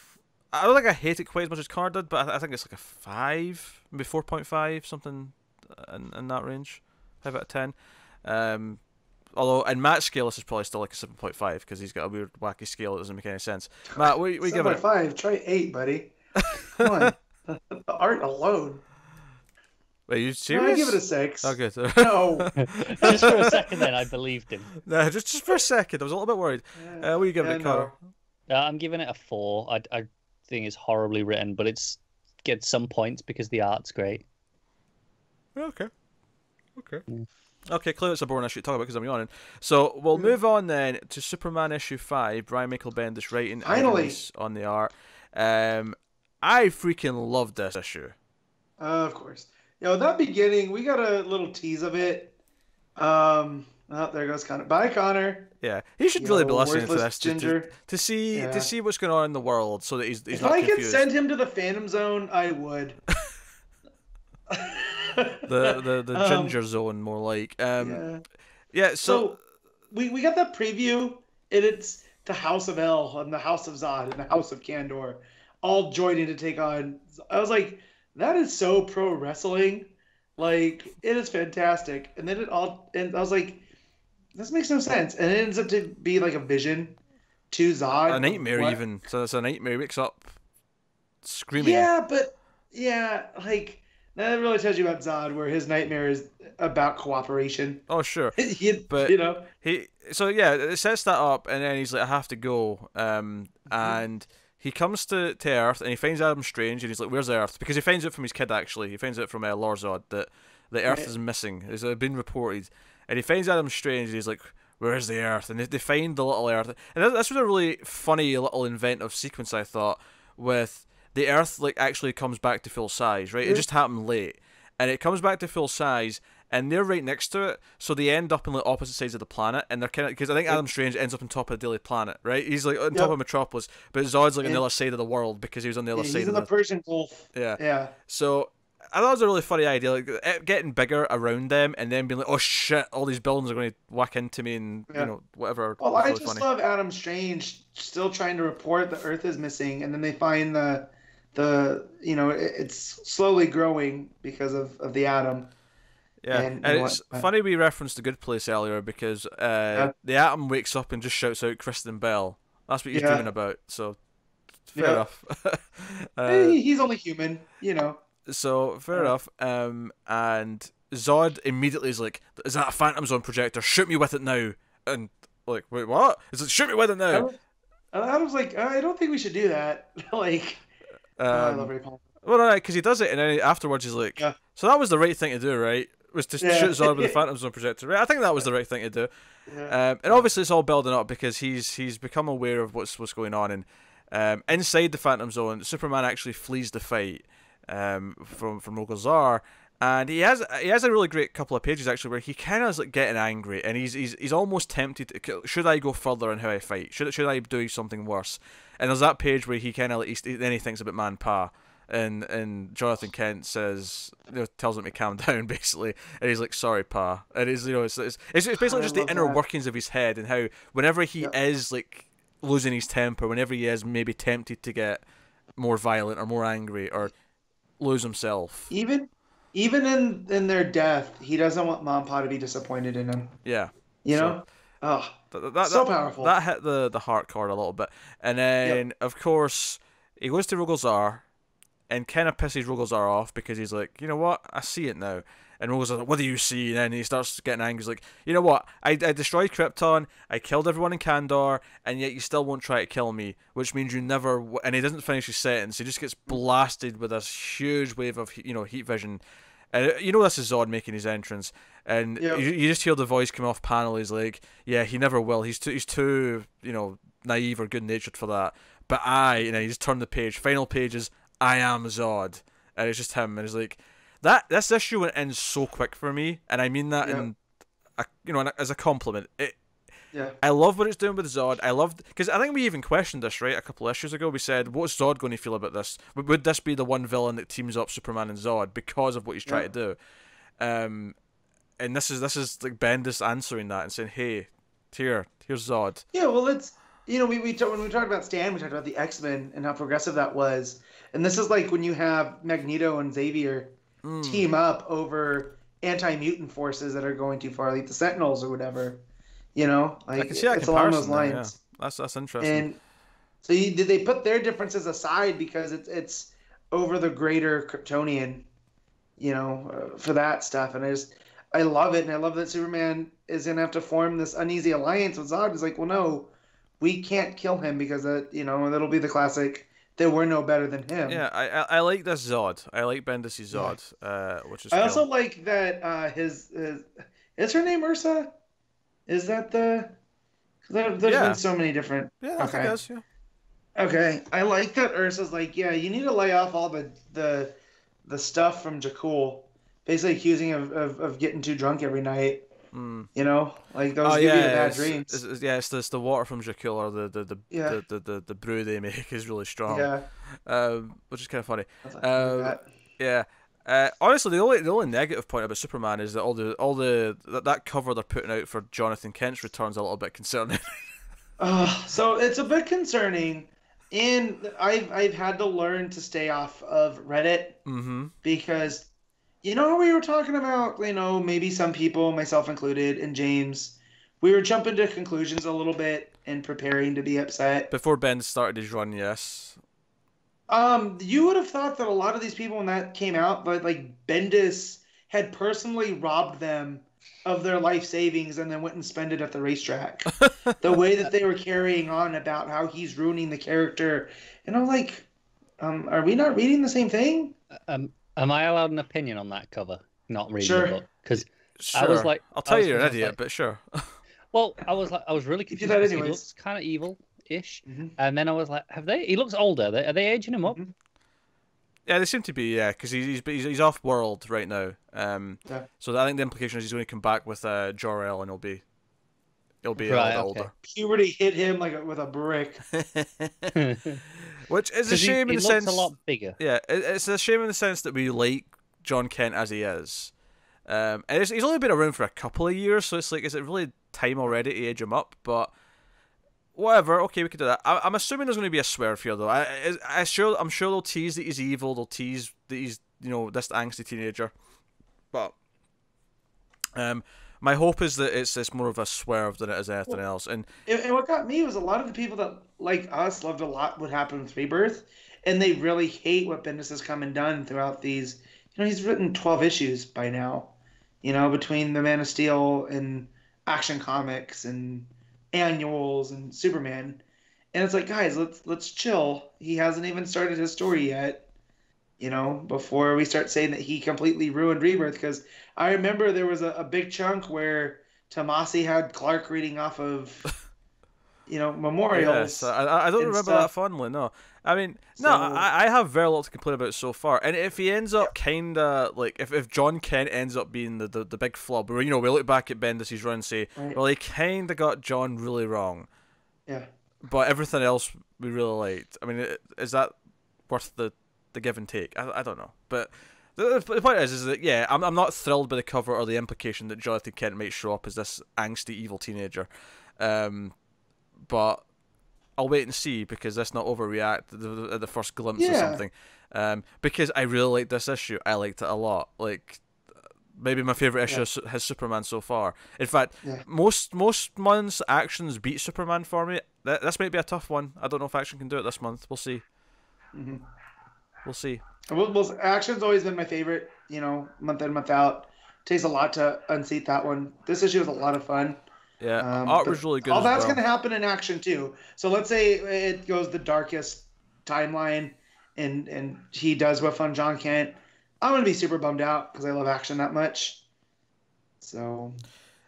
I don't think I hate it quite as much as Connor did, but I think it's like a 5, maybe 4.5, something in that range. 5 out of 10. Although, in Matt's scale, this is probably still like a 7.5 because he's got a weird, wacky scale that doesn't make any sense. Matt, we give it 7.5. Try 8, buddy. Come on. The art alone. Are you serious? No, I give it a 6. Oh, good. No. Just for a second, then I believed him. No, just for a second. I was a little bit worried. What are you giving it, Connor? I'm giving it a 4. I think it's horribly written, but it's gets some points because the art's great. Okay. Okay, clearly it's a boring issue to talk about because I'm yawning. So we'll move on then to Superman issue 5. Bryan Michael Bendis writing. Finally. On the art. I freaking loved this issue. Of course. That beginning, we got a little tease of it. There goes Connor. Bye, Connor. Yeah, he should really be listening to this ginger. to see what's going on in the world, so that he's if not I confused. could send him to the Phantom Zone, I would. the ginger zone, more like. Yeah. So we got that preview, and it's the House of El and the House of Zod and the House of Kandor, all joining to take on. I was like, that is so pro wrestling, like it is fantastic. And then and I was like, this makes no sense. And it ends up to be like a vision to Zod. A nightmare even. So it's a nightmare. He wakes up screaming. Yeah, but like that really tells you about Zod, where his nightmare is about cooperation. Oh sure, but it sets that up, and then he's like, I have to go, and he comes to Earth, and he finds Adam Strange, and he's like, where's Earth? Because he finds out from his kid, actually. He finds out from Lorzod that the Earth is missing. It's been reported. And he finds Adam Strange, and he's like, where's the Earth? And they find the little Earth. And this was a really funny little inventive sequence, I thought, with the Earth like actually comes back to full size, right? It just happened late. And it comes back to full size, and they're right next to it, so they end up on the opposite sides of the planet, and they're kind of, because I think Adam Strange ends up on top of the Daily Planet, right? He's like on top of Metropolis, but Zod's like on the other side of the world because he was on the other side. He's of in the Persian Gulf. Yeah. So I thought it was a really funny idea, like it getting bigger around them, and then being like, oh shit, all these buildings are going to whack into me, and whatever. Well, I just love Adam Strange still trying to report the Earth is missing, and then they find it's slowly growing because of the atom. Yeah, and it's funny we referenced The Good Place earlier because the Atom wakes up and just shouts out Kristen Bell. That's what he's dreaming about, so fair enough. He's only human, So, fair enough. And Zod immediately is like, is that a Phantom Zone projector? Shoot me with it now. And, like, wait, what? It's like, shoot me with it now. I was like, I don't think we should do that. Like, I love Ray Palmer. Well, no, because he does it, and then afterwards he's like, so that was the right thing to do, right? Was to shoot Zod with the Phantom Zone projector, right? I think that was the right thing to do. And obviously it's all building up because he's become aware of what's going on, and inside the Phantom Zone, Superman actually flees the fight from Rogol-Zar, and he has a really great couple of pages actually where he kind of is like getting angry, and he's almost tempted to, should I go further in how I fight? Should I do something worse? And there's that page where he kind of then he thinks about Man-Pa. And Jonathan Kent says, tells him to calm down basically, and he's like, "Sorry, Pa." And it's basically just the inner workings of his head, and how whenever he is like losing his temper, whenever he is maybe tempted to get more violent or more angry or lose himself, even in their death, he doesn't want Man-Pa to be disappointed in him. Yeah, so powerful. That hit the heart chord a little bit, and then of course he goes to Rogol-Zar. And kind of pisses Rogol-Zar off because he's like, you know what? I see it now. And Rogol-Zar's like, what do you see? And then he starts getting angry. He's like, you know what? I destroyed Krypton. I killed everyone in Kandor. And yet you still won't try to kill me. Which means you never... And he doesn't finish his sentence. He just gets blasted with this huge wave of, heat vision. And this is Zod making his entrance. And you just hear the voice come off panel. He's like, yeah, he never will. He's too naive or good-natured for that. But he just turned the page. Final pages... I am Zod, and it's just him, and it's like this issue went in so quick for me, and I mean that as a compliment. I love what it's doing with Zod. I loved because I think we even questioned this right a couple of issues ago. We said, what's Zod going to feel about this? Would this be the one villain that teams up Superman and Zod because of what he's trying to do? And this is like Bendis answering that and saying, hey, here's Zod. Yeah, well, it's when we talked about Stan, we talked about the X-Men and how progressive that was. And this is like when you have Magneto and Xavier team up over anti-mutant forces that are going too far, like the Sentinels or whatever. You know, I like can see that it's along those comparison there, lines. yeah. That's interesting. And so did they put their differences aside because it's over the greater Kryptonian, you know, for that stuff? And I love it, and I love that Superman is gonna have to form this uneasy alliance with Zod. It's like, well, no, we can't kill him because you know, that'll be the classic. That we're no better than him. Yeah, I like this Zod. I like Bendis' Zod, which is I cool. also like that his is her name Ursa? Is that the? There's been so many different. Yeah, I think it is, yeah. Okay, I like that Ursa's like, yeah, you need to lay off all the stuff from Jakul, basically accusing him of getting too drunk every night. You know, like those give you the bad dreams. It's the water from Jakul, or the brew they make is really strong. Yeah. Which is kind of funny. Yeah. Honestly, the only negative point about Superman is that that cover they're putting out for Jonathan Kent's return's a little bit concerning. So it's a bit concerning, and I've had to learn to stay off of Reddit because. You know, we were talking about, you know, maybe some people, myself included, and James, we were jumping to conclusions a little bit and preparing to be upset. Before Ben started his run, yes. You would have thought that a lot of these people when that came out, but like Bendis had personally robbed them of their life savings and then went and spent it at the racetrack. The way that they were carrying on about how he's ruining the character. And I'm like, are we not reading the same thing? Am I allowed an opinion on that cover? Not reading the book, because I was like, I'll tell you you're an idiot, but sure. Well, I was really confused. He looks kind of evil-ish, and then I was like, he looks older. Are they aging him up? Yeah, they seem to be. Yeah, because he's off world right now. So I think the implication is he's going to come back with Jor-El, and he'll be a little older. Puberty hit him like with a brick. Which is a shame in the sense. He looks a lot bigger. Yeah, it's a shame in the sense that we like John Kent as he is. And he's only been around for a couple of years, so it's like, is it really time already to age him up? But whatever, okay, we can do that. I'm assuming there's going to be a swerve here, though. I'm sure they'll tease that he's evil. They'll tease that he's, you know, this angsty teenager. But my hope is that it's more of a swerve than it is anything else. And what got me was a lot of the people that, like us, loved a lot what happened with Rebirth, and they really hate what Bendis has come and done throughout these. You know, he's written 12 issues by now, you know, between the Man of Steel and Action Comics and annuals and Superman. And it's like, guys, let's chill. He hasn't even started his story yet, you know, before we start saying that he completely ruined Rebirth. Because I remember there was a big chunk where Tomasi had Clark reading off of, you know, memorials. Yes, I don't remember that fondly, no. I mean, I have very little to complain about so far. And if he ends up kind of, like, if John Kent ends up being the big flub, where, you know, we look back at Bendis' run and say, well, he kind of got John really wrong. Yeah. But everything else we really liked. I mean, is that worth the give and take? I don't know. But the point is that, yeah, I'm not thrilled by the cover or the implication that Jonathan Kent might show up as this angsty, evil teenager. But I'll wait and see, because let's not overreact at the first glimpse of something. Because I really liked this issue. I liked it a lot. Like, maybe my favourite issue has Superman so far. In fact, most months actions beat Superman for me. This might be a tough one. I don't know if Action can do it this month. We'll see. We'll see. Well, Action's always been my favorite, you know, month in, month out. Takes a lot to unseat that one. This issue was a lot of fun. Yeah, art was really good. All that's going to happen in Action too. So let's say it goes the darkest timeline, and he does whiff on John Kent. I'm going to be super bummed out because I love Action that much. So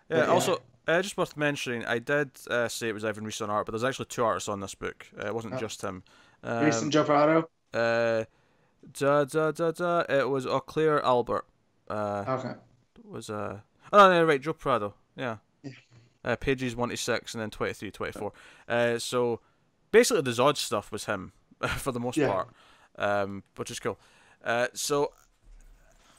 yeah. Also, just worth mentioning, I did say it was Ivan Reis on art, but there's actually two artists on this book. It wasn't just him. Reis and Joe Prado. It was Claire Albert. Okay. Was oh no, right, Joe Prado. Yeah. Pages 1 to 6 and then 23, 24. So basically the Zod stuff was him for the most part, which is cool. So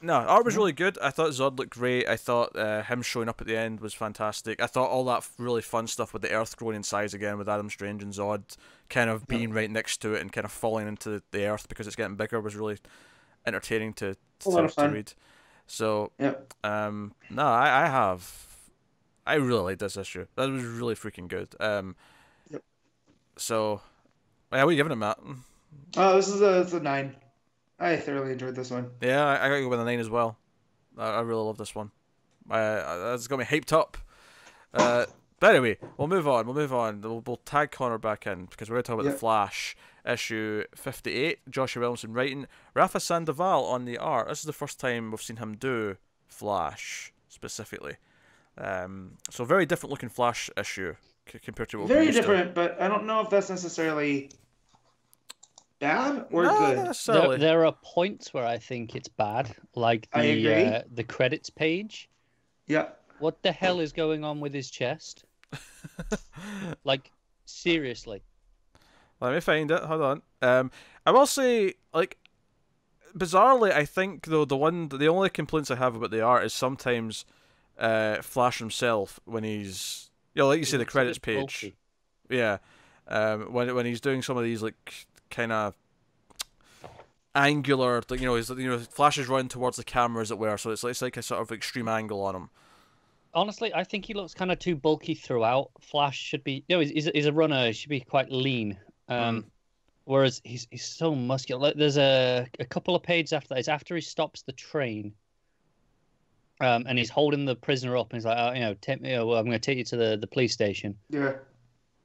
no, art was really good. I thought Zod looked great. I thought him showing up at the end was fantastic. I thought all that really fun stuff with the Earth growing in size again, with Adam Strange and Zod kind of being right next to it and kind of falling into the Earth because it's getting bigger, was really entertaining to read. So, Yep. no, I really like this issue. That was really freaking good. Yep. So, yeah, what are you giving it, Matt? Oh, it's a 9. I thoroughly enjoyed this one. Yeah, I gotta go with a 9 as well. I really love this one. That's got me hyped up. But anyway, we'll move on. We'll tag Connor back in because we're going to talk about the Flash issue 58. Joshua Williamson writing, Rafa Sandoval on the art. This is the first time we've seen him do Flash specifically. So very different looking Flash issue compared to what very different, but I don't know if that's necessarily bad or good. Not necessarily. There are points where I think it's bad, like the credits page. Yeah. What the hell is going on with his chest? Like, seriously. Let me find it. Hold on. I will say, like, bizarrely, I think though the only complaints I have about the art is sometimes Flash himself when he's, like you say, the credits page. Bulky. Yeah. When he's doing some of these like kind of angular, like, Flash is running towards the camera as it were, so it's like a sort of extreme angle on him. Honestly, I think he looks kind of too bulky throughout. Flash should be, he's a runner. He should be quite lean. Whereas he's so muscular. Like, there's a couple of pages after that. It's after he stops the train. And he's holding the prisoner up, and he's like, I'm going to take you to the police station. Yeah.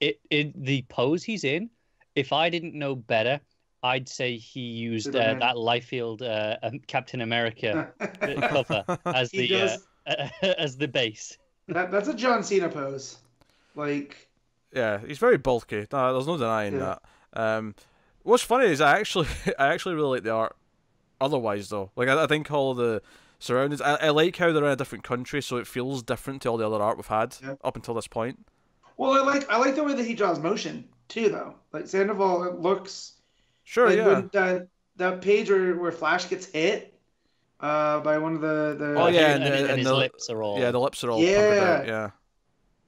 The pose he's in, if I didn't know better, I'd say he used that Liefeld Captain America cover as the base. That's a John Cena pose. Like, yeah, he's very bulky. No, there's no denying that. What's funny is I actually really like the art. Otherwise, though, like I think all the surroundings. I like how they're in a different country, so it feels different to all the other art we've had up until this point. Well, I like the way that he draws motion too, though. Like Sandoval, it looks when that page where Flash gets hit by one of the and his lips are all the lips are all puckered out,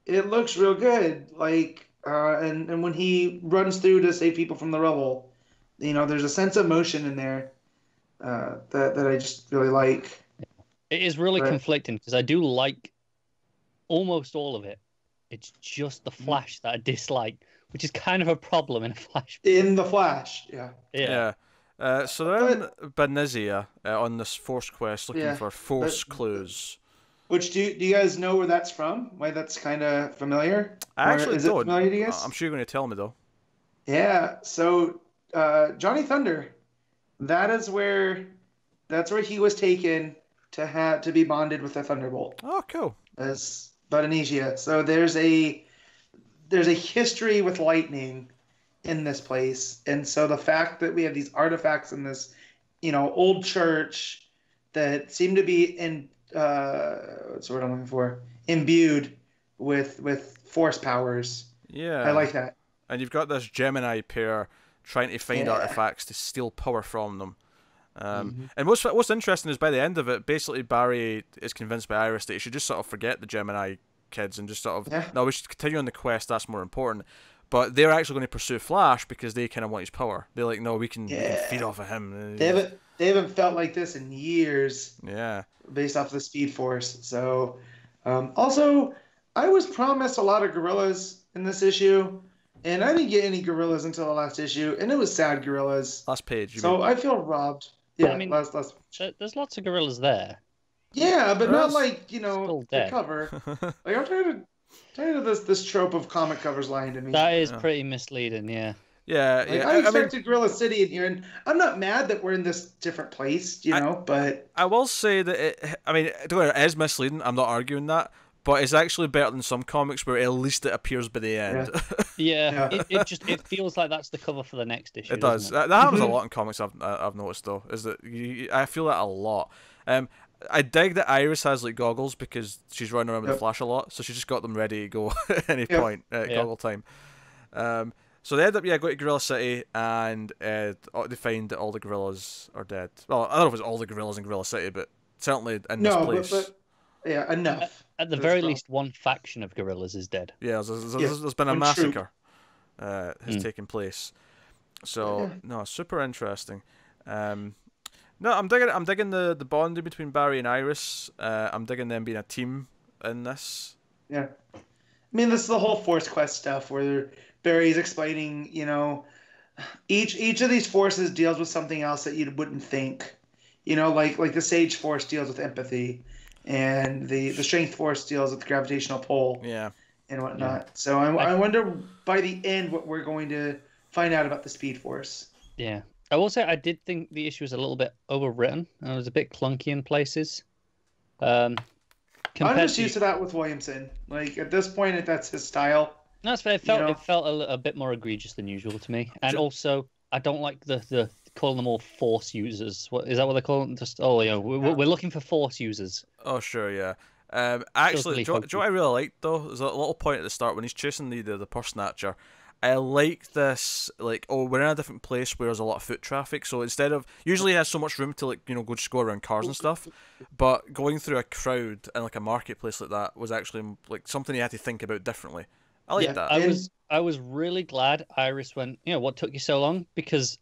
it looks real good. Like and when he runs through to save people from the rubble, there's a sense of motion in there that I just really like. It is really conflicting because I do like almost all of it. It's just the Flash that I dislike, which is kind of a problem in a Flash. In the Flash, yeah. So they're in Benizia on this Force quest looking for Force clues. Which do you guys know where that's from? Why that's kind of familiar? I actually don't. Is it familiar to you guys? I'm sure you're going to tell me though. Yeah. So Johnny Thunder, that's where he was taken to be bonded with the Thunderbolt. Oh, cool. As Badanesia. So there's a history with lightning in this place, and so the fact that we have these artifacts in this, old church that seem to be what's the word I'm looking for? Imbued with force powers. Yeah, I like that. And you've got this Gemini pair trying to find artifacts to steal power from them. And what's interesting is by the end of it, basically Barry is convinced by Iris that he should just sort of forget the Gemini kids and just sort of no, we should continue on the quest. That's more important. But they're actually going to pursue Flash because they kind of want his power. They're like, no, we can feed off of him. They haven't felt like this in years. Yeah. Based off the Speed Force. So, also, I was promised a lot of gorillas in this issue, and I didn't get any gorillas until the last issue, and it was sad gorillas. Last page. So I feel robbed. Yeah, I mean, last. There's lots of gorillas there. Yeah, but not like the cover. Like I'm tired of this trope of comic covers lying to me. That is pretty misleading. Yeah. Yeah, like, I expected Gorilla City in here, and I'm not mad that we're in this different place, but I will say that it is misleading. I'm not arguing that, but it's actually better than some comics where at least it appears by the end. Yeah. It feels like that's the cover for the next issue. It does. That happens a lot in comics. I've noticed though, is that I feel that a lot. I dig that Iris has like goggles because she's running around with the Flash a lot, so she just got them ready to go at any point at goggle time. So they end up going to Gorilla City, and they find that all the gorillas are dead. Well, I don't know if it's all the gorillas in Gorilla City, but certainly in this place. But enough. At the very least, one faction of gorillas is dead. Yeah, there's been a massacre has taken place. So, no, super interesting. No, I'm digging the bonding between Barry and Iris. I'm digging them being a team in this. Yeah. I mean, this is the whole Force Quest stuff where Barry's explaining, you know, each of these forces deals with something else that you wouldn't think. You know, like the Sage Force deals with empathy, and the Strength Force deals with the gravitational pull. Yeah. And whatnot. Yeah. So I wonder by the end what we're going to find out about the Speed Force. Yeah. I will say I did think the issue was a little bit overwritten and it was a bit clunky in places. I'm just used to that with Williamson. Like at this point, that's his style. No, it's fair. It felt a bit more egregious than usual to me, and also I don't like the calling them all Force users. What is that? What they call them? Just we're looking for Force users. Oh sure, yeah. Actually, do you know what I really liked though? There's a little point at the start when he's chasing the purse snatcher. I like this, like, we're in a different place where there's a lot of foot traffic, so instead of, usually he has so much room to, like, you know, just go around cars and stuff, but going through a crowd and, like, a marketplace like that was actually, like, something he had to think about differently. I like that. I was really glad Iris went, what took you so long? Because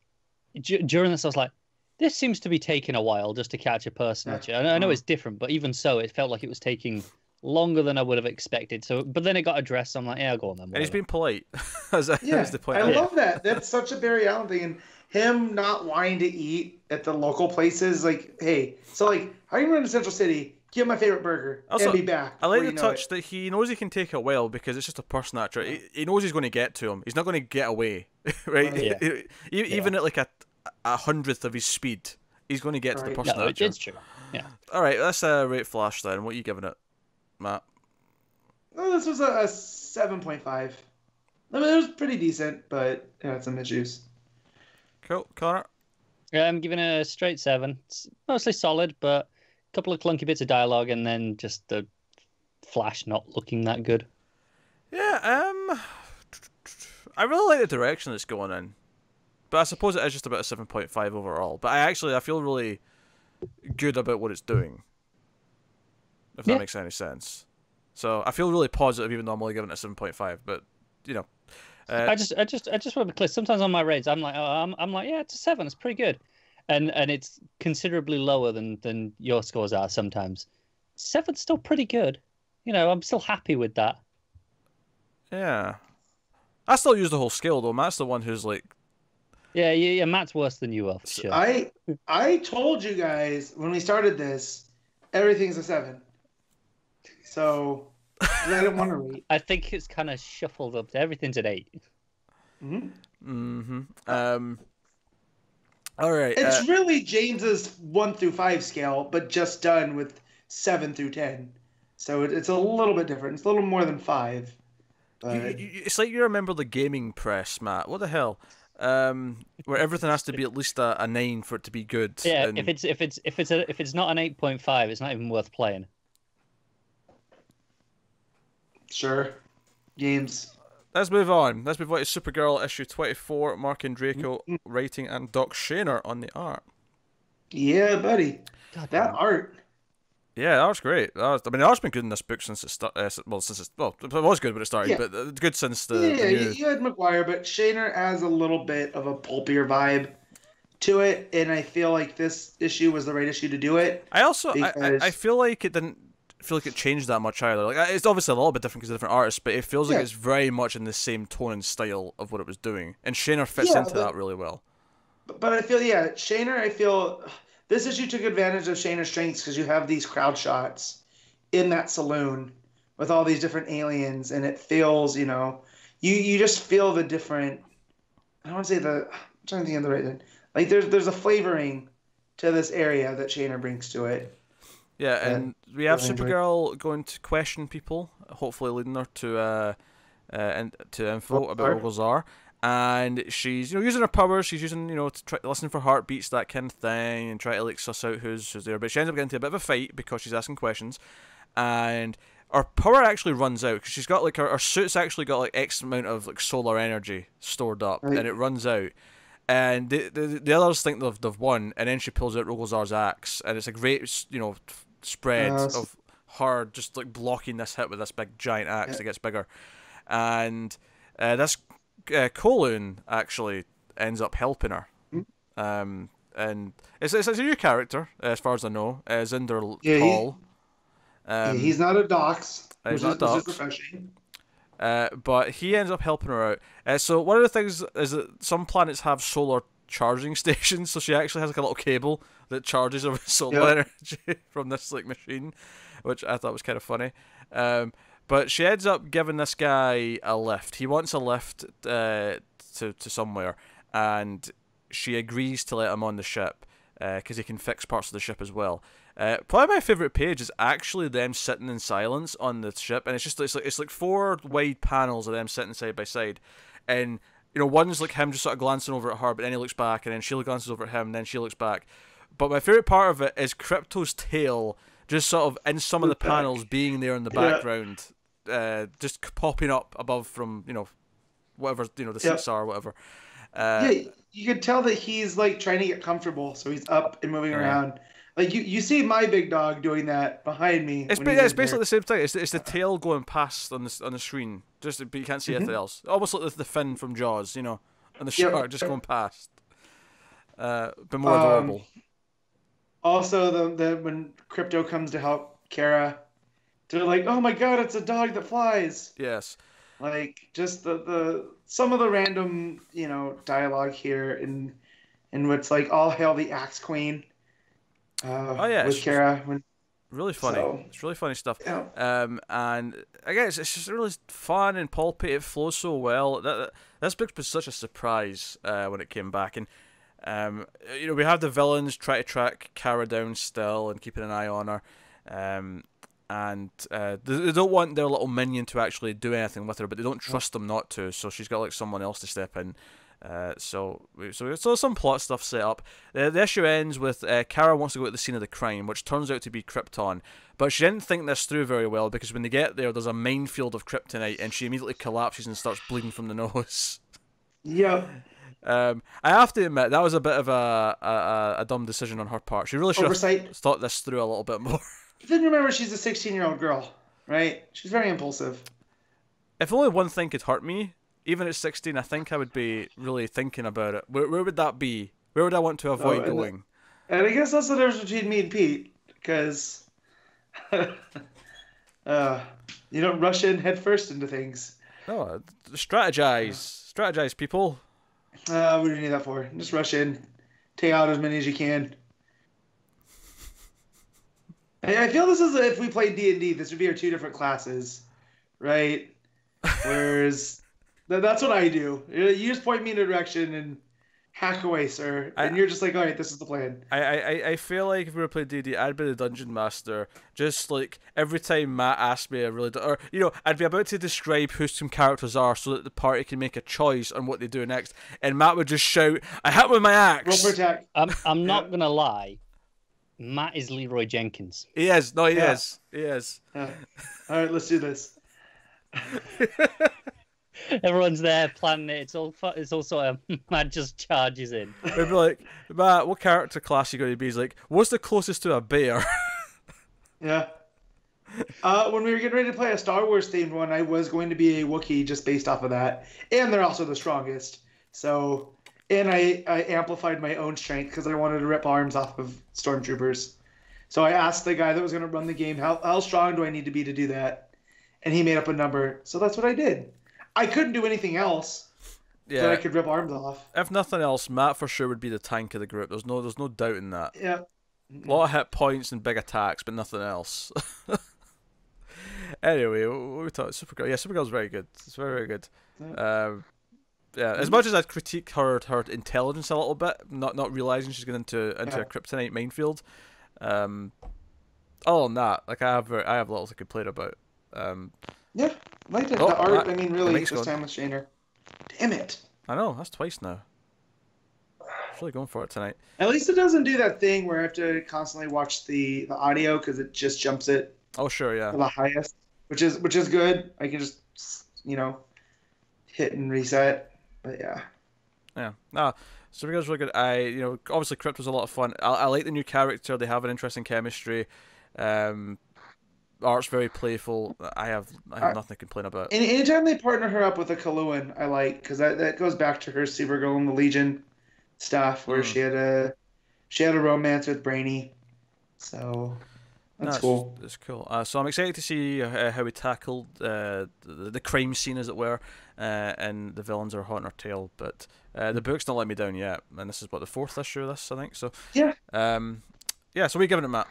during this I was like, this seems to be taking a while just to catch a purse snatcher. I know it's different, but even so, it felt like it was taking longer than I would have expected. So, but then it got addressed. So I'm like, yeah, I'll go on then. And he's being polite. That's the point. I love that. That's such a Barry Allen thing, and him not wanting to eat at the local places. Like, hey, so like, how are you running to Central City? Get my favorite burger also, and be back. I like the touch that he knows he can take it well because it's just a purse snatcher. He knows he's going to get to him. He's not going to get away, right? Even at like a 100th of his speed, he's going to get to the purse snatcher. It's true. Yeah. All right, let's rate Flash then. What are you giving it, Matt? Oh, this was a 7.5. I mean, it was pretty decent, but it had some issues. Cool. Connor? Yeah, I'm giving it a straight 7. It's mostly solid, but a couple of clunky bits of dialogue, and then just the Flash not looking that good. Yeah, I really like the direction it's going in. But I suppose it is just about a 7.5 overall. But I feel really good about what it's doing. If that makes any sense. So I feel really positive, even though I'm only giving it a 7.5. But I just want to be clear. Sometimes on my rates, I'm like, yeah, it's a 7. It's pretty good, and it's considerably lower than your scores are sometimes. 7's still pretty good. I'm still happy with that. Yeah, I still use the whole scale though. Matt's the one who's like. Yeah. Matt's worse than you are, for sure. I told you guys when we started this, everything's a 7. So I didn't want to rate. I think it's kind of shuffled up. Everything's at 8. All right. It's really James's 1 through 5 scale, but just done with 7 through 10. So it's a little bit different. It's a little more than 5. But... It's like you remember the gaming press, Matt. What the hell? Where everything has to be at least a 9 for it to be good. Yeah, and... if it's not an 8.5, it's not even worth playing. Sure. Games. Let's move on. Let's move on to Supergirl issue 24. Marc Andreyko writing and Doc Shaner on the art. Yeah, buddy. God, that art. Yeah, the art's great. The art's been good in this book since it started. It was good when it started, but good since the. You had McGuire, but Shaner has a little bit of a pulpier vibe to it, and I feel like this issue was the right issue to do it. I also I feel like it didn't feel like it changed that much either. Like it's obviously a little bit different because of different artists, but it feels like it's very much in the same tone and style of what it was doing, and Shaner fits into that really well. But I feel Shaner. I feel this issue took advantage of Shaner's strengths because you have these crowd shots in that saloon with all these different aliens, and it feels you just feel the different. I don't want to say I'm trying to think of the right thing. Like there's a flavoring to this area that Shaner brings to it. Yeah, and we have Supergirl going to question people, hopefully leading her to info about Rogozar. And she's using her powers. She's using to try to listen for heartbeats, that kind of thing, and try to like suss out who's there. But she ends up getting into a bit of a fight because she's asking questions, and her power actually runs out because she's got like her suit's actually got like X amount of like solar energy stored up, and it runs out. And the others think they've won, and then she pulls out Rogozar's axe, and it's a great spread of her just like blocking this hit with this big giant axe that gets bigger, and this Kowloon actually ends up helping her, and it's a new character as far as I know. Zinder Yeah, Paul. He's not a dox, He's which not a dox. is refreshing. But he ends up helping her out. So one of the things is that some planets have solar charging stations, so she actually has like a little cable that charges her with solar energy from this like machine, which I thought was kind of funny. But she ends up giving this guy a lift. He wants a lift to somewhere, and she agrees to let him on the ship because he can fix parts of the ship as well. Probably my favorite page is actually them sitting in silence on the ship, and it's like 4 wide panels of them sitting side by side, and one's like him just sort of glancing over at her, but then he looks back, and then she glances over at him, and then she looks back. But my favorite part of it is Crypto's tail just sort of in some of the panels being there in the background, just popping up above from whatever the seats are or whatever. You could tell that he's like trying to get comfortable, so he's up and moving around. Like you see my big dog doing that behind me. It's basically the same thing. It's the tail going past on the screen, but you can't see anything else. Almost like the fin from Jaws, and the shark just going past. But more adorable. Also, the when Crypto comes to help Kara, they're like, "Oh my God, it's a dog that flies!" Yes. Like just the some of the random dialogue here in what's like all hail the Axe Queen. With Kara. Really funny. So, it's really funny stuff. Yeah. And I guess it's just really fun and pulpy. It flows so well. This book was such a surprise when it came back, and we have the villains try to track Kara down still and keeping an eye on her, and they don't want their little minion to actually do anything with her, but they don't trust them not to. So she's got like someone else to step in. So some plot stuff set up. The issue ends with Kara wants to go to the scene of the crime, which turns out to be Krypton. But she didn't think this through very well, because when they get there's a minefield of kryptonite, and she immediately collapses and starts bleeding from the nose. Yeah. I have to admit that was a bit of a dumb decision on her part. She really should have thought this through a little bit more. But then remember, she's a 16-year-old girl, right? She's very impulsive. If only one thing could hurt me, even at 16, I think I would be really thinking about it. Where would that be? Where would I want to avoid going? And I guess that's the difference between me and Pete, because you don't rush in head first into things. No, strategize, people. We don't need that for. Just rush in, take out as many as you can. I feel this is if we played D&D, this would be our 2 different classes, right? Whereas. That's what I do. You just point me in a direction and hack away, sir. And you're just like, all right, this is the plan. I feel like if we were playing D&D, I'd be the dungeon master. Just like every time Matt asks me I'd be about to describe who some characters are so that the party can make a choice on what they do next. And Matt would just shout, "I hit with my axe." Roll protect. I'm not gonna lie. Matt is Leroy Jenkins. He is. No, he is. He is. Yeah. All right, let's do this. Everyone's there planning it. It's all sort of Matt just charges in. They'd be like, "Matt, what character class you going to be?" He's like, "What's the closest to a bear?" Yeah. When we were getting ready to play a Star Wars themed one, I was going to be a Wookiee just based off of that, and they're also the strongest. So, and I amplified my own strength because I wanted to rip arms off of stormtroopers. So I asked the guy that was going to run the game, how strong do I need to be to do that? And he made up a number. So that's what I did. I couldn't do anything else. Yeah. That I could rip arms off. If nothing else, Matt for sure would be the tank of the group. There's no doubt in that. Yeah. A lot of hit points and big attacks, but nothing else. Anyway, what we talking? Supergirl. Yeah, Supergirl's very good. It's very, very good. Yeah, as much as I'd critique her intelligence a little bit, not realizing she's going into a kryptonite minefield. Other than that, like I have little to complain about. Yeah, like the art. I mean, really, this time with Shaner. Damn it! I know, that's twice now. I'm really going for it tonight. At least it doesn't do that thing where I have to constantly watch the audio because it just jumps it. Oh sure, yeah. To the highest, which is good. I can just hit and reset. But yeah. Yeah. No, Supergirl's really good. Obviously Crypto's a lot of fun. I like the new character. They have an interesting chemistry. Art's very playful. I have nothing to complain about. And anytime they partner her up with a Kaluan, I like, because that goes back to her Supergirl and the Legion stuff, where she had she had a romance with Brainy, so that's cool. It's cool. So I'm excited to see how we tackled the crime scene, as it were, and the villains are hot on our tail. But the book's not let me down yet, and this is what, the 4th issue of this, I think. So yeah. Yeah. So we giving it, Matt?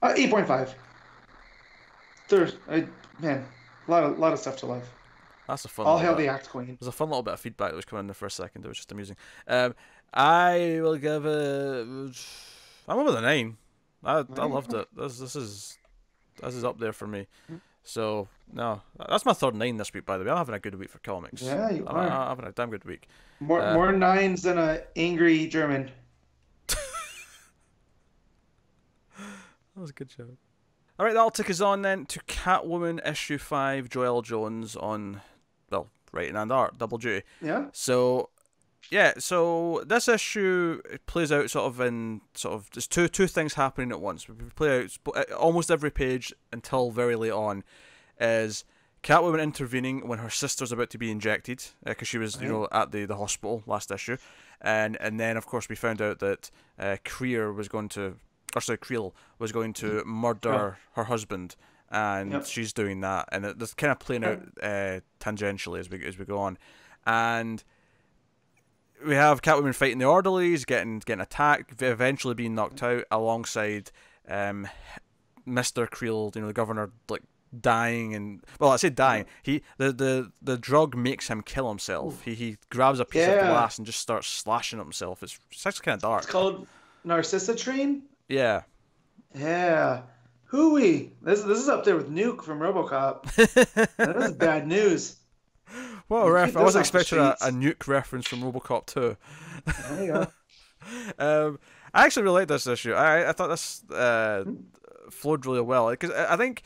8.5. Man, a lot of stuff to love. That's a fun. All hail the Axe Queen. There's a fun little bit of feedback that was coming in there for a second. It was just amusing. I will give it. I'm over the 9. I loved it. This is up there for me. So no, that's my third 9 this week. By the way, I'm having a good week for comics. Yeah, you are. I'm having a damn good week. More 9s than a angry German. That was a good show. All right, that'll take us on then to Catwoman issue 5. Joelle Jones on, well, writing and art, double duty. Yeah. So yeah, so this issue plays out there's two things happening at once. We play out almost every page until very late on is Catwoman intervening when her sister's about to be injected, because she was at the hospital last issue, and then of course we found out that Creel was going to murder her husband, and she's doing that, and it's kind of playing out tangentially as we go on, and we have Catwoman fighting the orderlies, getting attacked, eventually being knocked out, alongside Mr. Creel, the governor, like dying, and well, I say dying. The drug makes him kill himself. He grabs a piece of glass and just starts slashing at himself. It's actually kind of dark. It's called Narcissitrine. Yeah. Yeah. Hooey. This is up there with Nuke from RoboCop. That is bad news. Well, I wasn't expecting a Nuke reference from RoboCop 2. There you go. I actually really liked this issue. I thought this flowed really well, because I think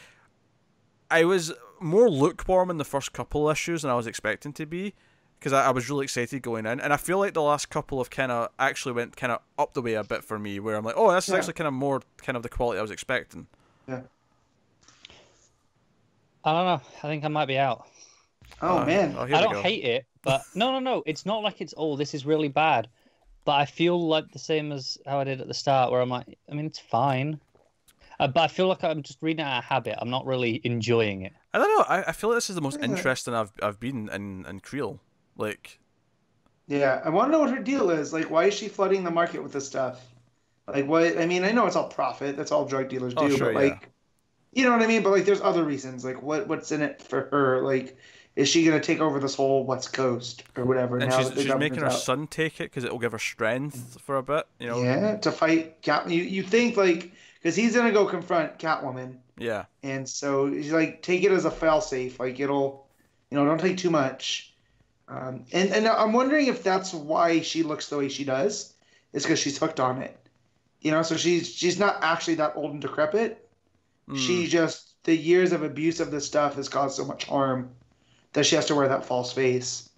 I was more lukewarm in the first couple issues than I was expecting to be, because I was really excited going in, and I feel like the last couple have kind of actually went kind of up the way a bit for me, where I'm like, oh, this is actually kind of more kind of the quality I was expecting. Yeah. I don't know. I think I might be out. Oh man. I don't hate it, but no. It's not like it's, oh, this is really bad. But I feel like the same as how I did at the start, where I'm like, I mean, it's fine. But I feel like I'm just reading it out of habit. I'm not really enjoying it. I don't know. I feel like this is the most interesting I've been in Creel. Like, yeah, I want to know what her deal is. Like, why is she flooding the market with this stuff? Like, what? I mean, I know it's all profit. That's all drug dealers do. Sure, but like, you know what I mean? But like, there's other reasons. Like, what's in it for her? Like, is she gonna take over this whole West Coast or whatever? And now she's making her son take it because it will give her strength for a bit. Yeah, to fight Cat. You think like, because he's gonna go confront Catwoman. Yeah. And so he's like, take it as a failsafe. Like, it'll, don't take too much. And I'm wondering if that's why she looks the way she does. It's because she's hooked on it. So she's not actually that old and decrepit. She just, the years of abuse of this stuff has caused so much harm that she has to wear that false face.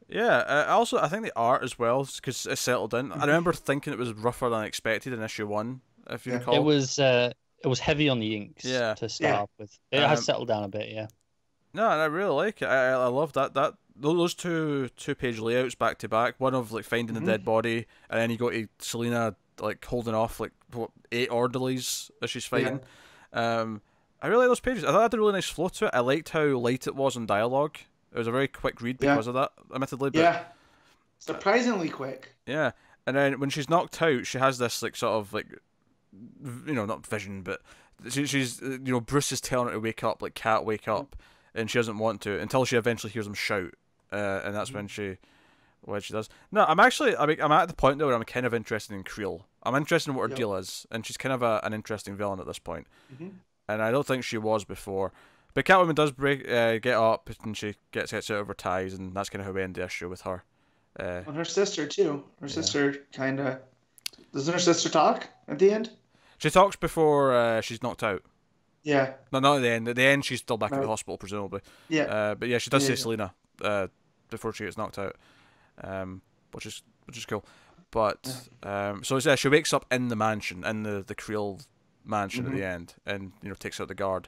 Yeah, I think the art as well, because it settled in. I remember thinking it was rougher than expected in issue 1, if you recall. It was heavy on the inks to start with. It has settled down a bit, yeah. No, and I really like it. I love that those two-page layouts back to back. One of like finding the dead body, and then you go to Selena like holding off like 8 orderlies as she's fighting. Yeah. I really like those pages. I thought it had a really nice flow to it. I liked how light it was on dialogue. It was a very quick read because of that, admittedly. But, surprisingly quick. Yeah, and then when she's knocked out, she has this like sort of like, not vision, but she's Bruce is telling her to wake up, like Cat, wake up, and she doesn't want to until she eventually hears him shout, and that's when she does. No, I'm at the point though where I'm kind of interested in Creel. I'm interested in what her deal is, and she's kind of an interesting villain at this point. And I don't think she was before. But Catwoman does get up, and she gets out of her ties, and that's kind of how we end the issue with her. And her sister, too. Her sister kind of... Doesn't her sister talk at the end? She talks before she's knocked out. Yeah. No, not at the end. At the end, she's still back at the hospital, presumably. Yeah. But yeah, she does say Selena before she gets knocked out, which is cool. But so she wakes up in the mansion, in the Creel mansion at the end, and takes out the guard.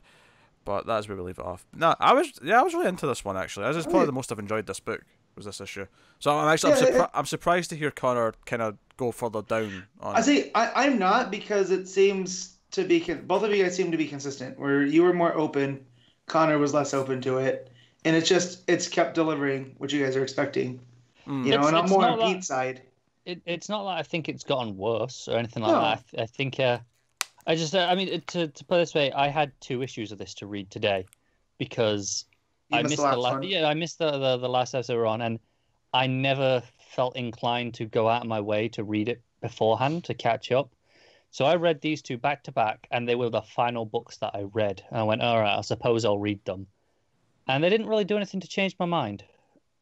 But that's where we leave it off. No, I was really into this one actually. This is probably the most I've enjoyed this book. was this issue. So I'm actually I'm surprised to hear Connor kind of go further down on. I'm not, because it seems to be both of you guys seem to be consistent. Where you were more open, Connor was less open to it, and it's kept delivering what you guys are expecting. You know, and I'm more on Pete's side. It's not like I think it's gotten worse or anything like that. I think I mean, to put it this way, I had 2 issues of this to read today because I missed the last one. Yeah, I missed the last episode we're on, and I never felt inclined to go out of my way to read it beforehand to catch up. So I read these 2 back to back, and they were the final books that I read. And I went, all right, I suppose I'll read them. And they didn't really do anything to change my mind.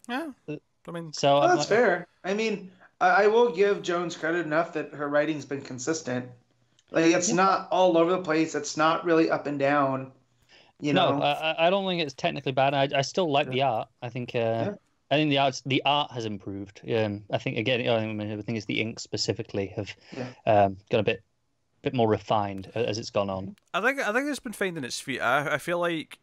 Yeah, I mean, so that's fair. I mean, I will give Jones credit enough that her writing's been consistent. Like, it's not all over the place. It's not really up and down. You know. I don't think it's technically bad. I still like the art. I think the art has improved. I think again, I think it's the ink specifically have got a bit more refined as it's gone on. I think it's been finding its feet. I feel like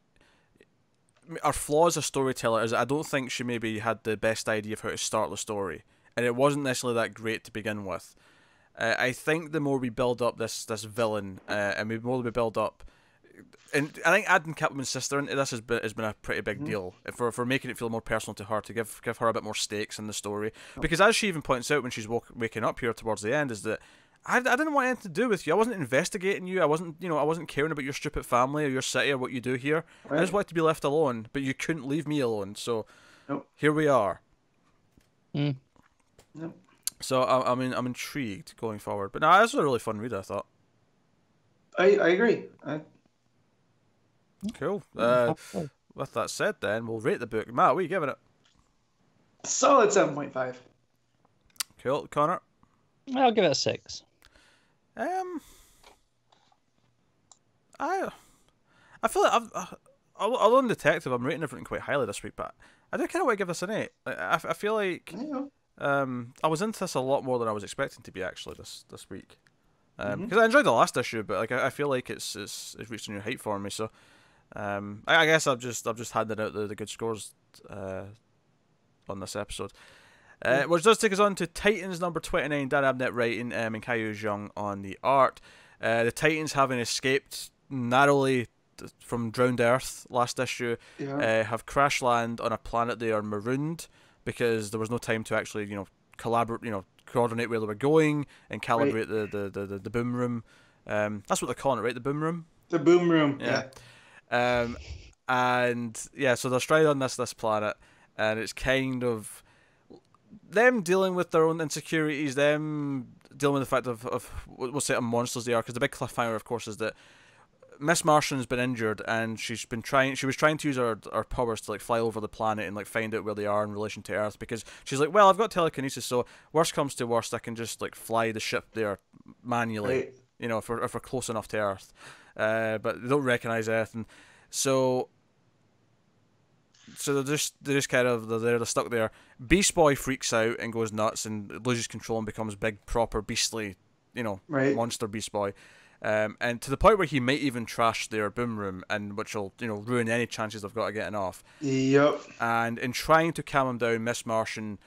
our flaw as a storyteller is I don't think she maybe had the best idea of how to start the story, and it wasn't necessarily that great to begin with. I think the more we build up this villain, and the more we build up, and I think adding Catwoman's sister into this has been a pretty big deal for making it feel more personal to her, to give her a bit more stakes in the story. Because as she even points out when she's waking up here towards the end, is that I didn't want anything to do with you. I wasn't investigating you. I wasn't caring about your stupid family or your city or what you do here. Right. I just wanted to be left alone, but you couldn't leave me alone. So here we are. Yep. So I'm intrigued going forward. But no, this was a really fun read, I thought. I agree. Cool. With that said, then we'll rate the book. Matt, what are you giving it? Solid 7.5. Cool, Connor. I'll give it a 6. I feel like although I'm detective, I'm rating everything quite highly this week, but I do kind of want to give this an 8. I feel like I was into this a lot more than I was expecting to be actually this week. Because I enjoyed the last issue, but like I feel like it's reached a new height for me. So I guess I've just handed out the good scores on this episode. Which does take us on to Titans number 29, Dan Abnett writing, MInkyu Jung on the art. The Titans, having escaped narrowly from drowned Earth last issue, have crash land on a planet they are marooned because there was no time to actually coordinate where they were going and calibrate the boom room. That's what they're calling it, right? The boom room. The boom room. Yeah. So they're stranded on this planet, and it's kind of them dealing with their own insecurities, them dealing with the fact of what set of monsters they are. Because the big cliffhanger, of course, is that Miss Martian's been injured, and she was trying to use her powers to like fly over the planet and like find out where they are in relation to Earth. Because she's like, well, I've got telekinesis, so worst comes to worst, I can just like fly the ship there manually. Right. If we're close enough to Earth, but they don't recognize Earth, and so they're just kind of they're stuck there. Beast Boy freaks out and goes nuts and loses control and becomes big, proper, beastly, monster Beast Boy. And to the point where he might even trash their boom room, and which will ruin any chances they've got of getting off. Yep. And in trying to calm him down, Miss Martian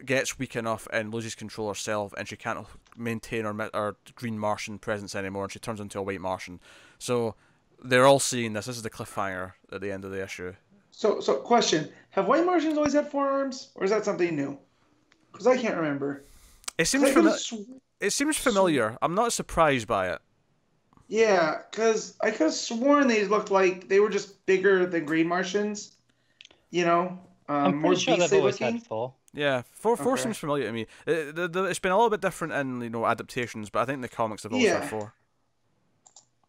gets weak enough and loses control herself, and she can't maintain her green Martian presence anymore, and she turns into a white Martian. So they're all seeing this. This is the cliffhanger at the end of the issue. So question: have white Martians always had 4 arms, or is that something new? Because I can't remember. It seems familiar. I'm not surprised by it. Yeah, because I could have sworn they looked like they were just bigger than green Martians. I'm pretty sure they've always had 4. Yeah, 4 seems familiar to me. It's been a little bit different in adaptations, but I think the comics have always had 4.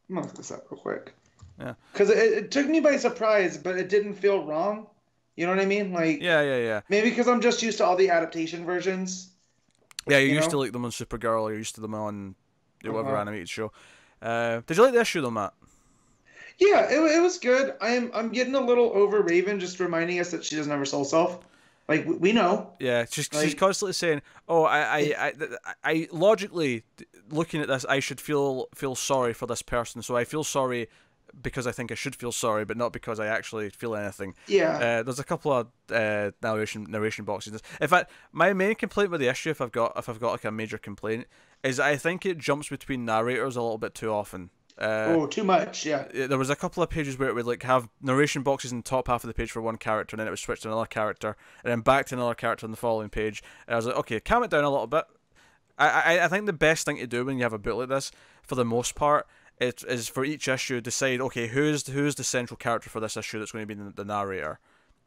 I'm gonna look this up real quick. Yeah, because it took me by surprise, but it didn't feel wrong. You know what I mean? Like yeah. Maybe because I'm just used to all the adaptation versions. Yeah, you're used to like them on Supergirl, or you're used to them on whatever animated show. Did you like the issue though, Matt? Yeah, it was good. I'm getting a little over Raven, just reminding us that she doesn't have her soul self. Like we know. Yeah, she's constantly saying, "Oh, I logically looking at this, I should feel sorry for this person. So I feel sorry because I think I should feel sorry, but not because I actually feel anything. Yeah. There's a couple of narration boxes. In fact, my main complaint with the issue, if I've got like a major complaint, is I think it jumps between narrators a little bit too often. Too much, yeah. There was a couple of pages where it would like have narration boxes in the top half of the page for one character, and then it would switch to another character, and then back to another character on the following page. And I was like, okay, calm it down a little bit. I think the best thing to do when you have a book like this, for the most part, it is for each issue decide, okay, who's the central character for this issue that's going to be the narrator,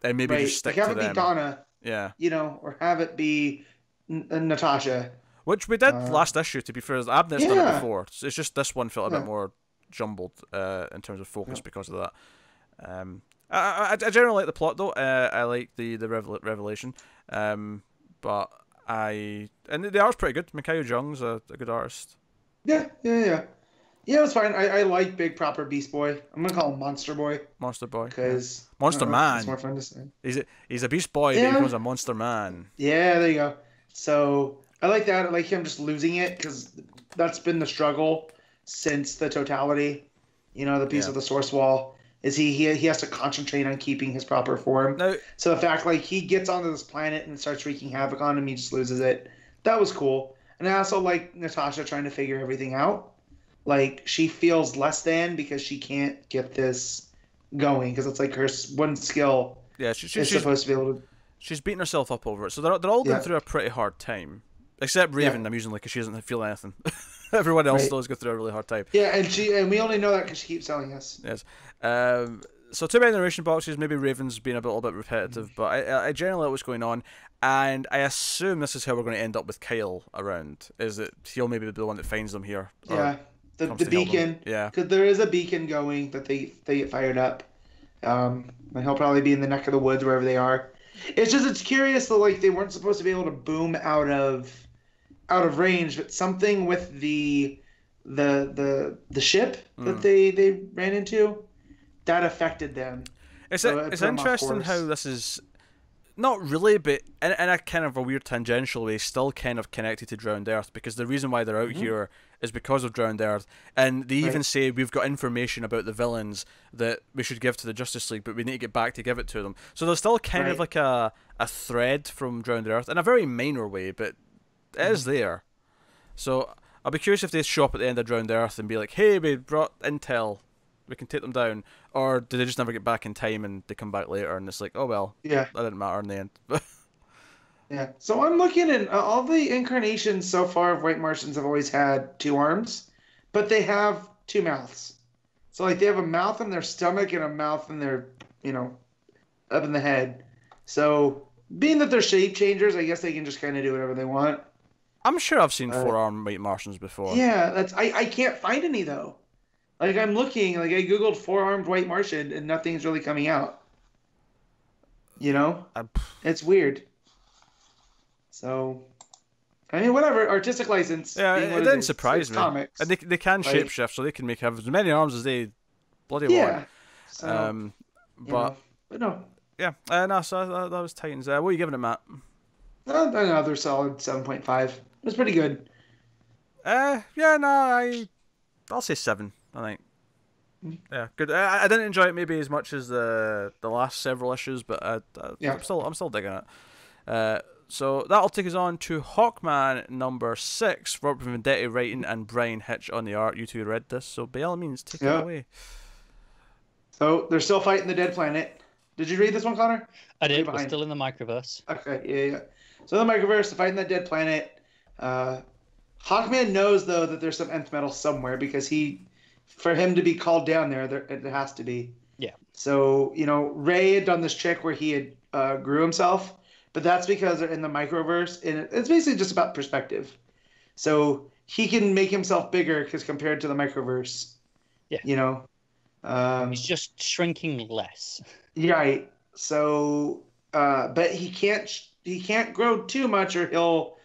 and maybe just stick like to them. Have it be Donna. Yeah. Or have it be Natasha. Which we did last issue, to be fair. Abnett's done it before. It's just this one felt a bit more jumbled in terms of focus because of that. I generally like the plot though. I like the revelation. But and the art's pretty good. MInkyu Jung's a good artist. Yeah, it's fine. I like Big Proper Beast Boy. I'm gonna call him Monster Boy. Monster Boy. Because Monster Man. It's more fun to say. He's a Beast Boy, but he becomes a Monster Man. Yeah, there you go. So I like that. I like him just losing it because that's been the struggle since the totality. The piece of the source wall is he has to concentrate on keeping his proper form. Now, so the fact he gets onto this planet and starts wreaking havoc on him, he just loses it. That was cool. And I also like Natasha trying to figure everything out. She feels less than because she can't get this going because it's like her one skill. Yeah, she's supposed to be able to. She's beating herself up over it, so they're all going through a pretty hard time, except Raven, amusingly, because she doesn't feel anything. Everyone else does go through a really hard time. Yeah, and we only know that because she keeps telling us. Yes. So too many narration boxes. Maybe Raven's being a little bit repetitive, but I generally like what's going on, and I assume this is how we're going to end up with Kyle around. Is that he'll maybe be the one that finds them here? Yeah, the beacon. Yeah, because there is a beacon going that they get fired up. And he'll probably be in the neck of the woods wherever they are. It's curious that they weren't supposed to be able to boom out of range, but something with the ship that they ran into that affected them. It's interesting how this is not really, but in a kind of a weird tangential way, still kind of connected to Drowned Earth, because the reason why they're out here is because of Drowned Earth, and they even say we've got information about the villains that we should give to the Justice League, but we need to get back to give it to them. So there's still kind of like a thread from Drowned Earth in a very minor way, but it is there. So I'll be curious if they show up at the end of Drowned Earth and be like, hey, we brought intel, we can take them down, or do they just never get back in time and they come back later and it's like, oh well, that didn't matter in the end. Yeah, so I'm looking at all the incarnations so far of White Martians have always had 2 arms, but they have 2 mouths. So they have a mouth in their stomach and a mouth in their, up in the head. So being that they're shape changers, I guess they can just kind of do whatever they want. I'm sure I've seen 4-armed White Martians before. Yeah, I can't find any though. I'm looking, I googled 4-armed White Martian and nothing's really coming out. It's weird. So, whatever. Artistic license. Yeah, it didn't surprise me. Comics. And they can shapeshift, so they can have as many arms as they bloody want. So, but no. Yeah, no, so that was Titans. What are you giving it, Matt? Another solid 7.5. It was pretty good. I'll say 7, I think. Yeah, good. I didn't enjoy it maybe as much as the last several issues, but I'm still digging it. So that'll take us on to Hawkman number 6, Robert Venditti writing and Bryan Hitch on the art. You two read this, so by all means, take it away. So they're still fighting the dead planet. Did you read this one, Connor? I did. We're still in the microverse. Okay, yeah. So the microverse, they're fighting the dead planet. Hawkman knows though that there's some nth metal somewhere because for him to be called down there it has to be. Yeah. So Ray had done this trick where he had grew himself. But that's because they're in the microverse, and it's basically just about perspective. So he can make himself bigger because compared to the microverse, he's just shrinking less. Right. So, but he can't grow too much, or he'll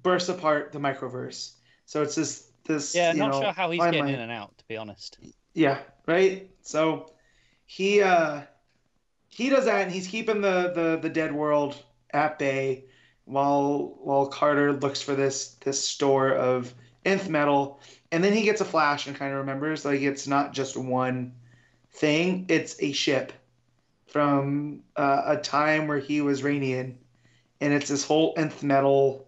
burst apart the microverse. So it's this. Yeah, not sure how he's getting in and out, to be honest. Yeah. Right. So he does that, and he's keeping the dead world at bay while Carter looks for this store of nth metal, and then he gets a flash and kind of remembers it's not just one thing. It's a ship from a time where he was Rainian, and it's this whole nth metal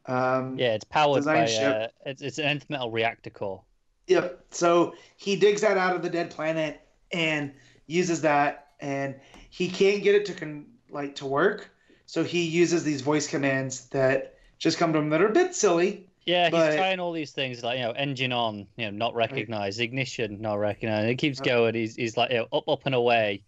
it's powered design by ship. it's an nth metal reactor core. Yep. So he digs that out of the dead planet and uses that, and he can't get it to work. So he uses these voice commands that just come to him that are a bit silly. Yeah, but... he's trying all these things like engine on, not recognized, right. Ignition not recognized. It keeps going. He's like up and away,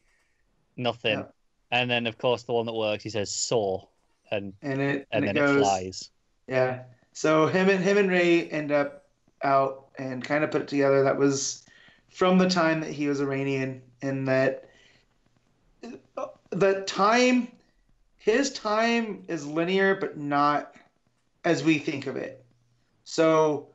nothing, and then of course the one that works, he says saw, and then it goes, flies. Yeah. So him and Ray end up out and kind of put it together. That was from the time that he was Iranian, and that time, his time is linear, but not as we think of it. So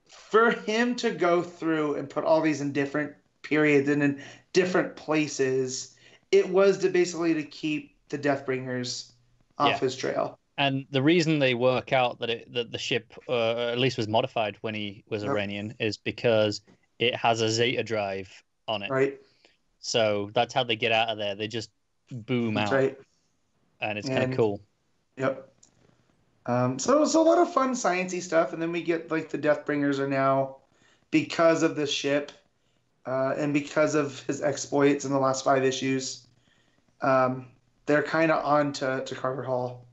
for him to go through and put all these in different periods and in different places, it was basically to keep the Deathbringers off his trail. And the reason they work out that the ship at least was modified when he was Iranian is because it has a Zeta drive on it. Right. So that's how they get out of there. They just boom out. Right. And it's kind of cool. Yep. So it's a lot of fun sciencey stuff, and then we get like the Deathbringers are now, because of this ship, and because of his exploits in the last 5 issues, they're kind of on to Carver Hall.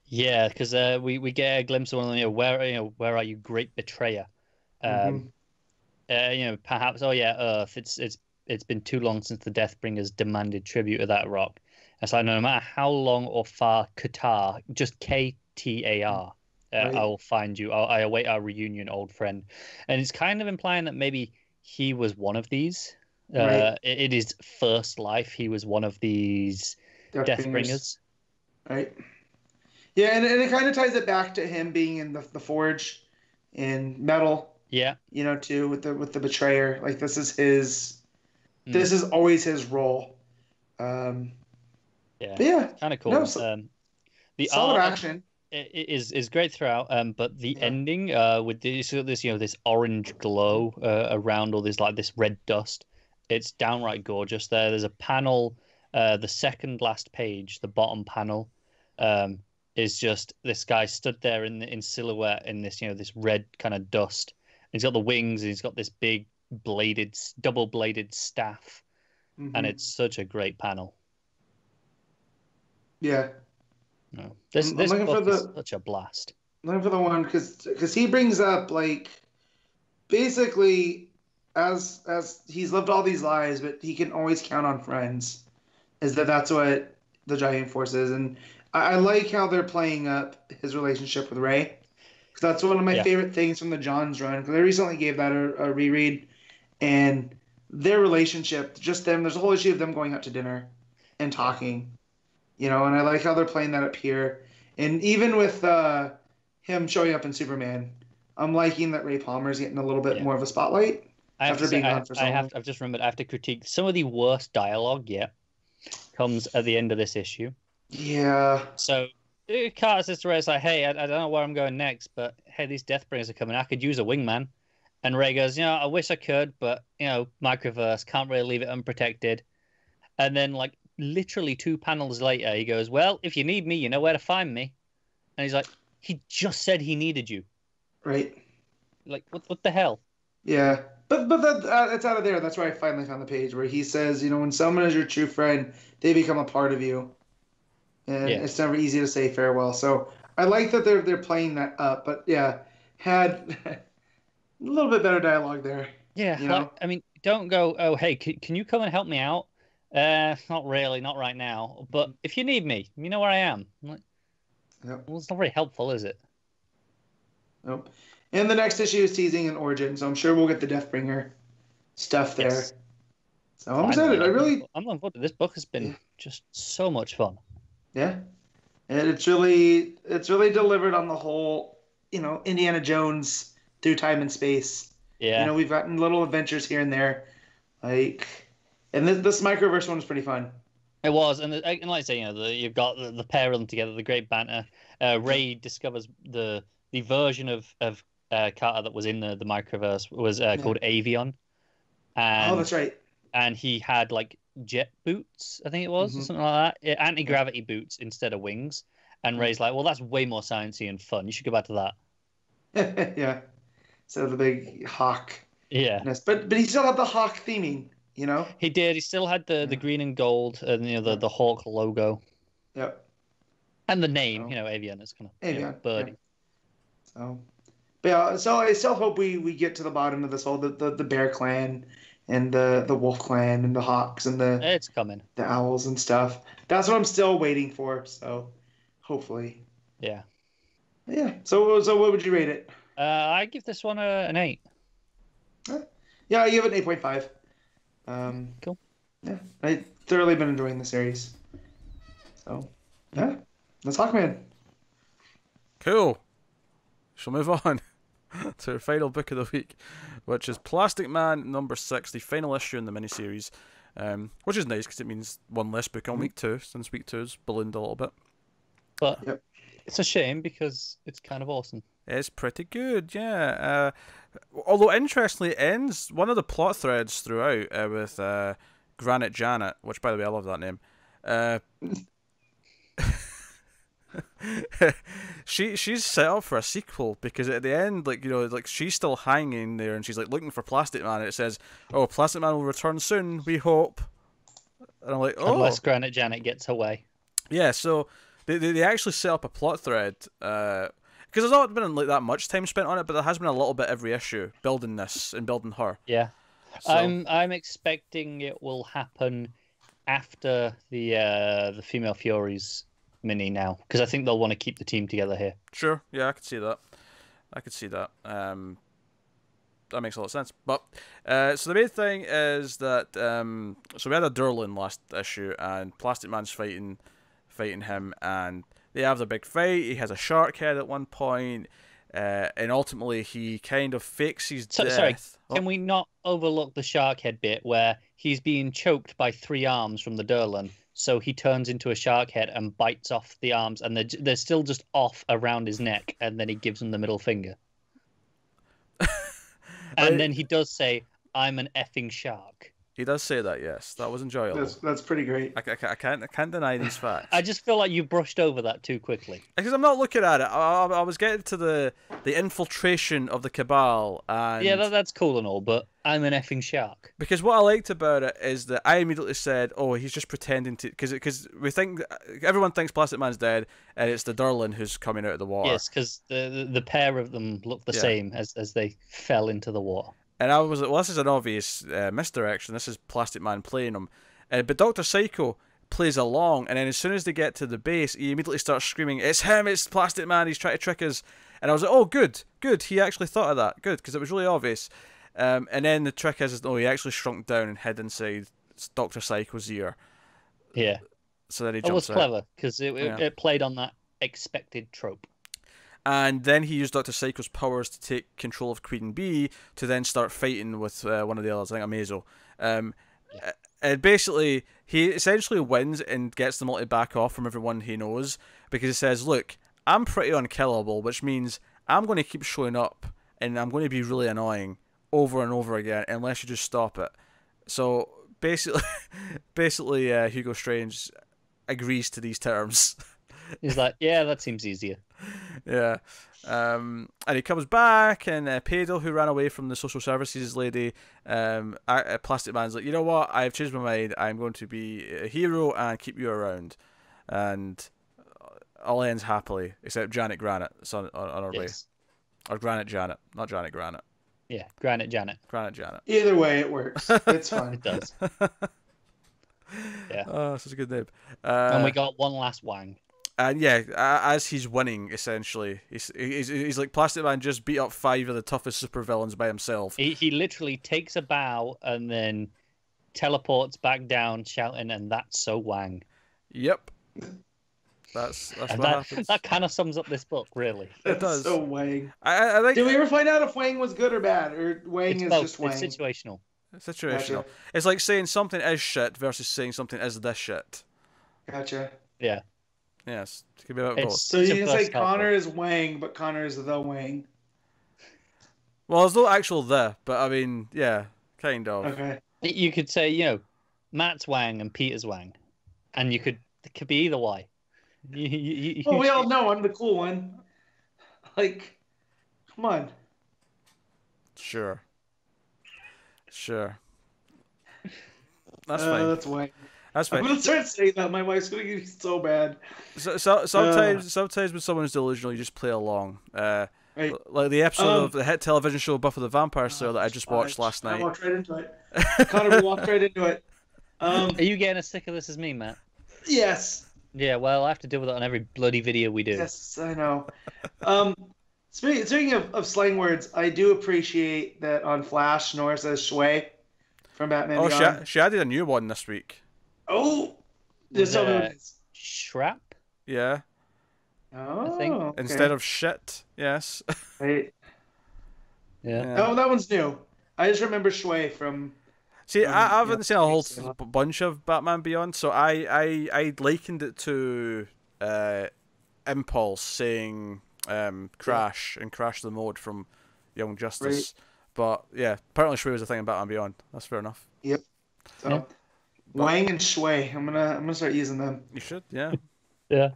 Yeah, because we get a glimpse of one of them. Where are you, great betrayer? Perhaps. Oh yeah, Earth. It's been too long since the Deathbringers demanded tribute of that rock. It's like no matter how long or far Qatar, just KTAR, I will find you. I await our reunion, old friend. And it's kind of implying that maybe he was one of these. In his first life, he was one of these Deathbringers. Right. Yeah, and it kind of ties it back to him being in the Forge in Metal. Yeah. Too, with the Betrayer. Like, this is his... This is always his role. Yeah, kind of cool. No, the solid art action is great throughout. But the ending with this orange glow around all this red dust, it's downright gorgeous. There's a panel, the second last page, the bottom panel, is just this guy stood there in silhouette in this this red kind of dust. He's got the wings, and he's got this big double bladed staff, and it's such a great panel. Yeah. No. This book is such a blast. I'm looking for the one because he brings up, like, basically as he's lived all these lives, but he can always count on friends. That's what the Giant Force is, and I like how they're playing up his relationship with Ray, because that's one of my favorite things from the Johns run. Because I recently gave that a reread, and their relationship, just them. There's a whole issue of them going out to dinner and talking. And I like how they're playing that up here. And even with him showing up in Superman, I'm liking that Ray Palmer's getting a little bit more of a spotlight after being on for so long. I've just remembered, I have to critique some of the worst dialogue comes at the end of this issue. Yeah. So Carter says to Ray, it's like, hey, I don't know where I'm going next, but hey, these Deathbringers are coming. I could use a wingman. And Ray goes, I wish I could, but, Microverse, can't really leave it unprotected. And then, like, literally 2 panels later, he goes, well, if you need me, you know where to find me. And he's like, he just said he needed you. Right. Like, what the hell? Yeah. But it's out of there. That's where I finally found the page where he says, when someone is your true friend, they become a part of you. And it's never easy to say farewell. So I like that they're playing that up. But, had a little bit better dialogue there. Yeah. Don't go, oh, hey, can you come and help me out? Not really, not right now. But if you need me, you know where I am. I'm like, well, it's not very helpful, is it? Nope. And the next issue is teasing an origin, so I'm sure we'll get the Deathbringer stuff there. Yes. So I'm excited. I'm looking forward to this book. Has been just so much fun. Yeah, and it's really delivered on the whole, Indiana Jones through time and space. Yeah. We've gotten little adventures here and there, like. And this Microverse one was pretty fun. It was, and like I say, you've got the pair of them together, the great banter. Ray discovers the version of Carter that was in the Microverse was called Avion. And that's right. and he had like jet boots, I think it was, or something like that. Anti-gravity boots instead of wings. And Ray's like, well, that's way more sciencey and fun. You should go back to that. Yeah. So the big hawk. Yeah. But he still had the hawk theming, you know? He did. He still had the green and gold and the hawk logo. Yep. And the name, Avian is kind of birdie. Yeah. So, but yeah, so I still hope we get to the bottom of this whole the Bear Clan and the Wolf Clan and the Hawks and it's coming. The Owls and stuff. That's what I'm still waiting for. So hopefully. Yeah. Yeah. So what would you rate it? I give this one an 8. Yeah, I give it 8.5. Cool. Yeah, I thoroughly been enjoying the series. So yeah, that's Hawkman. Cool. Shall move on to our final book of the week, which is Plastic Man number 6, the final issue in the miniseries, which is nice because it means one less book on week 2, since week 2's ballooned a little bit. But it's a shame because it's kind of awesome. It's pretty good, yeah. Although, interestingly, it ends one of the plot threads throughout with Granite Janet, which, by the way, I love that name. She's set up for a sequel because at the end, like she's still hanging there and she's like looking for Plastic Man and it says, "Oh, Plastic Man will return soon, we hope." And I'm like, "Oh." Unless Granite Janet gets away. Yeah, so they actually set up a plot thread because there's not been like that much time spent on it, but there has been a little bit every issue building this and building her. Yeah, so, I'm expecting it will happen after the Female Furies mini now, because I think they'll want to keep the team together here. Sure, yeah, I could see that. That makes a lot of sense. But so the main thing is that so we had a Durlin last issue, and Plastic Man's fighting him, and they have the big fight. He has a shark head at one point, and ultimately he kind of fakes his death. Sorry, can we not overlook the shark head bit where he's being choked by 3 arms from the Durlin? So he turns into a shark head and bites off the arms, and they're still just off around his neck, and then he gives him the middle finger. And then he does say, "I'm an effing shark." He does say that, yes. That was enjoyable. That's pretty great. I can't deny these facts. I just feel like you brushed over that too quickly. Because I'm not looking at it. I was getting to the infiltration of the Cabal. And yeah, that's cool and all, but I'm an effing shark. Because what I liked about it is that I immediately said, "Oh, he's just pretending to..." Because we think... Everyone thinks Plastic Man's dead, and it's the Durlin who's coming out of the water. Yes, because the pair of them look the same as they fell into the water. And I was like, well, this is an obvious misdirection. This is Plastic Man playing him. But Dr. Psycho plays along, and then as soon as they get to the base, he immediately starts screaming, "It's him, it's Plastic Man, he's trying to trick us." And I was like, oh, good, he actually thought of that. Good, because it was really obvious. And then the trick is, he actually shrunk down and hid inside Dr. Psycho's ear. Yeah. So then he jumps out. It was clever, because it played on that expected trope. And then he used Dr. Psycho's powers to take control of Queen Bee to then start fighting with one of the others, I think Amazo. And basically, he essentially wins and gets them all to back off from everyone he knows, because he says, "Look, I'm pretty unkillable, which means I'm going to keep showing up and I'm going to be really annoying over and over again unless you just stop it." So basically, Hugo Strange agrees to these terms. He's like, "Yeah, that seems easier." Yeah. And he comes back, and Pedro, who ran away from the social services lady, Plastic Man's like, "You know what? I've changed my mind. I'm going to be a hero and keep you around." And all ends happily, except Janet Granite is on her way. Or Granite Janet, not Janet Granite. Yeah, Granite Janet. Granite Janet. Either way, it works. It's fun. It does. Yeah. Oh, this is a good name. And we got one last Wang. And yeah, as he's winning, essentially, he's like, Plastic Man just beat up 5 of the toughest supervillains by himself. He literally takes a bow and then teleports back down, shouting, "And that's so Wang." Yep. That's what happens. That kind of sums up this book, really. It does. So Wang. I think. Did we ever find out if Wang was good or bad, or Wang is both. just Wang? It's situational. Situational. Gotcha. It's like saying something is shit versus saying something is this shit. Gotcha. Yeah. Yes, it could be about both. So you can say Connor is Wang, but Connor is the Wang. Well, there's no actual the, but I mean, yeah, kind of. Okay. You could say, Matt's Wang and Peter's Wang, and it could be either way. Well, we all know I'm the cool one. Like, come on. Sure. That's fine. That's Wang. That's fine. I'm gonna start saying that. My wife's gonna get me so bad. Sometimes when someone's delusional, you just play along. Right. Like the episode of the hit television show Buffy the Vampire Slayer that I just watched last night. I walked right into it. Connor walked right into it. Are you getting as sick of this as me, Matt? Yes. Yeah, well, I have to deal with it on every bloody video we do. Yes, I know. Speaking of slang words, I do appreciate that on Flash, Nora says "shui" from Batman Beyond. Oh, she added a new one this week. Oh, just tell me what it is. Shrap? Yeah. Oh, I think. okay. Instead of shit, yes. Right. Yeah. Oh, that one's new. I just remember Shui from. See, I haven't seen a whole bunch of Batman Beyond, so I likened it to Impulse saying Crash and Crash the Mode from Young Justice. Right. But yeah, apparently Shui was a thing in Batman Beyond. That's fair enough. Yep. So Wang and Shui, I'm gonna start using them. You should, yeah. Yeah.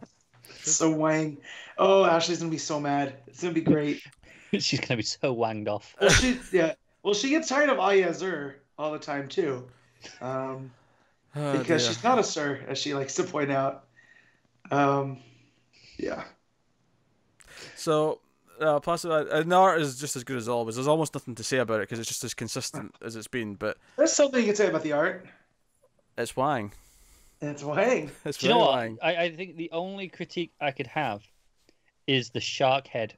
So Wang. Oh, Ashley's gonna be so mad. It's gonna be great. She's gonna be so wanged off. Well, she gets tired of Aya Zur all the time too, because she's not a sir, as she likes to point out. Yeah. So, plus the art is just as good as always. There's almost nothing to say about it because it's just as consistent as it's been. But there's something you can say about the art. It's Wang. It's Wang. It's Do you know what? Wang. I think the only critique I could have is the shark head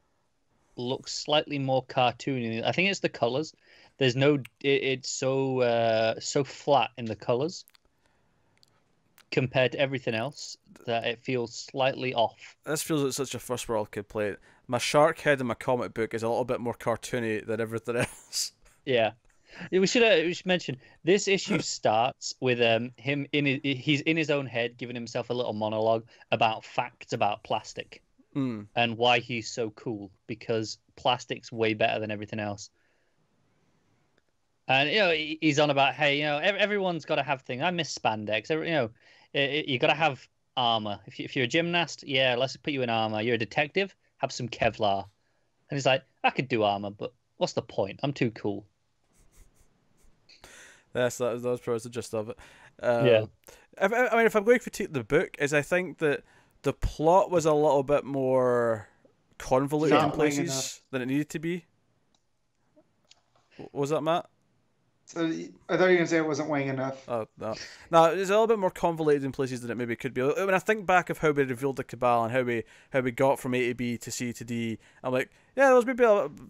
looks slightly more cartoony. I think it's the colors. There's no. It's so flat in the colors compared to everything else that it feels slightly off. This feels like such a first world kid play. My shark head in my comic book is a little bit more cartoony than everything else. Yeah. We should mention this issue starts with him he's in his own head giving himself a little monologue about facts about plastic and why he's so cool because plastic's way better than everything else. And he's on about everyone's got to have things. I miss spandex. You got to have armor. If you're a gymnast, yeah, let's put you in armor. You're a detective, have some Kevlar. And he's like, I could do armor, but what's the point? I'm too cool. Yes, that was probably the gist of it. Yeah. If I'm going to critique the book, I think that the plot was a little bit more convoluted in places than it needed to be. Was that, Matt? So I thought you were going to say it wasn't Wang enough. Oh, no. No, it's a little bit more convoluted in places than it maybe could be. When I think back of how we revealed the Cabal and how we got from A to B to C to D, I'm like, yeah, there was maybe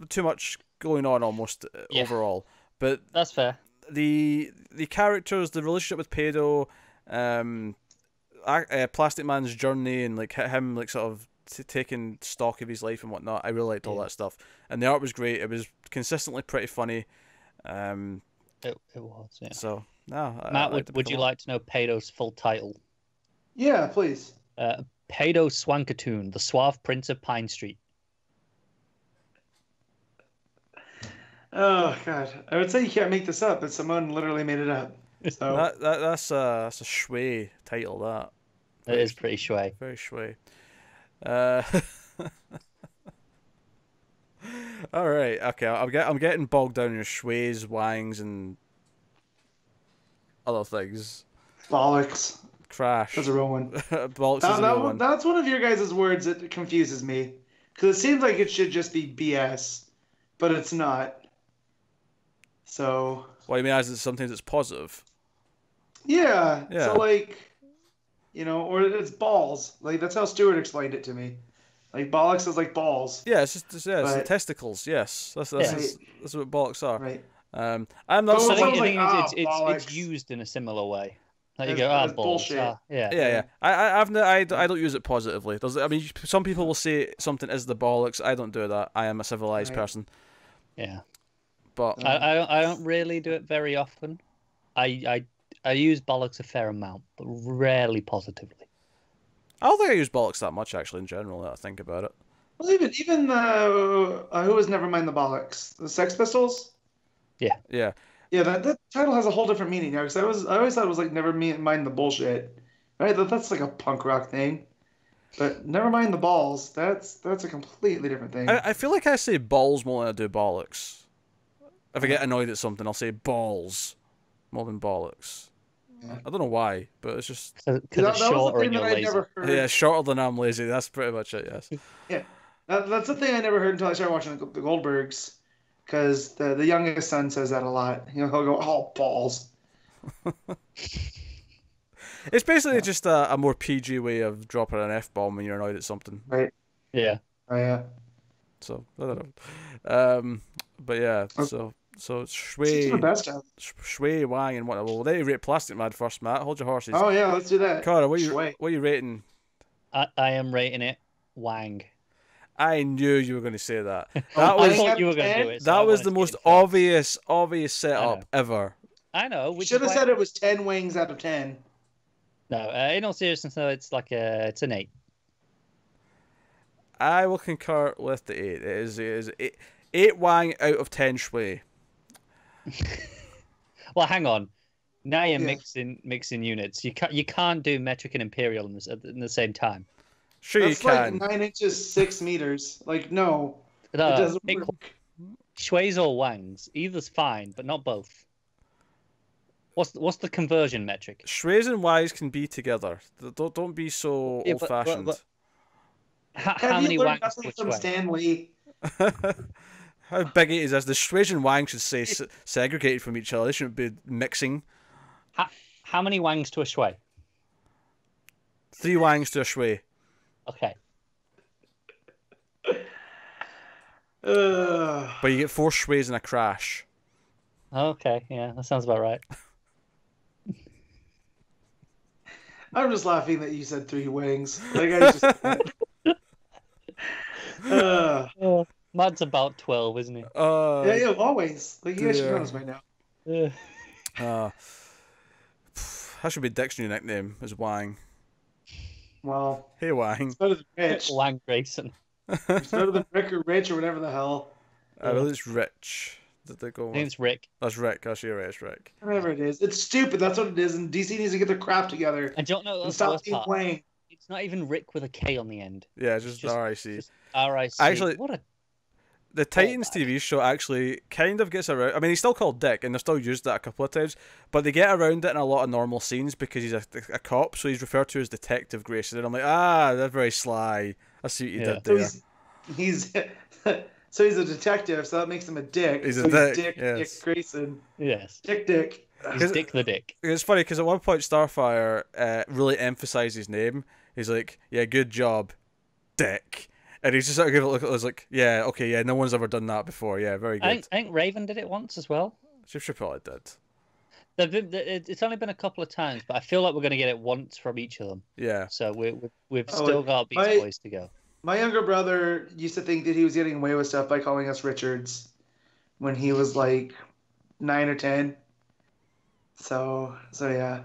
too much going on almost overall. But that's fair. The characters, the relationship with Pedo, Plastic Man's journey, and like him like sort of taking stock of his life and whatnot, I really liked all that stuff. And the art was great. It was consistently pretty funny. It was, yeah. So no, Matt, would you like to know Pedo's full title? Yeah, please. Pedo Swankatoon, the Suave Prince of Pine Street. Oh God, I would say you can't make this up, but Simone literally made it up. So that's a shui title. That it is pretty shui. Very shui. All right, okay. I'm getting bogged down in your shuis, wangs, and other things. Bollocks. Crash. That's a real one. Bollocks is a real one. That's one of your guys' words that confuses me because it seems like it should just be BS, but it's not. So. What do you mean? As sometimes it's positive. Yeah. So like, or it's balls. Like that's how Stuart explained it to me. Like bollocks is like balls. Yeah, it's just testicles. Yes, that's what bollocks are. Right. I'm not. I think it's used in a similar way. Like you go, balls. Bullshit. Yeah. I don't use it positively. Some people will say something is the bollocks. I don't do that. I am a civilized person. Yeah. But I don't really do it very often. I use bollocks a fair amount, but rarely positively. I don't think I use bollocks that much actually in general. Now I think about it. Well, even who was Nevermind the Bollocks? The Sex Pistols. Yeah. Yeah. Yeah, that title has a whole different meaning now because I always thought it was like never mind the bullshit, right? That's like a punk rock thing, but never mind the balls. That's a completely different thing. I feel like I say balls more than I do bollocks. If I get annoyed at something, I'll say balls more than bollocks. Yeah. I don't know why, but it's just Because it's shorter and you're I lazy. never heard. yeah, shorter than I'm lazy. That's pretty much it. Yes. Yeah, that's the thing I never heard until I started watching the Goldbergs, because the youngest son says that a lot. You know, he'll go, "Oh, balls." It's basically just a more PG way of dropping an F-bomb when you're annoyed at something. Right. Yeah. Oh yeah. So I don't know. But yeah, so Shui, Shui, Wang, and what? Well, they rate Plastic Man first, Matt. Hold your horses. Oh yeah, let's do that. Cara, what are you rating? I am rating it Wang. I knew you were going to say that. I That thought you were going to do it. that was the most obvious setup ever. I know. Should have said it was 10 wings out of 10. No, in all seriousness, no, it's like it's an 8. I will concur with the 8. It is 8 Wang out of 10 Shui. Well, hang on. Now you're mixing units. You can't do metric and imperial in the same time. Sure, That's you can. like 9 inches, 6 meters. Like no, it No, doesn't work. Shui's or Wang's. Either's fine, but not both. What's the conversion metric? Shui's and Y's can be together. Don't be so old-fashioned. How many learned Wangs nothing which from way? Stanley? How big it is this? The Shui's and Wang should say segregated from each other. They shouldn't be mixing. How many Wangs to a Shui? 3 Wangs to a Shui. Okay. But you get 4 Shui's and a crash. Okay, yeah, that sounds about right. I'm just laughing that you said 3 wings. Like I just. Mad's about 12, isn't he? Yeah, always. Like you guys should know this by now. That should be Dick's new nickname, is Wang. Well, Hey Wang. it's better than Rich. Wang Grayson. It's better than Rick or Rich or whatever the hell. I believe it's Rich. Did they go? I think it's Rick. That's Rick. That's your right. It's Rick. Whatever it is, it's stupid. That's what it is. And DC needs to get their crap together. I don't know. And That's the stop worst being part. Wayne. It's not even Rick with a K on the end. Yeah, just RIC. Just RIC. Actually, what a the Titans TV show actually kind of gets around. I mean, he's still called Dick, and they've still used that a couple of times, but they get around it in a lot of normal scenes because he's a cop, so he's referred to as Detective Grayson. And I'm like, they're very sly. I see what you did there. So he's so he's a detective, so that makes him a dick. He's so a dick. Dick, Yes. Dick Grayson. yes. Dick. He's Dick the Dick. It's funny because at one point Starfire really emphasised his name. He's like, "Yeah, good job, Dick." And he's just sort of give it a look at us like, yeah, okay, yeah, no one's ever done that before. Yeah, very good. I think Raven did it once as well. She probably did. It's only been a couple of times, but I feel like we're going to get it once from each of them. Yeah. So we've still got Beast Boys to go. My younger brother used to think that he was getting away with stuff by calling us Richards when he was like 9 or 10. So yeah.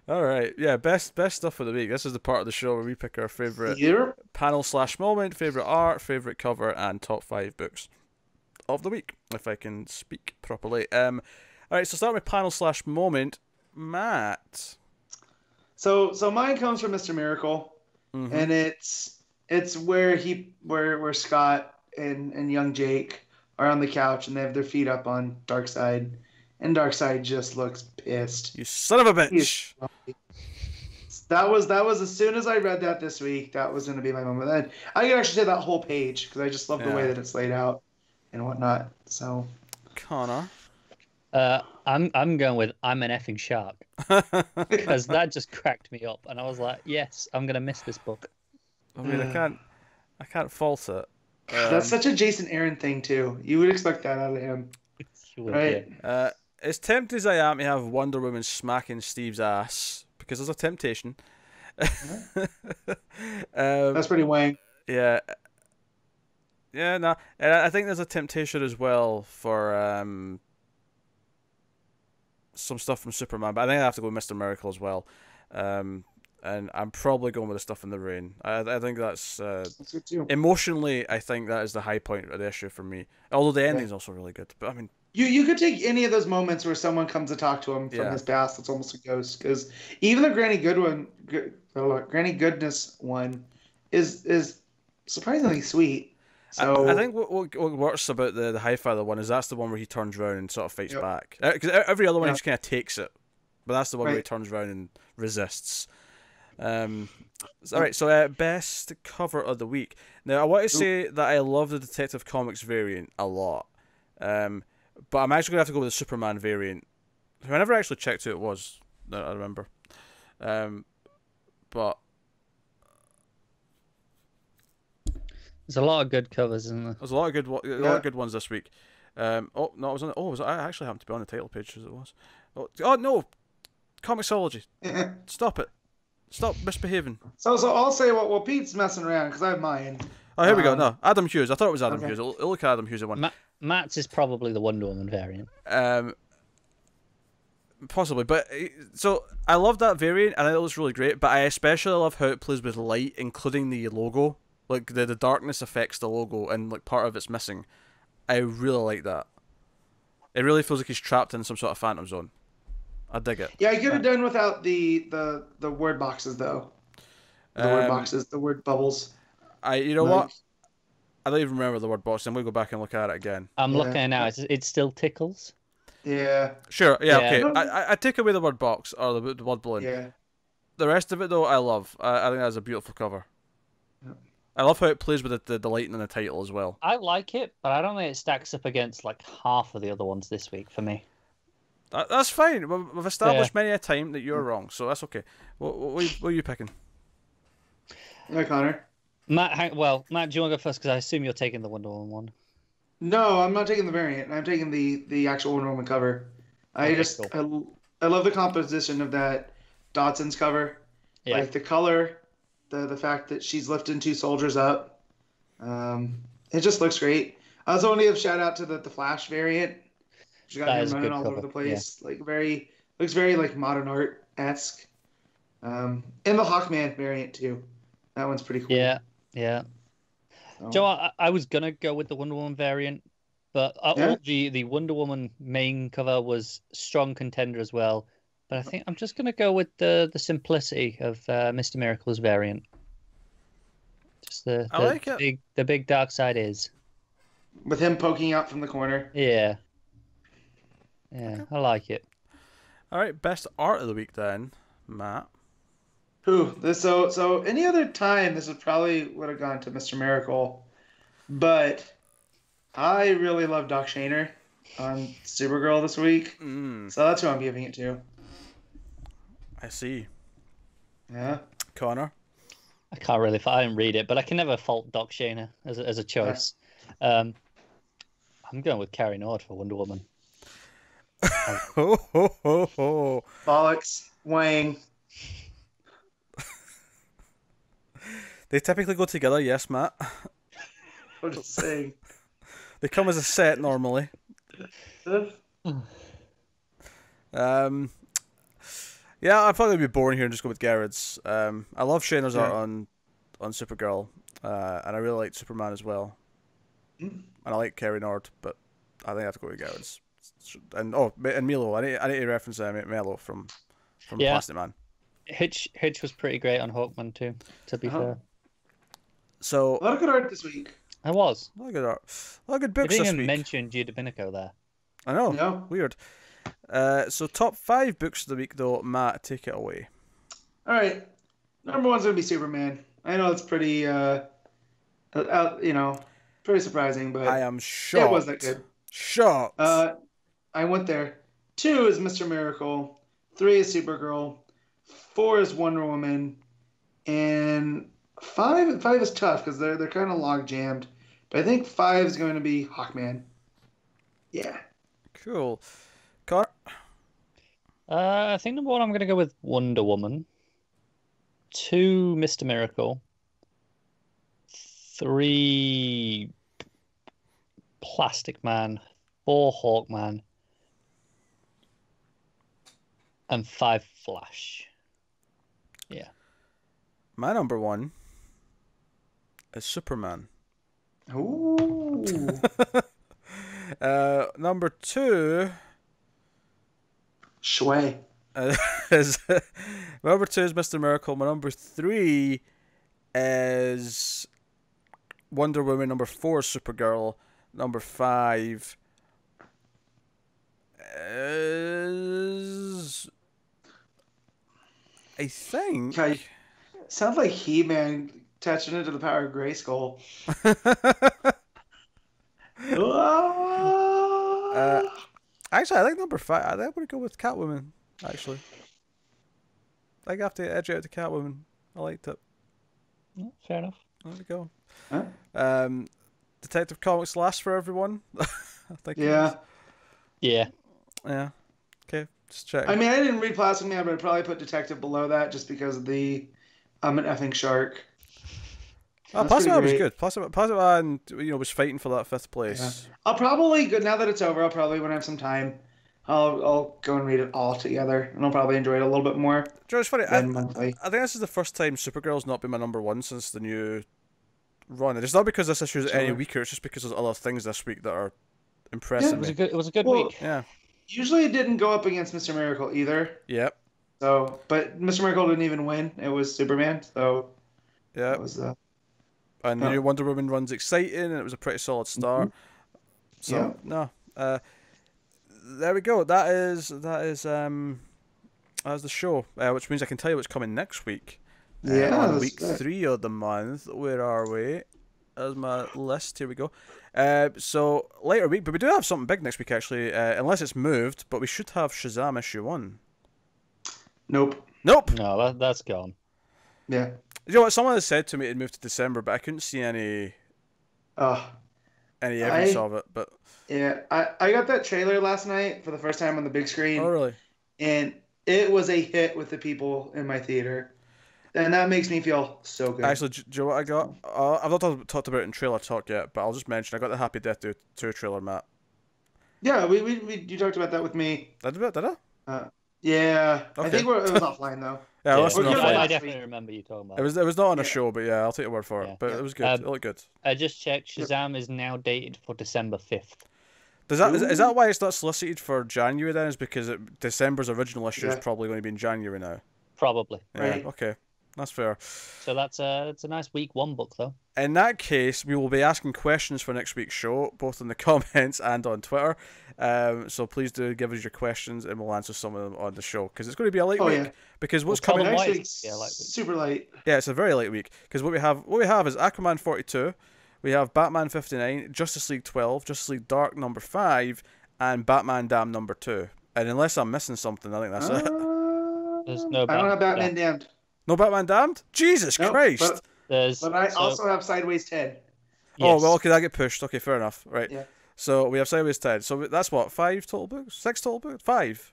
All right, yeah, best stuff for the week. This is the part of the show where we pick our favorite panel / moment, favorite art, favorite cover, and top 5 books of the week, if I can speak properly. All right, so start with panel / moment, Matt. So mine comes from Mr. Miracle, and it's where Scott and young Jake are on the couch and they have their feet up on Darkseid, and Darkseid just looks pissed. You son of a bitch! That was as soon as I read that this week, that was going to be my moment. Then I can actually say that whole page because I just love the way that it's laid out and whatnot. So, Connor. I'm going with I'm an effing shark because that just cracked me up, and I was like, yes, I'm gonna miss this book. I mean, I can't fault it. That's such a Jason Aaron thing too. You would expect that out of him, right? Yeah. As tempted as I am to have Wonder Woman smacking Steve's ass, because there's a temptation. That's pretty Wang. Yeah. Yeah, no. And I think there's a temptation as well for some stuff from Superman, but I think I have to go with Mr. Miracle as well. and I'm probably going with the stuff in the rain. I think that's That's good too. emotionally. I think that is the high point of the issue for me. Although the ending's also really good, but I mean, You could take any of those moments where someone comes to talk to him from Yeah. his past that's almost a ghost, because even the Granny Goodness one is surprisingly sweet. So I think what works about the Highfather one is that's the one where he turns around and sort of fights back. Because every other one he just kind of takes it, but that's the one where he turns around and resists. All right, so best cover of the week. Now I want to say that I love the Detective Comics variant a lot, but I'm actually gonna have to go with the Superman variant. I never actually checked who it was. I remember, but There's a lot of good covers, isn't there? there's a lot of good ones this week. Oh no, I actually happened to be on the title page as it was. Oh no, Comixology, stop it. Stop misbehaving. So I'll say well Pete's messing around because I have mine. Oh, here we go. No, Adam Hughes. I thought it was Adam Hughes. Look at Adam Hughes at one. Matt's is probably the Wonder Woman variant. Possibly, but so I love that variant. I think it looks really great. But I especially love how it plays with light, including the logo. Like the darkness affects the logo, and like part of it's missing. I really like that. It really feels like he's trapped in some sort of phantom zone. I dig it. Yeah, I could have done without the word boxes though. The word boxes, the word bubbles. You know what? I don't even remember the word box. I'm gonna go back and look at it again. I'm looking at it now. It still tickles. Yeah. Sure. Yeah. Okay. I take away the word box or the word balloon. Yeah. The rest of it though, I love. I think that's a beautiful cover. Yep. I love how it plays with the lighting in the title as well. I like it, but I don't think it stacks up against like half of the other ones this week for me. That's fine. We've established many a time that you're wrong, so that's okay. What are you picking? Yeah, Connor. Matt, do you want to go first? Because I assume you're taking the Wonder Woman one. No, I'm not taking the variant. I'm taking the actual Wonder Woman cover. I love the composition of that Dodson's cover. Yeah. Like the color, the fact that she's lifting two soldiers up. It just looks great. I also want to give a shout out to the Flash variant. She got him running all over the place. Yeah. Looks very like modern art esque. And the Hawkman variant too. That one's pretty cool. Yeah. So. Joe, I was gonna go with the Wonder Woman variant, but the Wonder Woman main cover was strong contender as well. But I think I'm just gonna go with the simplicity of Mr. Miracle's variant. Just the big dark side is. With him poking out from the corner. Yeah. Yeah, okay. I like it. All right, best art of the week then, Matt. So any other time this would have gone to Mr. Miracle, but I really love Doc Shaner on Supergirl this week, so that's who I'm giving it to. I see. Yeah. Connor? I can't really. I didn't read it, but I can never fault Doc Shaner as a choice. I'm going with Cary Nord for Wonder Woman. Bollocks, Wang. They typically go together, yes, Matt. I'm just saying. They come as a set normally. Yeah, I'd probably be boring here and just go with Gerads. I love Shaner's art on Supergirl, and I really like Superman as well. And I like Cary Nord, but I think I have to go with Gerads. And Melo. I need to reference Melo from Plastic Man. Hitch was pretty great on Hawkman too, to be fair. So a lot of good art this week. I was. A lot of good art. A lot of good books you this didn't week. mention Giandomenico there. I know. No. Weird. So top 5 books of the week though. Matt, take it away. All right. Number one's gonna be Superman. I know it's pretty pretty surprising, but I am shocked. It wasn't good. Shocked. I went there. 2 is Mr. Miracle. 3 is Supergirl. 4 is Wonder Woman. And 5 is tough because they're kind of log jammed. But I think 5 is going to be Hawkman. Yeah. Cool. Connor? I think number 1 I'm going to go with Wonder Woman. 2 Mr. Miracle. 3 Plastic Man. 4 Hawkman. And 5 Flash. Yeah. My number one is Superman. Ooh. Number two Shui. is my number two is Mr. Miracle. My number three is Wonder Woman. Number four is Supergirl. Number five is, I think. Okay. Sounds like He-Man touching into the power of Grayskull. Actually, I think number five. I think I'm gonna go with Catwoman. Actually, I have to edge out to Catwoman. I liked it. Yeah, fair enough. There we go. Huh? Detective Comics last for everyone. I think. Yeah. Yeah. Yeah. Okay. Just check. I mean, I didn't read Plastic Man, but I'd probably put Detective below that just because of the I'm an effing shark. Plastic Man was good. Plastic Man, was fighting for that fifth place. Yeah. I'll probably go now that it's over. I'll probably when I have some time, I'll go and read it all together, and I'll probably enjoy it a little bit more. Joe, it's funny. I monthly. think this is the first time Supergirl's not been my number one since the new run. It's not because this issue is any weaker. It's just because there's other things this week that are impressing me. It was a good week. Yeah. Usually it didn't go up against Mr. Miracle either. Yep. So, but Mr. Miracle didn't even win. It was Superman. So. Yeah. It was. And the new Wonder Woman run's exciting, and it was a pretty solid start. Mm-hmm. So no, there we go. That is the show, which means I can tell you what's coming next week. On week 3 of the month. Where are we? There's my list. Here we go. So later week, but we do have something big next week actually, unless it's moved. But we should have Shazam issue 1. Nope. No, that's gone. Yeah. You know what? Someone has said to me it moved to December, but I couldn't see any evidence of it. But yeah, I got that trailer last night for the first time on the big screen. Oh, really? And it was a hit with the people in my theater, and that makes me feel so good. Actually, do you know what I got? I've not talked about it in trailer talk yet, but I'll just mention I got the Happy Death 2 trailer, Matt. Yeah, you talked about that with me. Did I? Yeah, Okay. I think it was offline though. Yeah, I definitely remember you talking about it. It was not on a show, but yeah, I'll take your word for it. But it was good. It looked good. I just checked. Shazam is now dated for December 5th. Is that why it's not solicited for January then? Is because December's original issue is probably going to be in January now? Probably. Yeah, right. Okay. That's fair. So that's a nice week 1 book though. In that case, we will be asking questions for next week's show, both in the comments and on Twitter. So please do give us your questions, and we'll answer some of them on the show because it's going to be a light week. Yeah. Because what's coming actually super light. Yeah, it's a very light week because what we have is Aquaman 42, we have Batman 59, Justice League 12, Justice League Dark number 5, and Batman Damned number 2. And unless I'm missing something, I think that's it. There's no. I don't have Batman Damned. No Batman Damned? Jesus Christ! But I also have Sideways 10. Yes. Oh, well, okay, that get pushed. Okay, fair enough. Right. Yeah. So we have Sideways 10. So that's what, 5 total books? 6 total books? 5.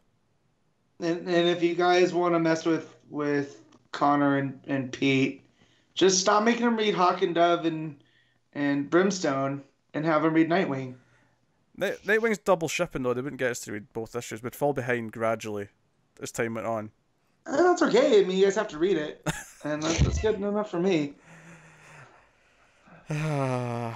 And if you guys want to mess with Connor and Pete, just stop making them read Hawk and Dove and Brimstone and have them read Nightwing. Nightwing's double shipping, though. They wouldn't get us to read both issues. We'd fall behind gradually as time went on. That's okay. I mean, you guys have to read it. And that's good enough for me. So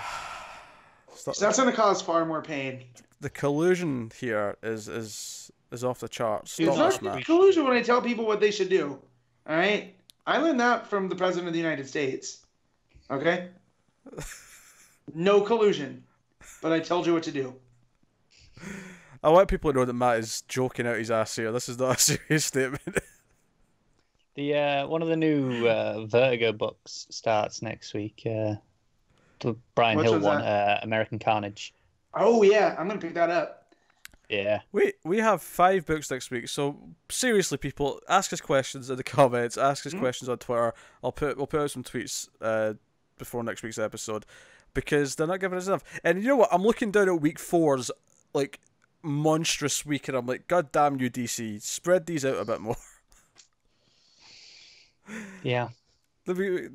that's going to cause far more pain. The collusion here is off the charts. It's not collusion when I tell people what they should do. All right? I learned that from the President of the United States. Okay? No collusion. But I told you what to do. I want people to know that Matt is joking out his ass here. This is not a serious statement. The one of the new Vertigo books starts next week. The Bryan Hill one, American Carnage. Oh yeah, I'm gonna pick that up. Yeah. We have 5 books next week, so seriously, people, ask us questions in the comments. Ask us questions on Twitter. We'll put out some tweets before next week's episode because they're not giving us enough. And you know what? I'm looking down at week 4's like monstrous week, and I'm like, God damn you, DC, spread these out a bit more. Yeah. The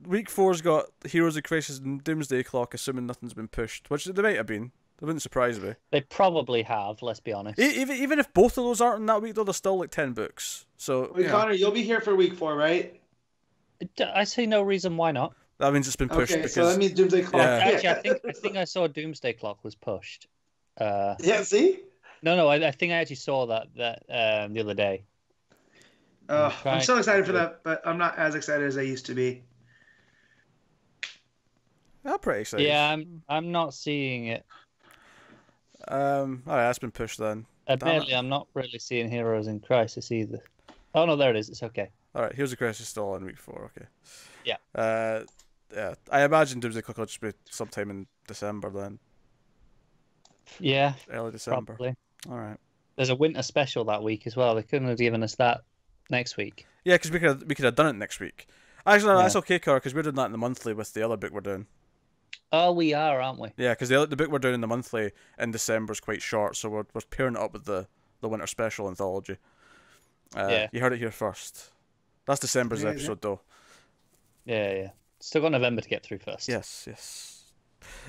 week 4's got Heroes of Crisis and Doomsday Clock, assuming nothing's been pushed, which they might have been. That wouldn't surprise me. They probably have, let's be honest. Even if both of those aren't in that week, though, there's still like 10 books. So, Wait, Connor, you'll be here for week 4, right? I see no reason why not. That means it's been pushed Okay, because so that means Doomsday Clock. Yeah. Actually, I think I saw Doomsday Clock was pushed. Yeah, see? No, I think I actually saw that the other day. I'm so excited for that, but I'm not as excited as I used to be. I'm pretty excited. Yeah, I'm not seeing it. Alright, that's been pushed then. Admittedly, I'm not really seeing Heroes in Crisis either. Oh no, there it is. It's okay. Alright, Heroes of Crisis is still on week 4, okay. Yeah. Yeah. I imagine Doomsday Clock will just be sometime in December then. Yeah, Early December. probably. Alright. There's a winter special that week as well. They couldn't have given us that next week. Yeah, because we could have done it next week. Actually, no, Yeah. that's okay, Car, because we're doing that in the monthly with the other book we're doing. Oh, we are, aren't we? Yeah, because the book we're doing in the monthly in December is quite short, so we're pairing it up with the winter special anthology. Yeah. You heard it here first. That's December's Yeah, episode, though. Yeah. Still got November to get through first. Yes.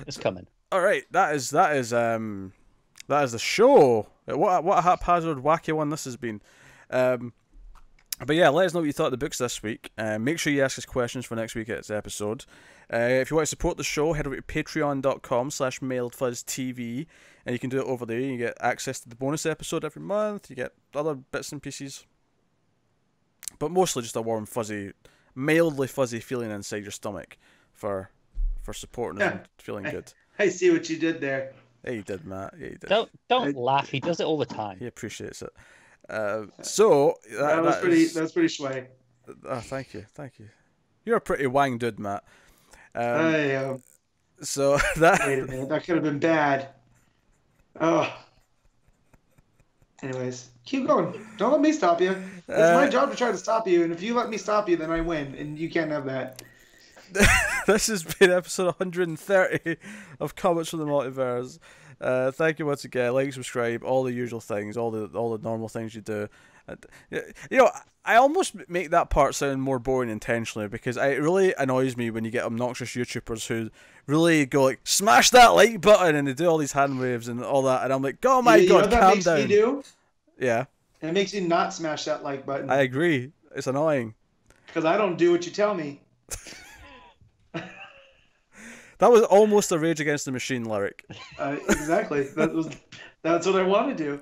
It's coming. All right, that is the show. What a haphazard, wacky one this has been. But yeah, let us know what you thought of the books this week. Make sure you ask us questions for next week's episode. If you want to support the show, head over to patreon.com/mailedfuzztv, and you can do it over there. You get access to the bonus episode every month. You get other bits and pieces, but mostly just a warm, fuzzy, mildly fuzzy feeling inside your stomach for supporting us and feeling good. I see what you did there. Yeah, you did, Matt. Yeah, you did. Don't laugh. He does it all the time. He appreciates it. So That was pretty sway. Thank you. You're a pretty wang dude, Matt. So that. Wait a minute, that could have been bad. Oh. Anyways, keep going. Don't let me stop you. It's my job to try to stop you, and if you let me stop you, then I win, and you can't have that. This has been episode 130 of Comics from the Multiverse. Thank you once again. Like, subscribe, all the usual things, all the normal things you do. You know, I almost make that part sound more boring intentionally, because it really annoys me when you get obnoxious YouTubers who really go like, smash that like button, and they do all these hand waves and all that, and I'm like, oh my god, you know what that calm makes down. me do? Yeah. It makes you not smash that like button. I agree. It's annoying. Because I don't do what you tell me. That was almost a Rage Against the Machine lyric. Exactly. That's what I want to do.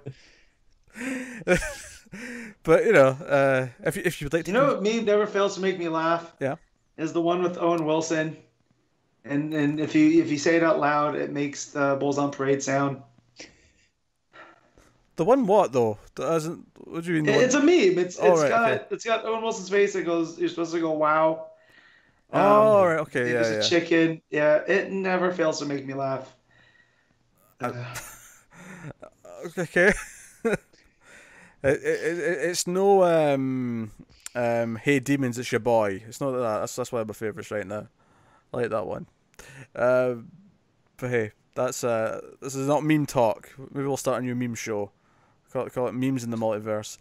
But you know, if you'd like to, what meme never fails to make me laugh? Yeah. Is the one with Owen Wilson, and if you say it out loud, it makes the Bulls on Parade sound. The one what though? That hasn't. What do you mean? It's a meme. It's right, got Owen Wilson's face. It goes. You're supposed to go wow. Oh, right, okay, There's a chicken. Yeah, it never fails to make me laugh. Okay. It's no hey demons, it's your boy. It's not that. That's one of my favourites right now. I like that one. But hey, this is not meme talk. Maybe we'll start a new meme show. Call it memes in the multiverse.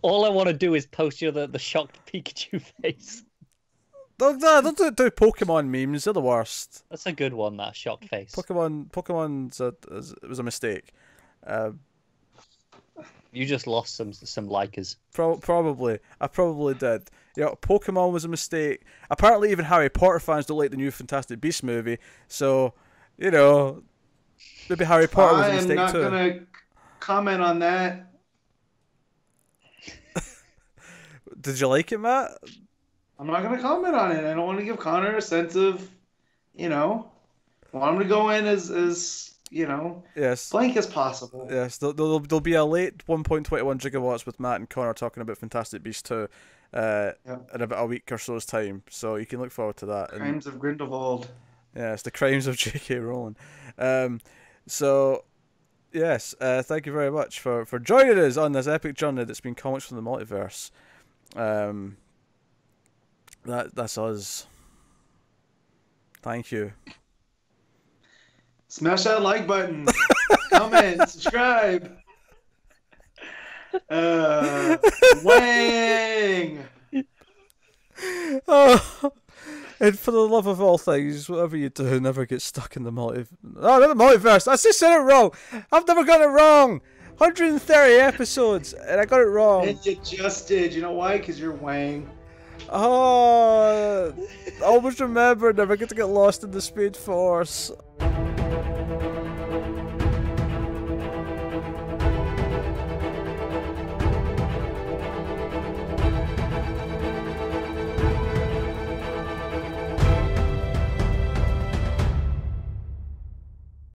All I want to do is post you the shocked Pikachu face. Don't do Pokemon memes. They're the worst. That's a good one, that shocked face. Pokemon's it was a mistake. You just lost some likers. Probably. I probably did. You know, Pokemon was a mistake. Apparently even Harry Potter fans don't like the new Fantastic Beasts movie. So, you know, maybe Harry Potter was a mistake too. I'm not going to comment on that. Did you like it, Matt? I'm not going to comment on it. I don't want to give Connor a sense of, I want him to go in as yes, blank as possible. Yes, there'll be a late 1.21 gigawatts with Matt and Connor talking about Fantastic Beasts 2 in about a week or so's time. So you can look forward to that. Crimes of Grindelwald. Yes, the crimes of J.K. Rowling. So, yes, thank you very much for joining us on this epic journey that's been Comics from the Multiverse. That's us. Thank you. Smash that like button. Comment, subscribe. Wang. Oh, and for the love of all things, whatever you do, never get stuck in the multiverse. Oh, not the multiverse. I just said it wrong. I've never got it wrong. 130 episodes, and I got it wrong. And you just did. You know why? Because you're Wang. Oh, I always remember never get to get lost in the Speed Force.